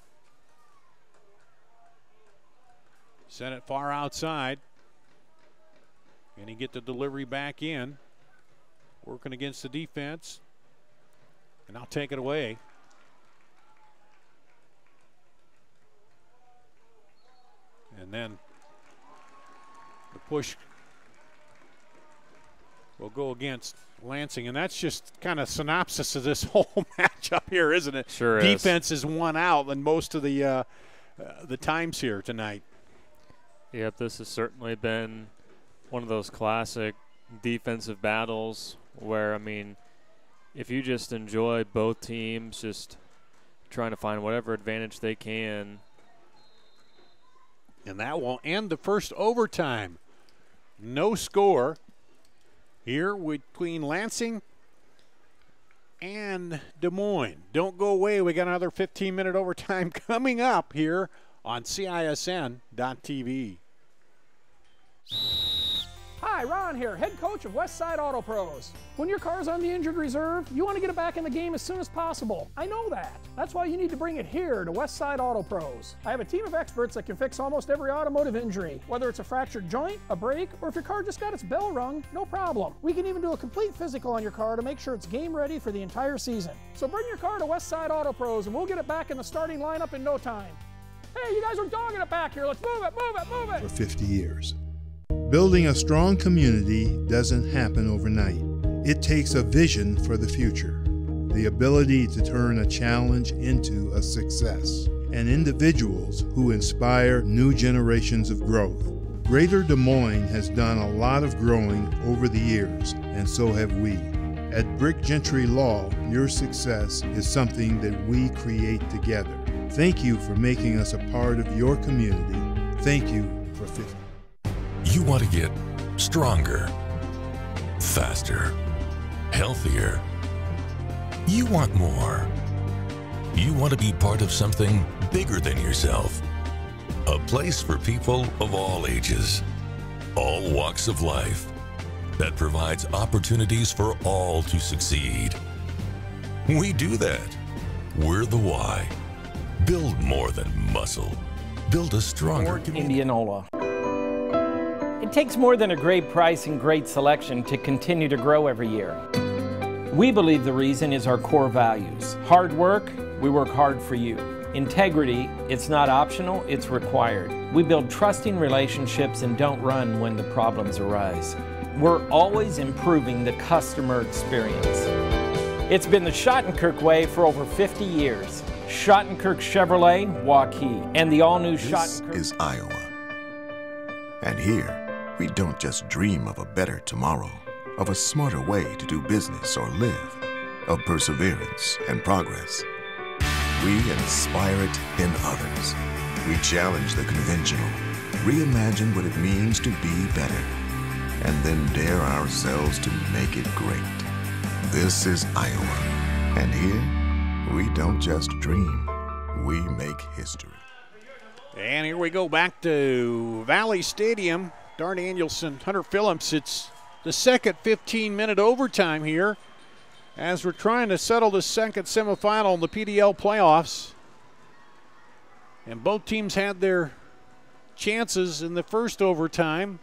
Sent it far outside. And he get the delivery back in. Working against the defense. And I'll take it away. And then the push will go against Lansing. And that's just kind of synopsis of this whole matchup here, isn't it? Sure is. Defense is won out in most of the times here tonight. Yep, this has certainly been one of those classic defensive battles where, I mean, if you just enjoy both teams just trying to find whatever advantage they can. And that will end the first overtime. No score here between Lansing and Des Moines. Don't go away. We got another 15-minute overtime coming up here on CISN.TV. Hi, Ron here, head coach of Westside Auto Pros. When your car's on the injured reserve, you want to get it back in the game as soon as possible. I know that. That's why you need to bring it here to Westside Auto Pros. I have a team of experts that can fix almost every automotive injury. Whether it's a fractured joint, a brake, or if your car just got its bell rung, no problem. We can even do a complete physical on your car to make sure it's game ready for the entire season. So bring your car to Westside Auto Pros and we'll get it back in the starting lineup in no time. Hey, you guys are dogging it back here. Let's move it, move it, move it. For 50 years. Building a strong community doesn't happen overnight. It takes a vision for the future, the ability to turn a challenge into a success, and individuals who inspire new generations of growth. Greater Des Moines has done a lot of growing over the years, and so have we. At Brick Gentry Law, your success is something that we create together. Thank you for making us a part of your community. Thank you for 50. You want to get stronger, faster, healthier. You want more. You want to be part of something bigger than yourself. A place for people of all ages, all walks of life, that provides opportunities for all to succeed. We do that. We're the why. Build more than muscle. Build a stronger community. Indianola. It takes more than a great price and great selection to continue to grow every year. We believe the reason is our core values. Hard work, we work hard for you. Integrity, it's not optional, it's required. We build trusting relationships and don't run when the problems arise. We're always improving the customer experience. It's been the Schottenkirk way for over 50 years. Schottenkirk Chevrolet, Waukee, and the all-new Schottenkirk. This is Iowa. And here, we don't just dream of a better tomorrow, of a smarter way to do business or live, of perseverance and progress. We inspire it in others. We challenge the conventional, reimagine what it means to be better, and then dare ourselves to make it great. This is Iowa, and here, we don't just dream, we make history. And here we go back to Valley Stadium. Darn Danielson, Hunter Phillips. It's the second 15-minute overtime here as we're trying to settle the second semifinal in the PDL playoffs. And both teams had their chances in the first overtime,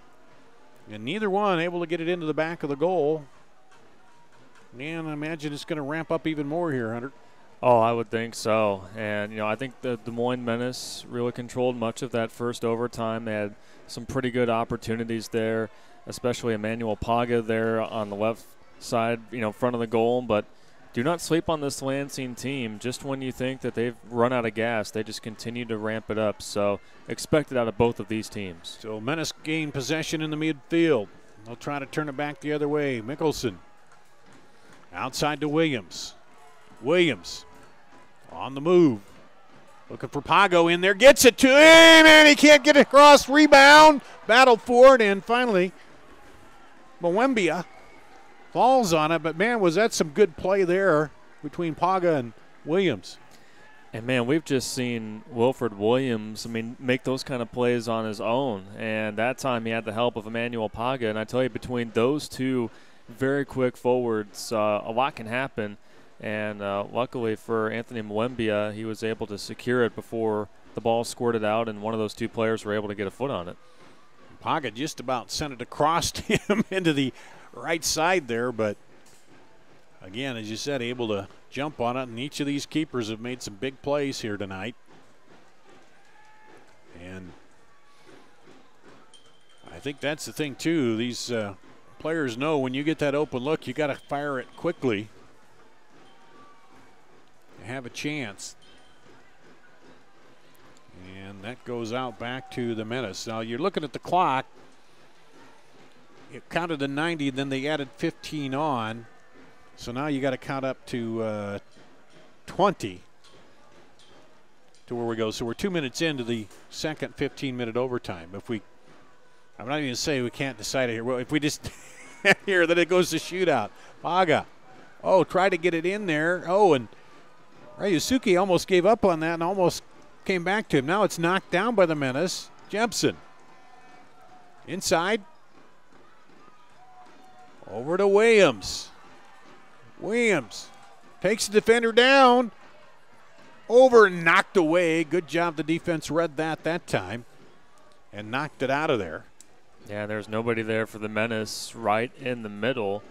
and neither one able to get it into the back of the goal. And I imagine it's going to ramp up even more here, Hunter. Oh, I would think so. And, you know, I think the Des Moines Menace really controlled much of that first overtime. They had some pretty good opportunities there, especially Emmanuel Paga there on the left side, you know, front of the goal. But do not sleep on this Lansing team. Just when you think that they've run out of gas, they just continue to ramp it up. So expect it out of both of these teams. So Menace gained possession in the midfield. They'll try to turn it back the other way. Mickelson outside to Williams. Williams on the move. Looking for Pago in there. Gets it to him, and he can't get it across. Rebound. Battle for it, and finally Mwembia falls on it. But, man, was that some good play there between Paga and Williams. And, man, we've just seen Wilfred Williams, I mean, make those kind of plays on his own. And that time he had the help of Emmanuel Paga. And I tell you, between those two very quick forwards, a lot can happen. And luckily for Anthony Mwembia, he was able to secure it before the ball squirted out, and one of those two players were able to get a foot on it. Paga just about sent it across to him into the right side there, but again, as you said, able to jump on it, and each of these keepers have made some big plays here tonight. And I think that's the thing, too. These players know when you get that open look, you got to fire it quickly to have a chance. And that goes out back to the Menace. Now you're looking at the clock. It counted to 90, then they added 15 on. So now you got to count up to 20 to where we go. So we're 2 minutes into the second 15-minute overtime. I'm not even going to say we can't decide it here. Well, if we just here, then it goes to shootout. Paga. Oh, try to get it in there. Oh, and Ryusuke almost gave up on that and almost came back to him. Now it's knocked down by the Menace. Jepson. Inside. Over to Williams. Williams takes the defender down. Over and knocked away. Good job the defense read that time and knocked it out of there. Yeah, there's nobody there for the Menace right in the middle.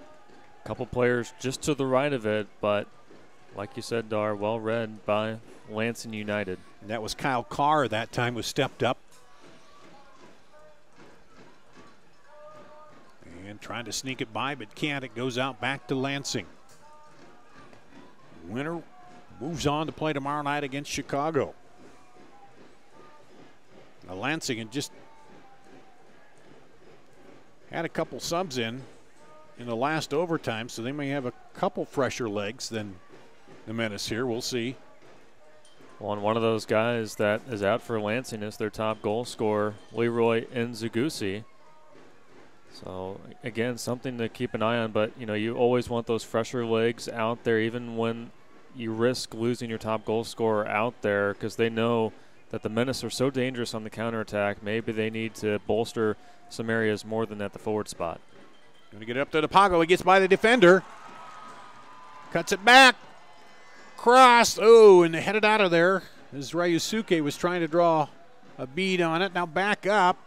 A couple players just to the right of it, but like you said, Dar, well read by Lansing United. And that was Kyle Carr that time, was stepped up. And trying to sneak it by, but can't. It goes out back to Lansing. Winner moves on to play tomorrow night against Chicago. Now Lansing had just had a couple subs in the last overtime, so they may have a couple fresher legs than the Menace here. We'll see. Well, and one of those guys that is out for Lansing is their top goal scorer, Leroy Nzugusi. So, again, something to keep an eye on, but, you know, you always want those fresher legs out there, even when you risk losing your top goal scorer out there, because they know that the Menace are so dangerous on the counterattack. Maybe they need to bolster some areas more than at the forward spot. Going to get it up to DePago. He gets by the defender. Cuts it back. Cross. Oh, and headed out of there as Ryusuke was trying to draw a bead on it. Now back up.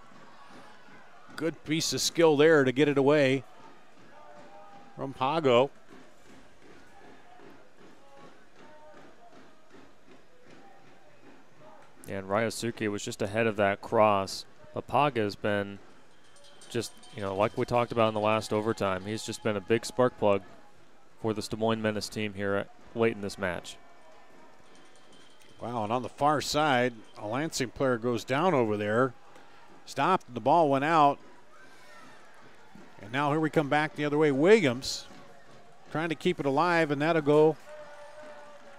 Good piece of skill there to get it away from Pago. And Ryusuke was just ahead of that cross. But Paga has been just, you know, like we talked about in the last overtime, he's just been a big spark plug for this Des Moines Menace team here late in this match. Wow, and on the far side, a Lansing player goes down over there. Stopped, the ball went out. And now here we come back the other way. Williams trying to keep it alive, and that'll go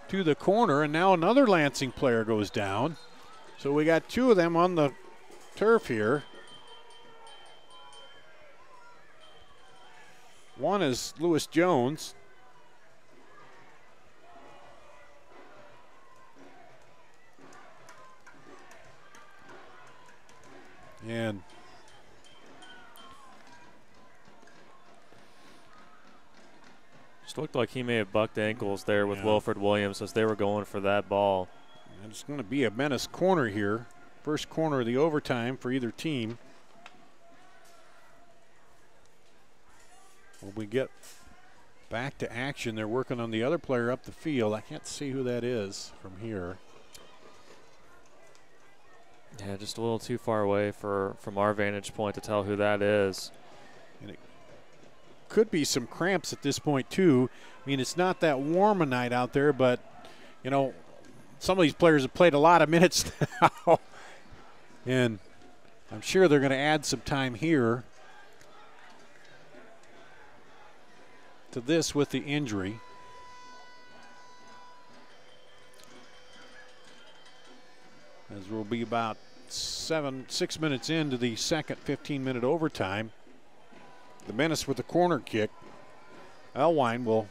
to the corner. And now another Lansing player goes down. So we got two of them on the turf here. One is Lewis Jones. And just looked like he may have bucked ankles there with Wilfred Williams as they were going for that ball. And it's going to be a Menace corner here. First corner of the overtime for either team. When we get back to action, they're working on the other player up the field. I can't see who that is from here. Yeah, just a little too far away from our vantage point to tell who that is. And it could be some cramps at this point, too. I mean, it's not that warm a night out there, but, you know, some of these players have played a lot of minutes now. And I'm sure they're going to add some time here to this with the injury. As we'll be about 6 minutes into the second 15-minute overtime. The Menace with the corner kick. Elwine will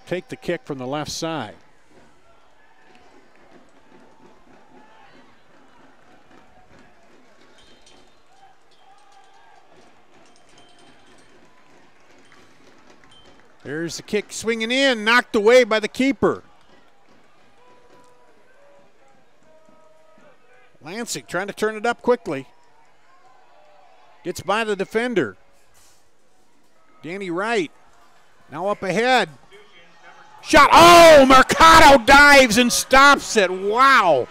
take the kick from the left side. There's the kick swinging in, knocked away by the keeper. Lansing trying to turn it up quickly. Gets by the defender. Danny Wright now up ahead. Shot. Oh, Mercado dives and stops it. Wow.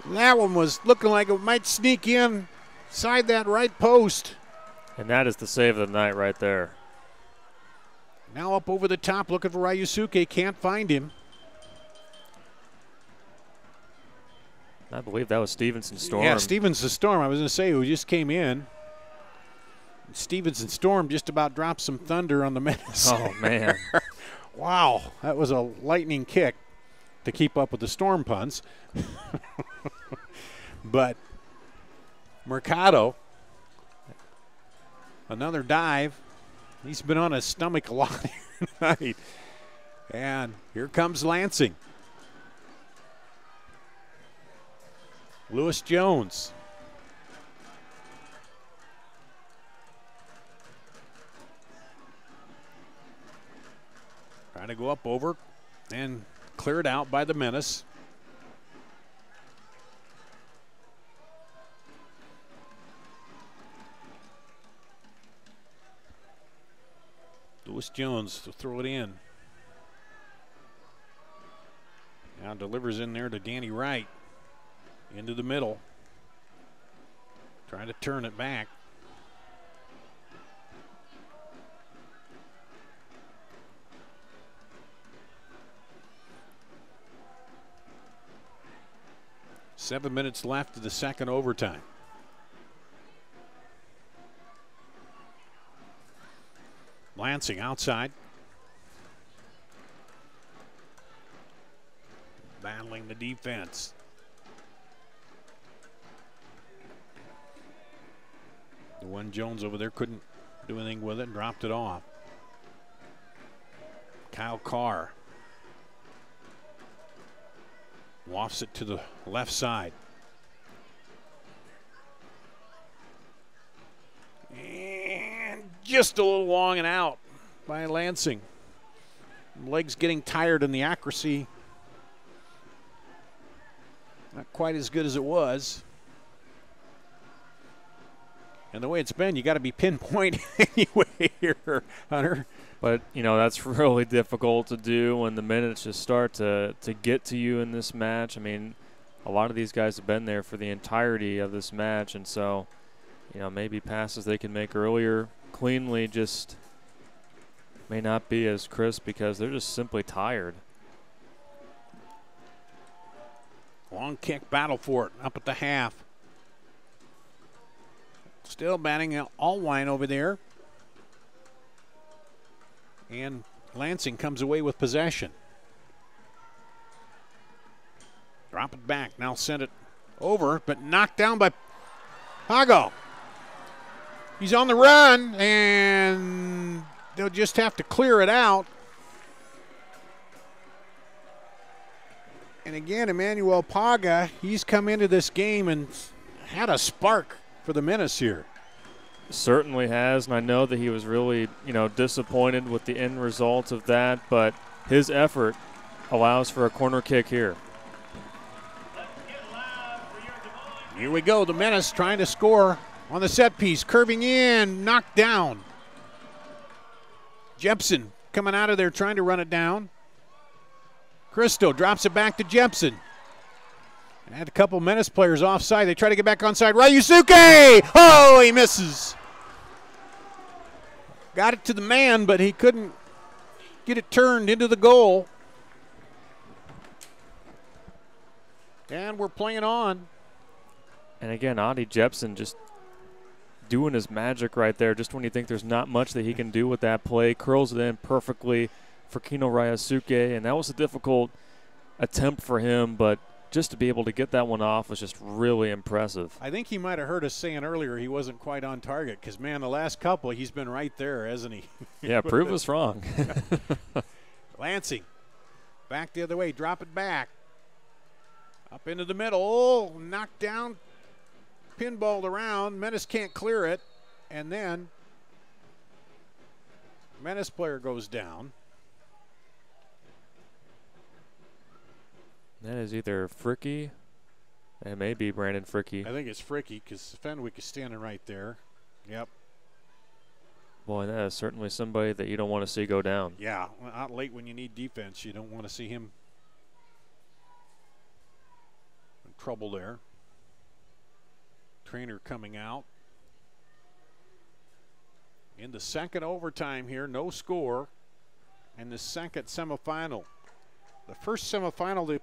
That one was looking like it might sneak in inside that right post. And that is the save of the night right there. Now up over the top, looking for Ryusuke. Can't find him. I believe that was Stevenson Storm. Yeah, Stevenson Storm. I was going to say, who just came in. Stevenson Storm just about dropped some thunder on the Menace. Oh, man. Wow, that was a lightning kick to keep up with the Storm puns. But Mercado, another dive. He's been on his stomach a lot tonight. And here comes Lansing. Lewis Jones. Trying to go up over and cleared out by the Menace. Lewis Jones to throw it in. Now delivers in there to Danny Wright. Into the middle. Trying to turn it back. Seven minutes left of the second overtime. Lansing outside. Battling the defense. The one Jones over there couldn't do anything with it and dropped it off. Kyle Carr wafts it to the left side. And just a little long and out by Lansing. Legs getting tired and the accuracy not quite as good as it was. And the way it's been, you got to be pinpoint anyway here, Hunter. But, you know, that's really difficult to do when the minutes just start to get to you in this match. I mean, a lot of these guys have been there for the entirety of this match. And so, you know, maybe passes they can make earlier cleanly just may not be as crisp because they're just simply tired. Long kick, battle for it, up at the half. Still batting Allwine over there. And Lansing comes away with possession. Drop it back, now send it over, but knocked down by Pago. He's on the run, and they'll just have to clear it out. And again, Emmanuel Paga, he's come into this game and had a spark for the Menace here. Certainly has, and I know that he was really, you know, disappointed with the end result of that, but his effort allows for a corner kick here. Here we go, the Menace trying to score on the set piece, curving in, knocked down. Jepson coming out of there trying to run it down. Cristo drops it back to Jepson. And had a couple Menace players offside. They try to get back onside. Ryusuke! Oh, he misses. Got it to the man, but he couldn't get it turned into the goal. And we're playing on. And again, Adi Jepson just doing his magic right there. Just when you think there's not much that he can do with that play, curls it in perfectly for Kino Ryusuke. And that was a difficult attempt for him, but just to be able to get that one off was just really impressive. I think he might have heard us saying earlier he wasn't quite on target because, man, the last couple, he's been right there, hasn't he? Yeah, prove us wrong. Lansing, back the other way, drop it back. Up into the middle, oh, knocked down, pinballed around. Menace can't clear it, and then Menace player goes down. That is either Fricky, it may be Brandon Fricky. I think it's Fricky because Fenwick is standing right there. Yep. Boy, that is certainly somebody that you don't want to see go down. Yeah, out late when you need defense, you don't want to see him in trouble there. Trainer coming out. In the second overtime here, no score. And the second semifinal. The first semifinal, the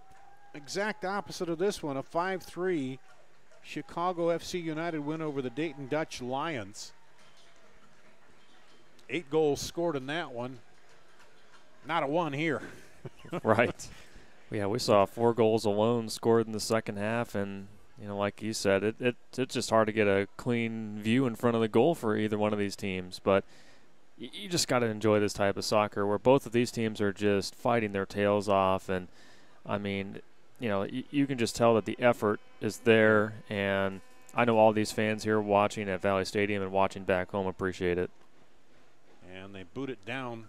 exact opposite of this one, a 5-3 Chicago FC United win over the Dayton Dutch Lions. 8 goals scored in that one. Not a one here. Right. Yeah, we saw 4 goals alone scored in the second half, and you know, like you said, it's just hard to get a clean view in front of the goal for either one of these teams. But you just got to enjoy this type of soccer where both of these teams are just fighting their tails off. And, I mean, you know, you can just tell that the effort is there. And I know all these fans here watching at Valley Stadium and watching back home appreciate it. And they boot it down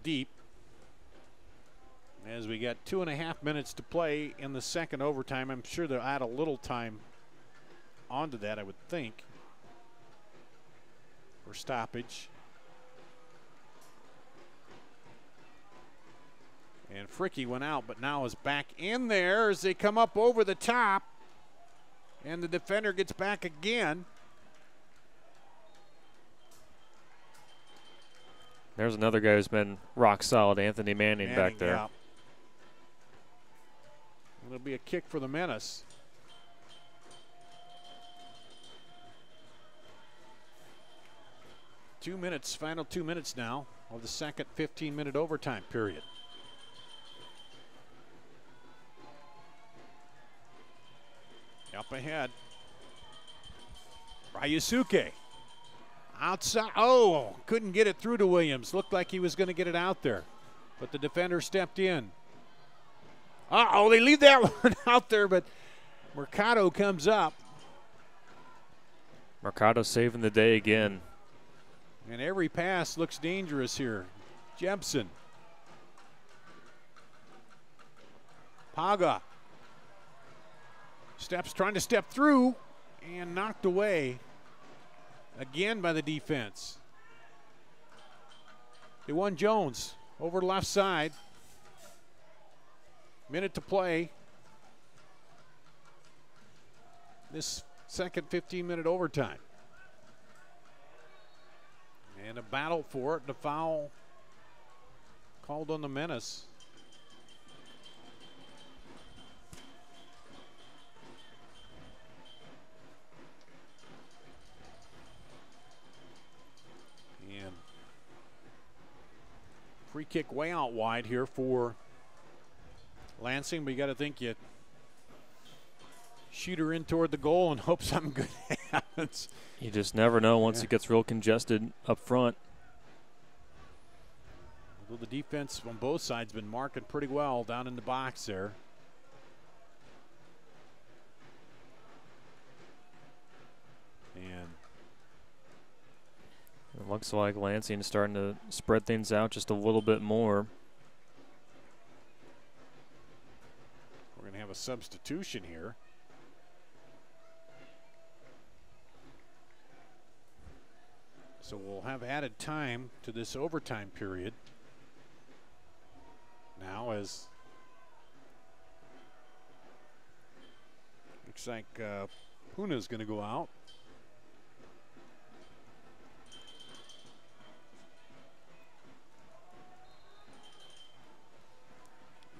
deep as we got 2.5 minutes to play in the second overtime. I'm sure they'll add a little time onto that, I would think, for stoppage. And Fricky went out, but now is back in there as they come up over the top. And the defender gets back again. There's another guy who's been rock solid, Anthony Manning back there. Yeah. It'll be a kick for the Menace. Final 2 minutes now of the second 15-minute overtime period. Up ahead. Ryusuke. Outside. Oh, couldn't get it through to Williams. Looked like he was going to get it out there. But the defender stepped in. Uh-oh, they leave that one out there, but Mercado comes up. Mercado saving the day again. And every pass looks dangerous here. Jepson. Paga. Trying to step through and knocked away again by the defense. DeJuan Jones over the left side. Minute to play. This second 15-minute overtime. And a battle for it. The foul called on the Menace. And free kick way out wide here for Lansing, but you got to think you shoot her in toward the goal and hope something good happens. You just never know once it gets real congested up front. Although the defense on both sides been marking pretty well down in the box there. And it looks like Lansing is starting to spread things out just a little bit more. we're going to have a substitution here. So we'll have added time to this overtime period. Now as looks like Puna's going to go out.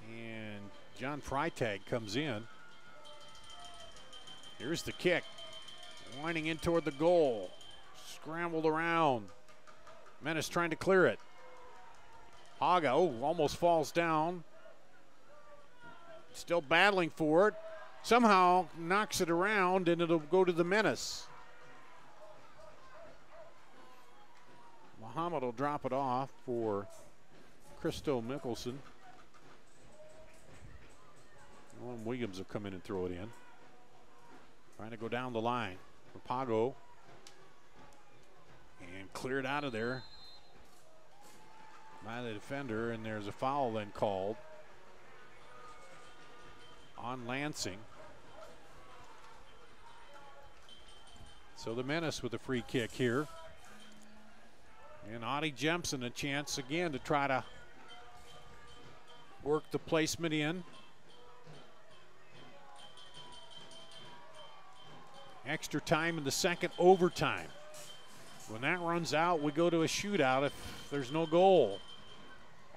And John Freitag comes in. Here's the kick. Winding in toward the goal. Scrambled around. Menace trying to clear it. Haga, almost falls down. Still battling for it. Somehow knocks it around and it'll go to the Menace. Muhammad will drop it off for Christo Mickelson. Williams will come in and throw it in. Trying to go down the line for Pago. And cleared out of there by the defender, and there's a foul then called on Lansing. So the Menace with a free kick here. And Audie Jemson a chance again to try to work the placement in. Extra time in the second overtime. When that runs out, we go to a shootout if there's no goal.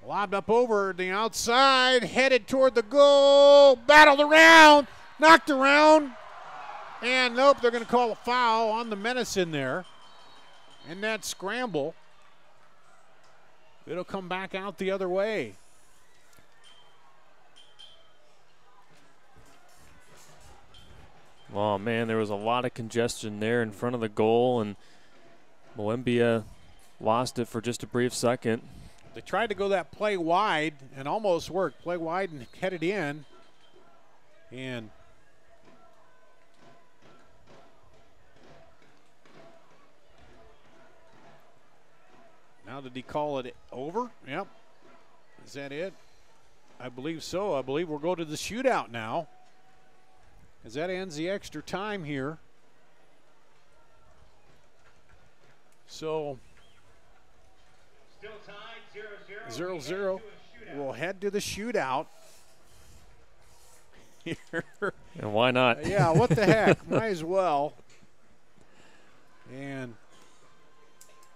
Lobbed up over the outside, headed toward the goal, battled around, knocked around, and nope, they're going to call a foul on the Menace in there. And that scramble, it'll come back out the other way. Oh, man, there was a lot of congestion there in front of the goal, and Moembia lost it for just a brief second. They tried to go that play wide and almost worked. Play wide and headed in. And now did he call it over? Yep. Is that it? I believe so. I believe we'll go to the shootout now, as that ends the extra time here. So Still tied 0-0. 0-0. We'll head to the shootout. Here. And why not? Yeah, what the heck? Might as well. And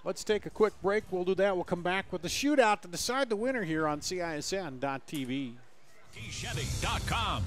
let's take a quick break. We'll do that. We'll come back with the shootout to decide the winner here on CISN.TV. Chevy.com.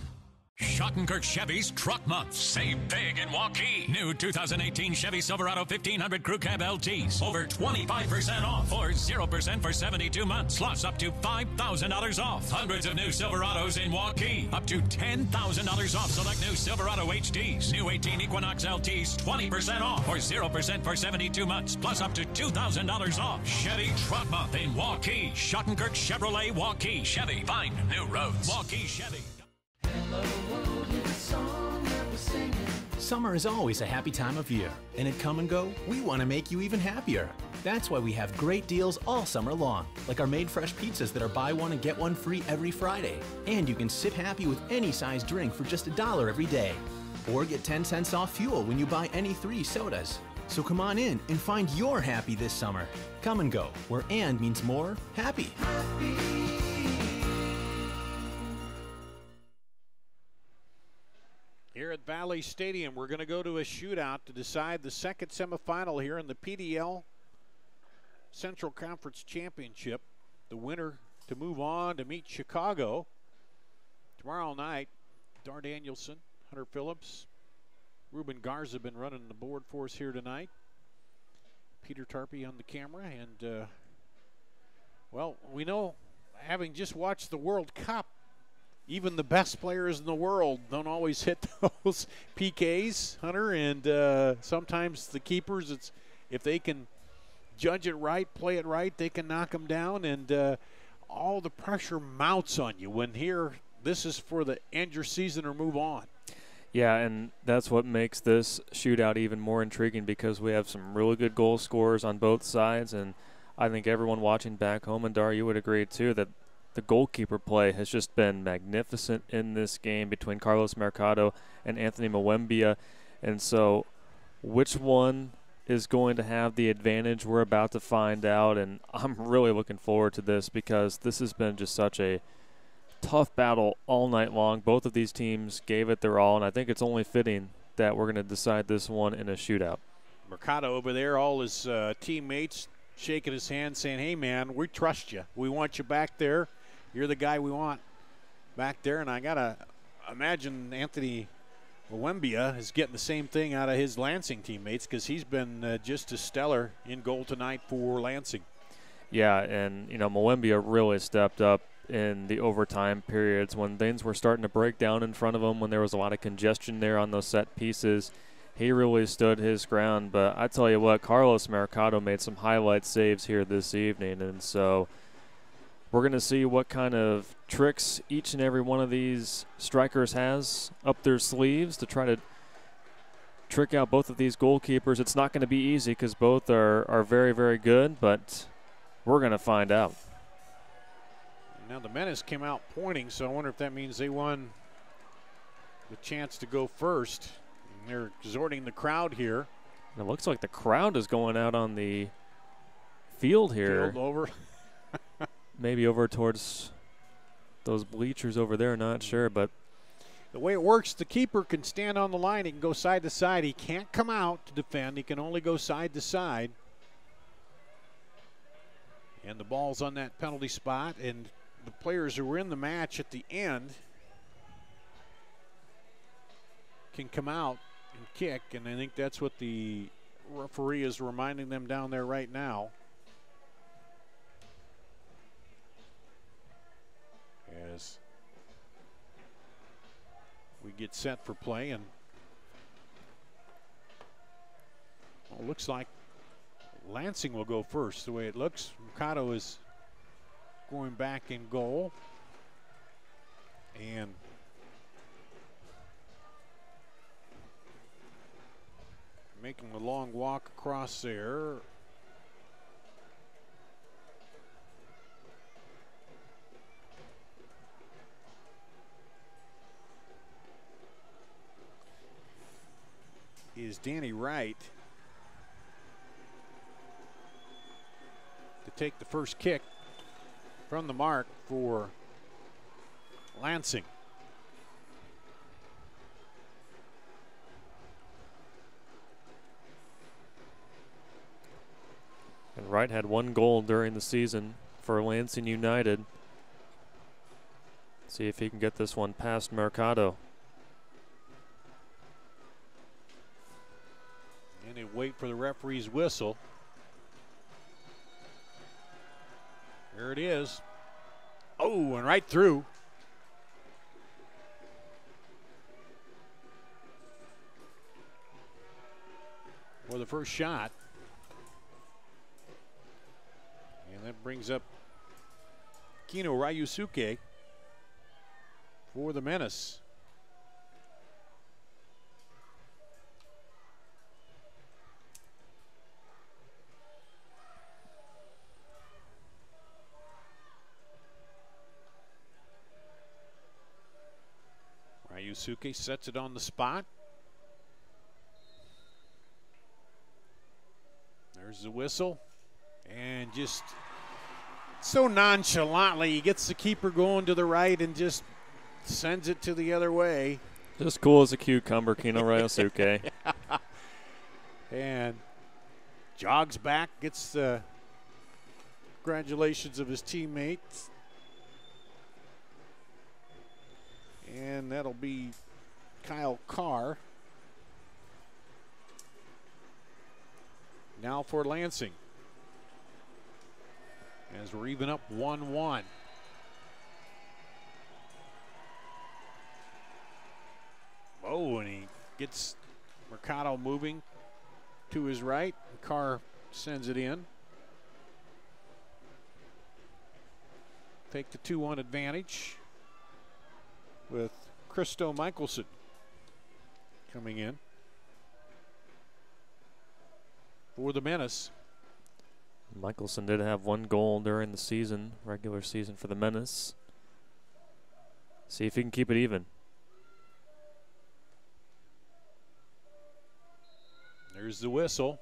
Schottenkirk Chevy's Truck Month. Save big in Waukee. New 2018 Chevy Silverado 1500 Crew Cab LTs. Over 25% off or 0% for 72 months. Plus up to $5,000 off. Hundreds of new Silverados in Waukee. Up to $10,000 off select new Silverado HDs. New 18 Equinox LTs 20% off or 0% for 72 months. Plus up to $2,000 off. Chevy Truck Month in Waukee. Schottenkirk Chevrolet Waukee. Chevy. Find new roads. Waukee Chevy. Summer is always a happy time of year, and at Come and Go, we want to make you even happier. That's why we have great deals all summer long, like our made fresh pizzas that are buy one and get one free every Friday. And you can sip happy with any size drink for just $1 every day. Or get 10 cents off fuel when you buy any 3 sodas. So come on in and find your happy this summer. Come and Go, where and means more happy. Here at Valley Stadium, we're going to go to a shootout to decide the second semifinal here in the PDL Central Conference Championship. The winner to move on to meet Chicago tomorrow night. Dar Danielson, Hunter Phillips, Ruben Garza been running the board for us here tonight. Peter Tarpey on the camera. And, well, we know, having just watched the World Cup, even the best players in the world don't always hit those PKs, Hunter, and sometimes the keepers, it's if they can judge it right, play it right, they can knock them down, and all the pressure mounts on you when here this is for the end your season or move on. Yeah, and that's what makes this shootout even more intriguing, because we have some really good goal scorers on both sides, and I think everyone watching back home, and Dar, you would agree too, that the goalkeeper play has just been magnificent in this game between Carlos Mercado and Anthony Moembia. And so which one is going to have the advantage, we're about to find out. And I'm really looking forward to this, because this has been just such a tough battle all night long. Both of these teams gave it their all, and I think it's only fitting that we're going to decide this one in a shootout. Mercado over there, all his teammates shaking his hand saying, hey, man, we trust you. We want you back there. You're the guy we want back there. And I got to imagine Anthony Moembia is getting the same thing out of his Lansing teammates, because he's been just as stellar in goal tonight for Lansing. Yeah, and, you know, Moembia really stepped up in the overtime periods when things were starting to break down in front of him, when there was a lot of congestion there on those set pieces. He really stood his ground. But I tell you what, Carlos Mercado made some highlight saves here this evening, and so we're going to see what kind of tricks each and every one of these strikers has up their sleeves to try to trick out both of these goalkeepers. It's not going to be easy, because both are very, very good, but we're going to find out. Now the Menace came out pointing, so I wonder if that means they won the chance to go first. And they're exhorting the crowd here. It looks like the crowd is going out on the field here. Field over. Maybe over towards those bleachers over there, not sure. But the way it works, the keeper can stand on the line. He can go side to side. He can't come out to defend. He can only go side to side. And the ball's on that penalty spot, and the players who were in the match at the end can come out and kick, and I think that's what the referee is reminding them down there right now. As we get set for play, and well, it looks like Lansing will go first the way it looks. Mercado is going back in goal, and making a long walk across there. Is Danny Wright to take the first kick from the mark for Lansing. And Wright had 1 goal during the season for Lansing United. See if he can get this one past Mercado. And they wait for the referee's whistle. There it is. Oh, and right through. For the first shot. And that brings up Kino Ryusuke for the Menace. Ryusuke sets it on the spot. There's the whistle. And just so nonchalantly, he gets the keeper going to the right and just sends it to the other way. Just cool as a cucumber, Kino Ryusuke. And jogs back, gets the congratulations of his teammates. And that'll be Kyle Carr. Now for Lansing. As we're even up 1-1. Oh, and he gets Mercado moving to his right. Carr sends it in. Take the 2-1 advantage with Christo Michelson coming in for the Menace. Michelson did have 1 goal during the season, regular season for the Menace. See if he can keep it even. There's the whistle.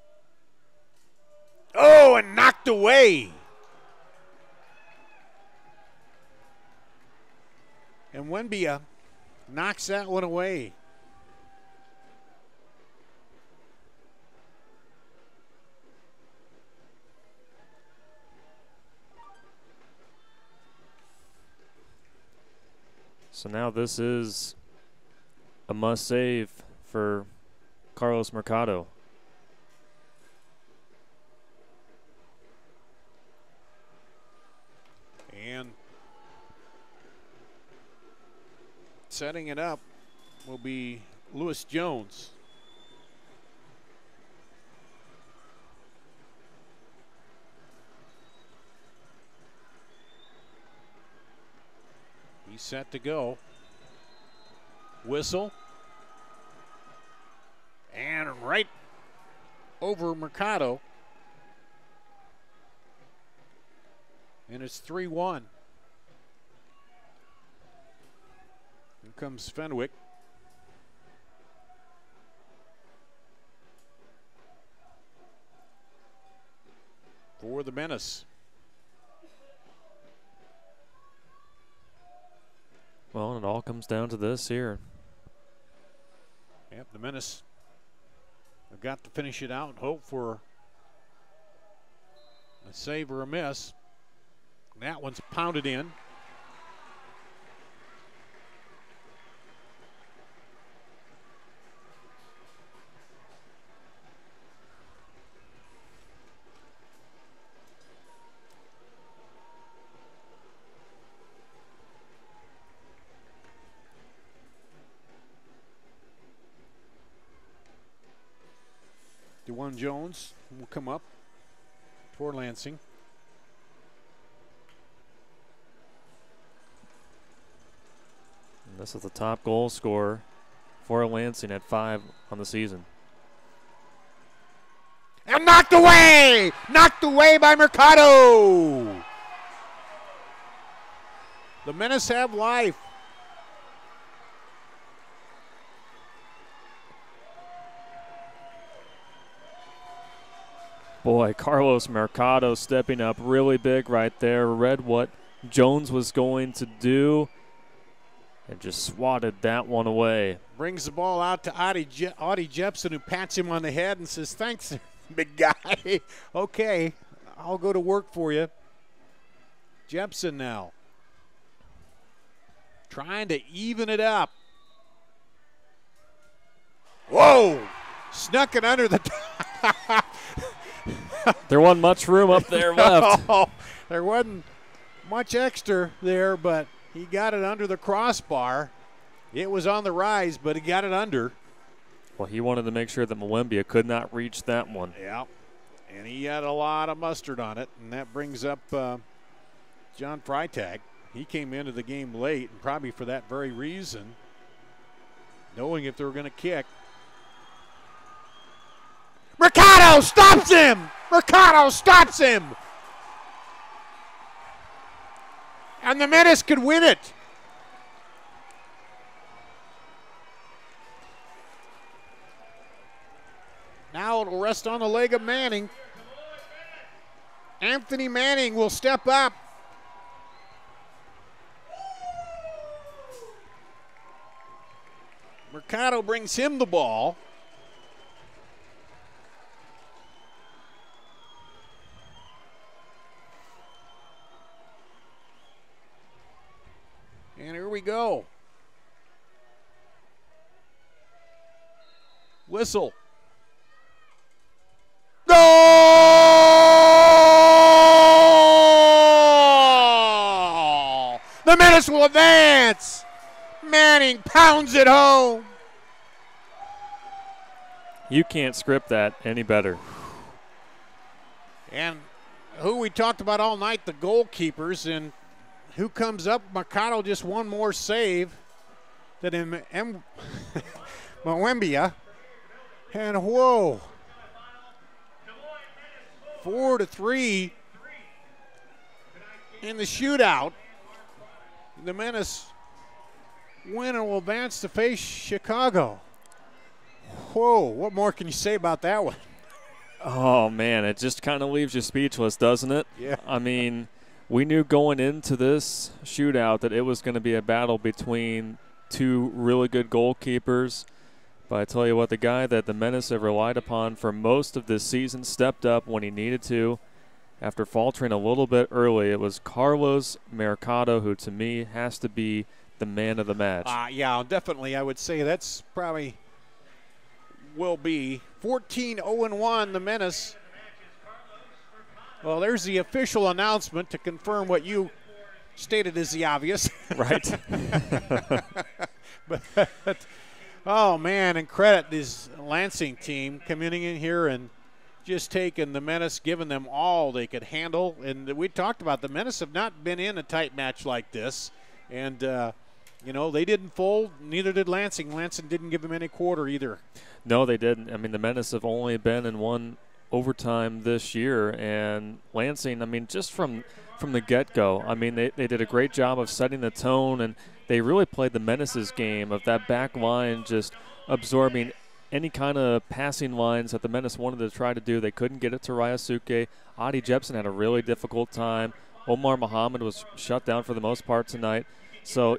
Oh, and knocked away. And Wenbia knocks that one away. So now this is a must save for Carlos Mercado. And setting it up will be Lewis Jones. He's set to go. Whistle. And right over Mercado. And it's 3-1. Here comes Fenwick. For the Menace. Well, it all comes down to this here. Yep, the Menace have got to finish it out and hope for a save or a miss. That one's pounded in. DeJuan Jones will come up for Lansing. And this is the top goal scorer for Lansing at 5 on the season. And knocked away! Knocked away by Mercado! The Menace have life. Boy, Carlos Mercado stepping up really big right there. Read what Jones was going to do and just swatted that one away. Brings the ball out to Audie Jepson, who pats him on the head and says, thanks, big guy. Okay, I'll go to work for you. Jepson now. Trying to even it up. Whoa! Snuck it under the top. There wasn't much room up there left. No, there wasn't much extra there, but he got it under the crossbar. It was on the rise, but he got it under. Well, he wanted to make sure that Mwembia could not reach that one. Yeah, and he had a lot of mustard on it, and that brings up John Freitag. He came into the game late, and probably for that very reason, knowing if they were going to kick. Mercado stops him! Mercado stops him! And the Menace could win it. Now it'll rest on the leg of Manning. Anthony Manning will step up. Mercado brings him the ball. And here we go. Whistle. Goal! The Menace will advance. Manning pounds it home. You can't script that any better. And who we talked about all night, the goalkeepers, and who comes up? Mercado just one more save than Mwembia. And whoa. 4-3 in the shootout. The Menace win and will advance to face Chicago. Whoa, what more can you say about that one? Oh, man, it just kind of leaves you speechless, doesn't it? Yeah. I mean, we knew going into this shootout that it was going to be a battle between two really good goalkeepers. But I tell you what, the guy that the Menace have relied upon for most of this season stepped up when he needed to. After faltering a little bit early, it was Carlos Mercado, who to me has to be the man of the match. Yeah, definitely. I would say that's probably will be 14-0-1, the Menace. Well, there's the official announcement to confirm what you stated as the obvious. Right. But, oh, man, and credit this Lansing team coming in here and just taking the Menace, giving them all they could handle. And we talked about the Menace have not been in a tight match like this. And, you know, they didn't fold, neither did Lansing. Lansing didn't give them any quarter either. No, they didn't. I mean, the Menace have only been in one overtime this year. And Lansing, I mean, just from the get-go, I mean, they did a great job of setting the tone, and they really played the Menace's game of that back line just absorbing any kind of passing lines that the Menace wanted to try to do. They couldn't get it to Ryusuke. Audie Jepson had a really difficult time. Omar Muhammad was shut down for the most part tonight. So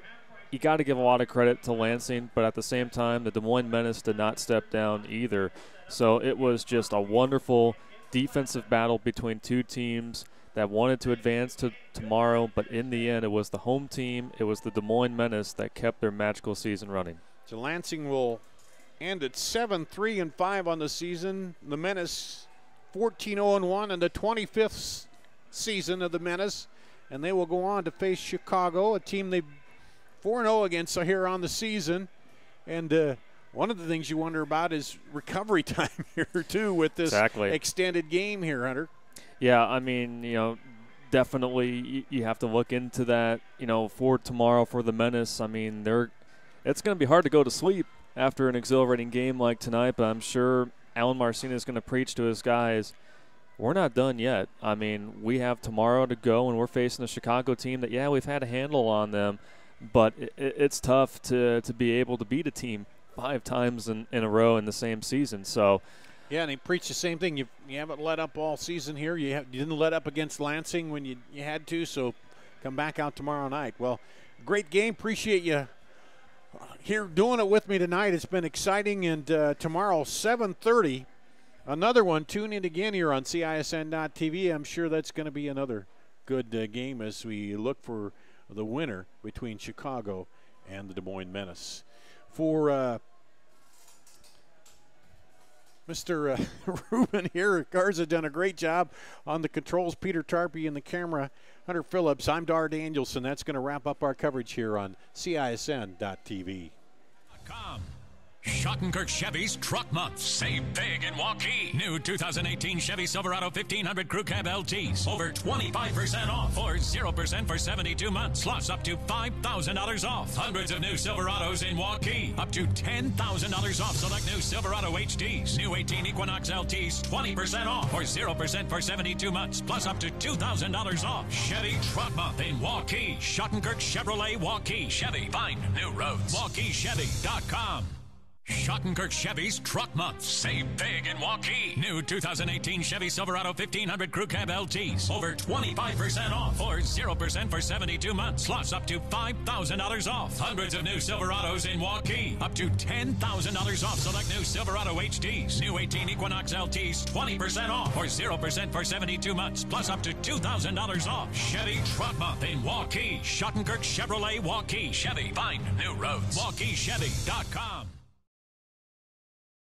you got to give a lot of credit to Lansing, but at the same time, the Des Moines Menace did not step down either. So it was just a wonderful defensive battle between two teams that wanted to advance to tomorrow, but in the end, it was the home team, it was the Des Moines Menace that kept their magical season running. So Lansing will end at 7-3-5 on the season. The Menace 14-0-1 in the 25th season of the Menace, and they will go on to face Chicago, a team they 4-0 against here on the season. And one of the things you wonder about is recovery time here too with this extended game here, Hunter. Yeah, I mean, definitely you have to look into that, for tomorrow for the Menace. I mean, it's going to be hard to go to sleep after an exhilarating game like tonight, but I'm sure Alan Marcina is going to preach to his guys, we're not done yet. I mean, we have tomorrow to go, and we're facing a Chicago team that, we've had a handle on them, but it's tough to be able to beat a team 5 times in a row in the same season. So, yeah, and he preached the same thing. You haven't let up all season here. You didn't let up against Lansing when you had to, so come back out tomorrow night. Well, great game. Appreciate you here doing it with me tonight. It's been exciting, and tomorrow, 7:30, another one. Tune in again here on CISN.TV. I'm sure that's going to be another good game as we look for the winner between Chicago and the Des Moines Menace. For Mr. Ruben here, Garza done a great job on the controls. Peter Tarpey in the camera. Hunter Phillips, I'm Dar Danielson. That's going to wrap up our coverage here on CISN.TV. Schottenkirk Chevy's Truck Month. Save big in Waukee. New 2018 Chevy Silverado 1500 Crew Cab LTs. Over 25% off or 0% for 72 months. Plus up to $5,000 off. Hundreds of new Silverados in Waukee. Up to $10,000 off select new Silverado HDs. New 18 Equinox LTs. 20% off or 0% for 72 months. Plus up to $2,000 off. Chevy Truck Month in Waukee. Schottenkirk Chevrolet Waukee Chevy. Find new roads. WaukeeChevy.com. Schottenkirk Chevy's Truck Month. Save big in Waukee. New 2018 Chevy Silverado 1500 Crew Cab LTs. Over 25% off or 0% for 72 months. Plus up to $5,000 off. Hundreds of new Silverados in Waukee. Up to $10,000 off select new Silverado HDs. New 18 Equinox LTs. 20% off or 0% for 72 months. Plus up to $2,000 off. Chevy Truck Month in Waukee. Schottenkirk Chevrolet Waukee Chevy. Find new roads. WaukeeChevy.com.